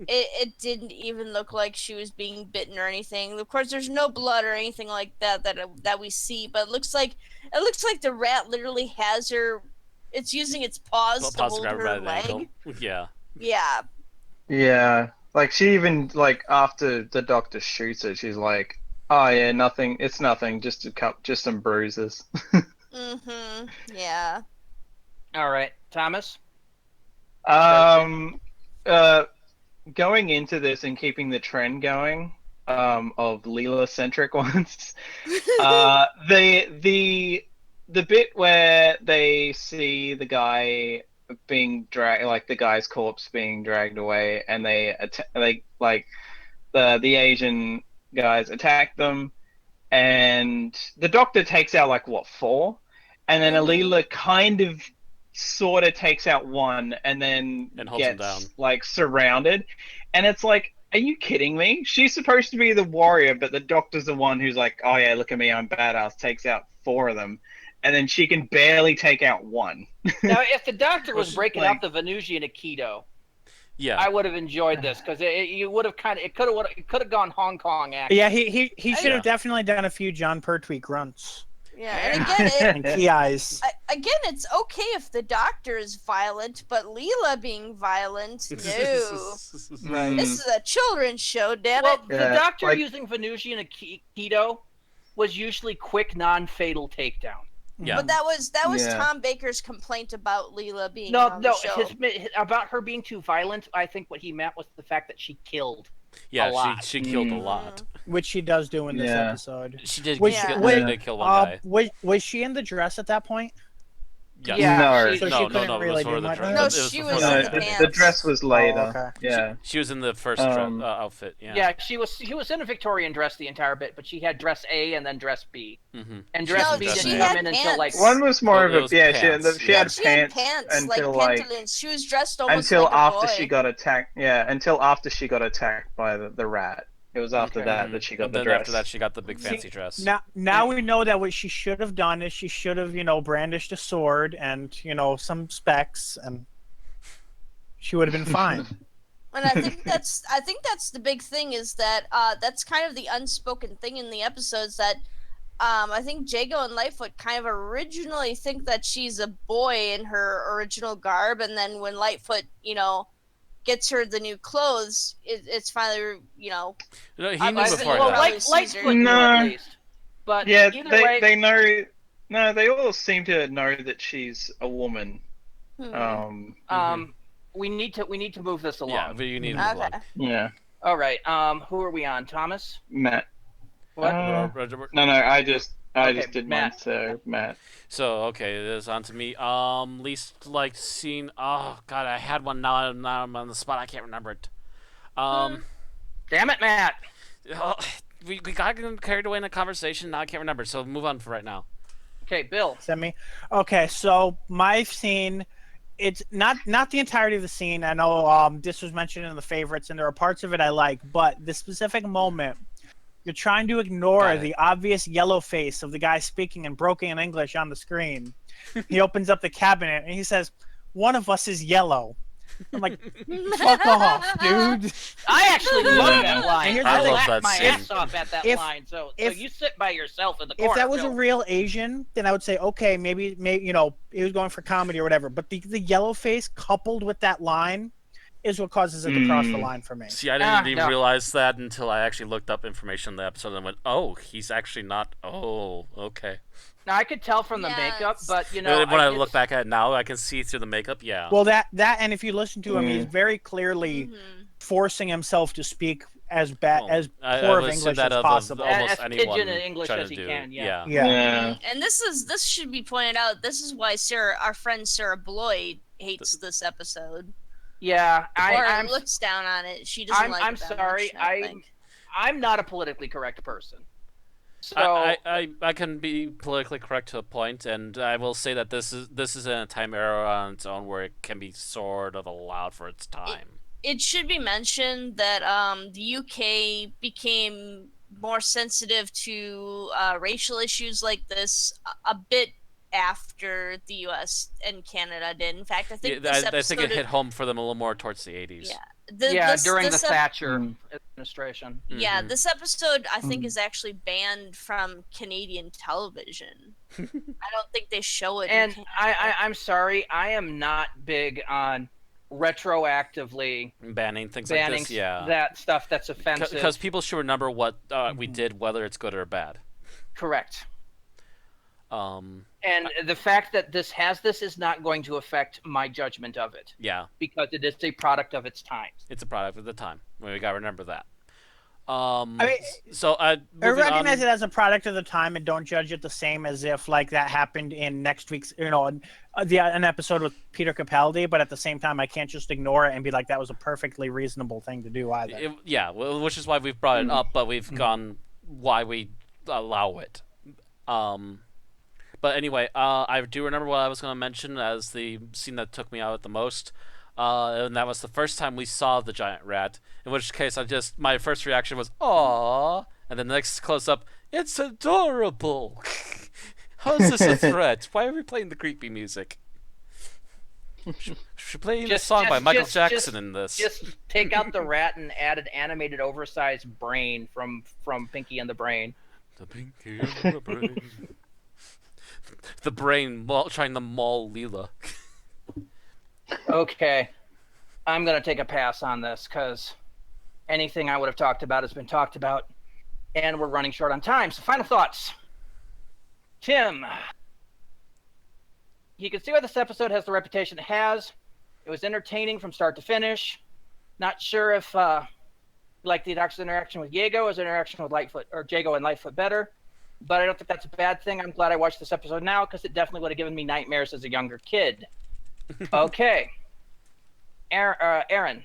It didn't even look like she was being bitten or anything. Of course, there's no blood or anything like that we see, but it looks like the rat literally has her. It's using its paws to hold her leg. Yeah. Yeah. Yeah. Like, she even, after the doctor shoots her, she's like, oh yeah, nothing, it's nothing, just some bruises. Yeah. All right. Thomas? Going into this and keeping the trend going, of Leela-centric ones, the the bit where they see the guy being dragged, like the guy's corpse being dragged away, and the Asian guys attack them, and the doctor takes out like what, 4, and then Alila kind of sort of takes out 1, and then holds him down, gets like surrounded, and it's like, are you kidding me? She's supposed to be the warrior, but the doctor's the one who's like, oh yeah, look at me, I'm badass, takes out 4 of them, and then she can barely take out 1. Now, if the doctor was breaking out the Venusian Aikido, yeah, I would have enjoyed this, because it would have it could have gone Hong Kong action. Yeah, he should have definitely done a few John Pertwee grunts. Yeah, and again, and key eyes. Again, it's okay if the doctor is violent, but Leela being violent, no. Right. This is a children's show, damn Well, it. the doctor using Venusian Aikido was usually quick, non-fatal takedown. Yeah. But that was Tom Baker's complaint about Leela being No, on the show. About her being too violent, I think what he meant was the fact that she killed. Yeah, she killed a lot. Which she does do in this episode. She did, did kill one guy. Was she in the dress at that point? Yes. Yeah, No. she- So No, she no, couldn't no, it really was for do the much. dress. No, It was she before was the in No, the dress. pants. the dress was later. okay. Yeah. She was in the first outfit. Yeah. Yeah, she was in a Victorian dress the entire bit, but she had dress A and then dress B. Mm-hmm. And dress No, B she didn't had come in until like pants. One was more It of was a pants. She had She had pants pants until like like pantaloons. She was dressed almost until like a after boy. she got attacked. Yeah, until after she got attacked by the rat. It was after that she got And the then dress. after that, she got the big fancy dress. Now we know that what she should have done is she should have, brandished a sword and, some specs, and she would have been fine. And I think that's the big thing, is that that's kind of the unspoken thing in the episodes, that I think Jago and Lightfoot kind of originally think that she's a boy in her original garb, and then when Lightfoot, gets her the new clothes, it's finally, No, he I knew think- before well, that. Lightfoot knew No. at least. But Yeah, either way, they know. No, they all seem to know that she's a woman. we need to move this along. Yeah, but you need to move Okay. along. Yeah, All right. Who are we on? Thomas? Matt. What? Roger. No, I just Okay, did Matt. mine. So Matt. So okay, it is on to me. Least liked scene. Oh God, I had one. Now I'm on the spot. I can't remember it. Damn it, Matt. We got carried away in a conversation. Now I can't remember. So move on for right now. Okay, Bill. Send me. Okay, so my scene, it's not the entirety of the scene. I know this was mentioned in the favorites, and there are parts of it I like, but the specific moment, you're trying to ignore the obvious yellow face of the guy speaking in broken English on the screen. He opens up the cabinet and he says, "One of us is yellow." I'm like, fuck off, dude. I actually love that line. Here's I the love thing. that my scene. ass off at that If- line. So if- you sit by yourself in the corner. If that was Bill. a real Asian, then I would say, okay, maybe he was going for comedy or whatever. But the yellow face coupled with that line is what causes it to cross the line for me. See, I didn't even no. realize that until I actually looked up information on the episode and went, "Oh, he's actually not." Oh, okay. Now I could tell from the makeup, Yes. but When I look back at it now, I can see through the makeup. Yeah. Well, that and if you listen to him, he's very clearly forcing himself to speak as as I poor of would assume English that as of possible. almost As anyone pidgin in English trying as to he do. can, yeah. Yeah. And this should be pointed out. This is why our friend Sarah Bloyd hates this episode. Yeah, I'm looks down on it. She doesn't like I'm it that sorry. much, I think. I'm not a politically correct person. So I can be politically correct to a point, and I will say that this is in a time era on its own where it can be sort of allowed for its time. It should be mentioned that the UK became more sensitive to racial issues like this a bit after the US and Canada did. In fact, I think I think it hit home for them a little more towards the 80s. Yeah. During the Thatcher administration. Yeah, this episode I think is actually banned from Canadian television. I don't think they show it. And in I'm sorry, I am not big on retroactively banning things like this. Yeah, that stuff that's offensive. Because people should remember what we did, whether it's good or bad. Correct. And the fact that this is not going to affect my judgment of it. Yeah. Because it is a product of its time. It's a product of the time. We gotta remember that. I mean, So I moving recognize on, it as a product of the time and don't judge it the same as if like that happened in next week's, an episode with Peter Capaldi. But at the same time, I can't just ignore it and be like that was a perfectly reasonable thing to do either. which is why we've brought it up, but we've gone why we allow it. But anyway, I do remember what I was going to mention as the scene that took me out the most. And that was the first time we saw the giant rat. In which case, my first reaction was "Aww," and then the next close up, "It's adorable." How is this a threat? Why are we playing the creepy music? Should play a song by Michael Jackson in this. Just take out the rat and add an animated, oversized brain from Pinky and the Brain. The Pinky and the Brain. The brain trying to maul Leela. Okay, I'm going to take a pass on this because anything I would have talked about has been talked about, and we're running short on time. So final thoughts. Tim, you can see why this episode has the reputation it has. It was entertaining from start to finish. Not sure if you like the Doctor's interaction with Jago or his interaction with Lightfoot, or Jago and Lightfoot better, but I don't think that's a bad thing. I'm glad I watched this episode now because it definitely would have given me nightmares as a younger kid. Okay. Aaron.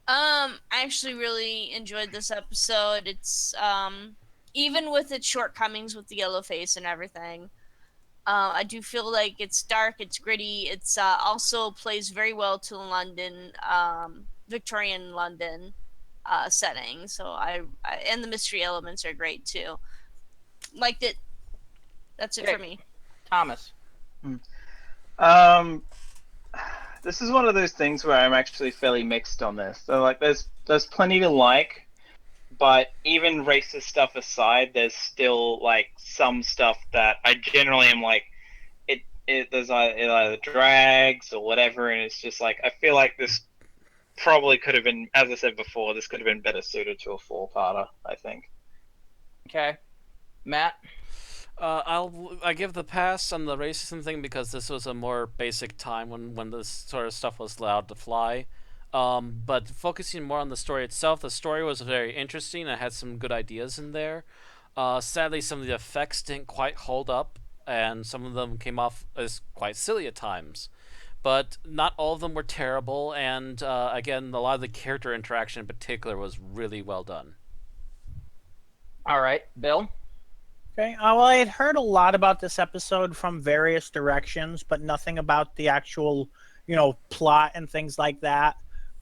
I actually really enjoyed this episode. It's even with its shortcomings with the yellow face and everything, I do feel like it's dark, it's gritty, it's also plays very well to London, Victorian London setting. So I and the mystery elements are great too. Liked it. That's it for me. Thomas. This is one of those things where I'm actually fairly mixed on this. So like, there's plenty to like, but even racist stuff aside, there's still like some stuff that I generally am like, it either drags or whatever, and it's just like I feel like this probably could have been, as I said before, this could have been better suited to a 4-parter, I think. Okay, Matt. I give the pass on the racism thing because this was a more basic time when this sort of stuff was allowed to fly. But focusing more on the story itself, the story was very interesting. It had some good ideas in there. Sadly, some of the effects didn't quite hold up, and some of them came off as quite silly at times. But not all of them were terrible, and again, a lot of the character interaction in particular was really well done. All right, Bill. Okay. Well, I had heard a lot about this episode from various directions, but nothing about the actual, plot and things like that.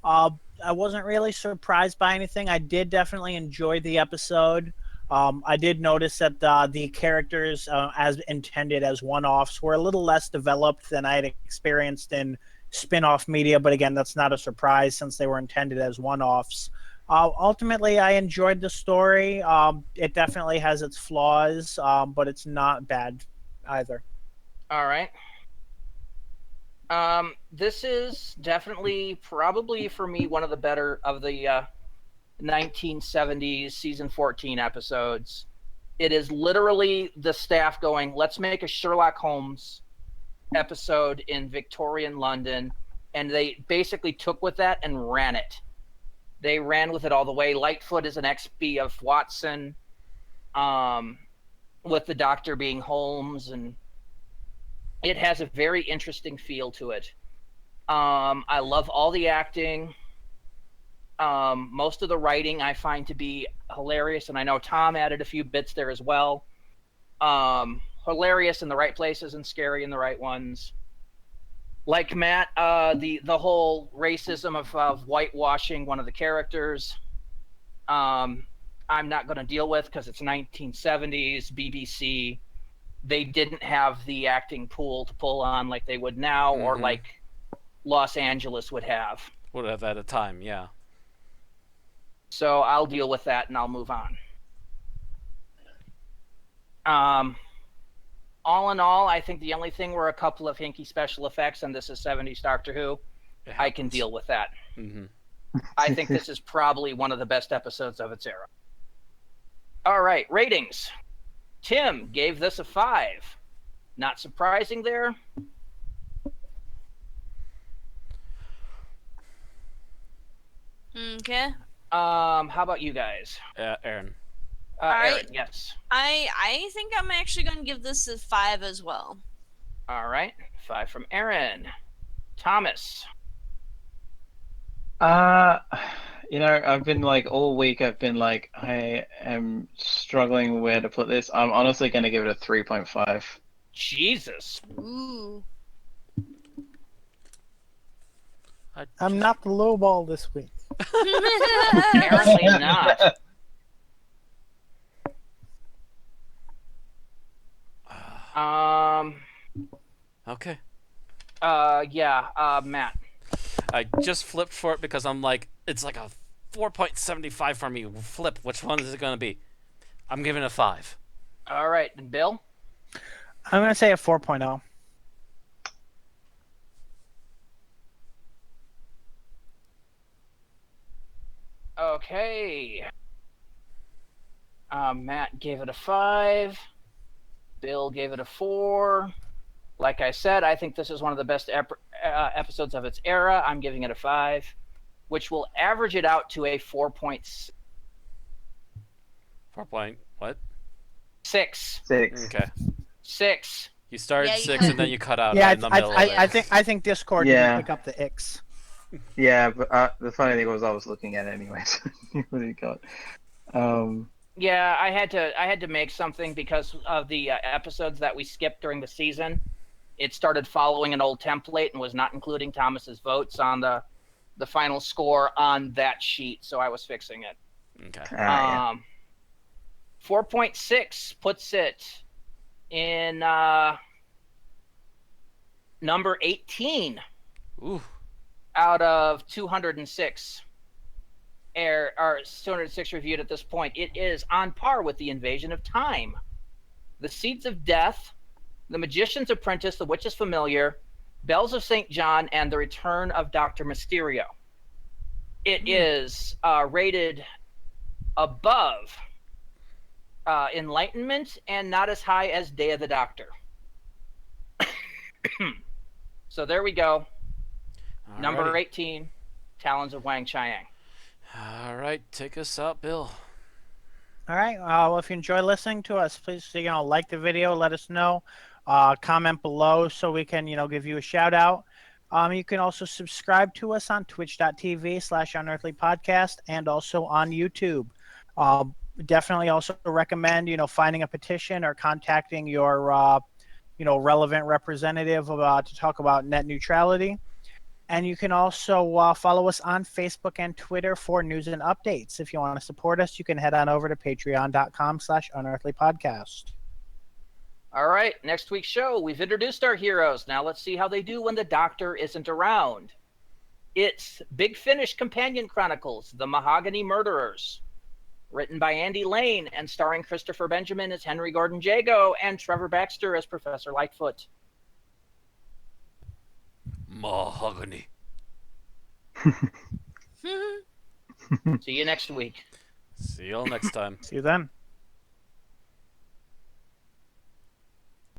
I wasn't really surprised by anything. I did definitely enjoy the episode. I did notice that the characters, as intended as one-offs, were a little less developed than I had experienced in spin-off media, but again, that's not a surprise since they were intended as one-offs. Ultimately, I enjoyed the story. It definitely has its flaws, but it's not bad either. All right. This is definitely, probably for me, one of the better of the 1970s season 14 episodes. It is literally the staff going, let's make a Sherlock Holmes episode in Victorian London, and they basically took with that and ran it. They ran with it all the way. Lightfoot is an ex-B of Watson, with the Doctor being Holmes, and it has a very interesting feel to it. I love all the acting. Most of the writing I find to be hilarious, and I know Tom added a few bits there as well. Hilarious in the right places and scary in the right ones. Like Matt, the whole racism of whitewashing one of the characters, I'm not going to deal with because it's 1970s BBC. They didn't have the acting pool to pull on like they would now, or like Los Angeles would have. Would have at a time, yeah. So I'll deal with that and I'll move on. All in all, I think the only thing were a couple of hinky special effects, and this is 70s Doctor Who. I can deal with that. I think this is probably one of the best episodes of its era. All right, ratings. Tim gave this a 5. Not surprising there. Okay. How about you guys? Aaron. right. Aaron, yes. I think I'm actually going to give this a 5 as well. All right, 5 from Aaron. Thomas. I've been like all week. I've been like, I am struggling where to put this. I'm honestly going to give it a 3.5. Jesus. Ooh. I'm not the low ball this week. Apparently not. Okay. Matt. I just flipped for it because I'm like, it's like a 4.75 for me. Flip. Which one is it going to be? I'm giving it a 5. All right, and Bill? I'm going to say a 4.0. Okay. Matt gave it a 5. Bill gave it a 4. Like I said, I think this is one of the best episodes of its era. I'm giving it a 5, which will average it out to a 4.6. 4 point what? 6. Okay. 6. You started Yeah, you 6 cut- and then you cut out Yeah, in the middle of it. I think Discord Yeah. didn't pick up the X. Yeah, but the funny thing was I was looking at it anyway. So what do you got? Yeah, I had to make something because of the episodes that we skipped during the season. It started following an old template and was not including Thomas's votes on the final score on that sheet, so I was fixing it. Okay. 4.6 puts it in number 18 Ooh. out of 206. 206 reviewed at this point. It is on par with The Invasion of Time, The Seeds of Death, The Magician's Apprentice, The Witch's Familiar, Bells of St. John, and The Return of Dr. Mysterio. It is rated above Enlightenment and not as high as Day of the Doctor. So there we go. Number Alrighty. 18, Talons of Weng-Chiang. All right, take us out, Bill. All right. Well, if you enjoy listening to us, please like the video, let us know, comment below so we can give you a shout out. You can also subscribe to us on twitch.tv/Unearthly Podcast and also on YouTube. Definitely also recommend finding a petition or contacting your relevant representative to talk about net neutrality. And you can also follow us on Facebook and Twitter for news and updates. If you want to support us, you can head on over to patreon.com/Unearthly Podcast. All right, next week's show, we've introduced our heroes. Now let's see how they do when the Doctor isn't around. It's Big Finish Companion Chronicles, The Mahogany Murderers, written by Andy Lane and starring Christopher Benjamin as Henry Gordon Jago and Trevor Baxter as Professor Lightfoot. Mahogany. See you next week. See you all next time. See you then.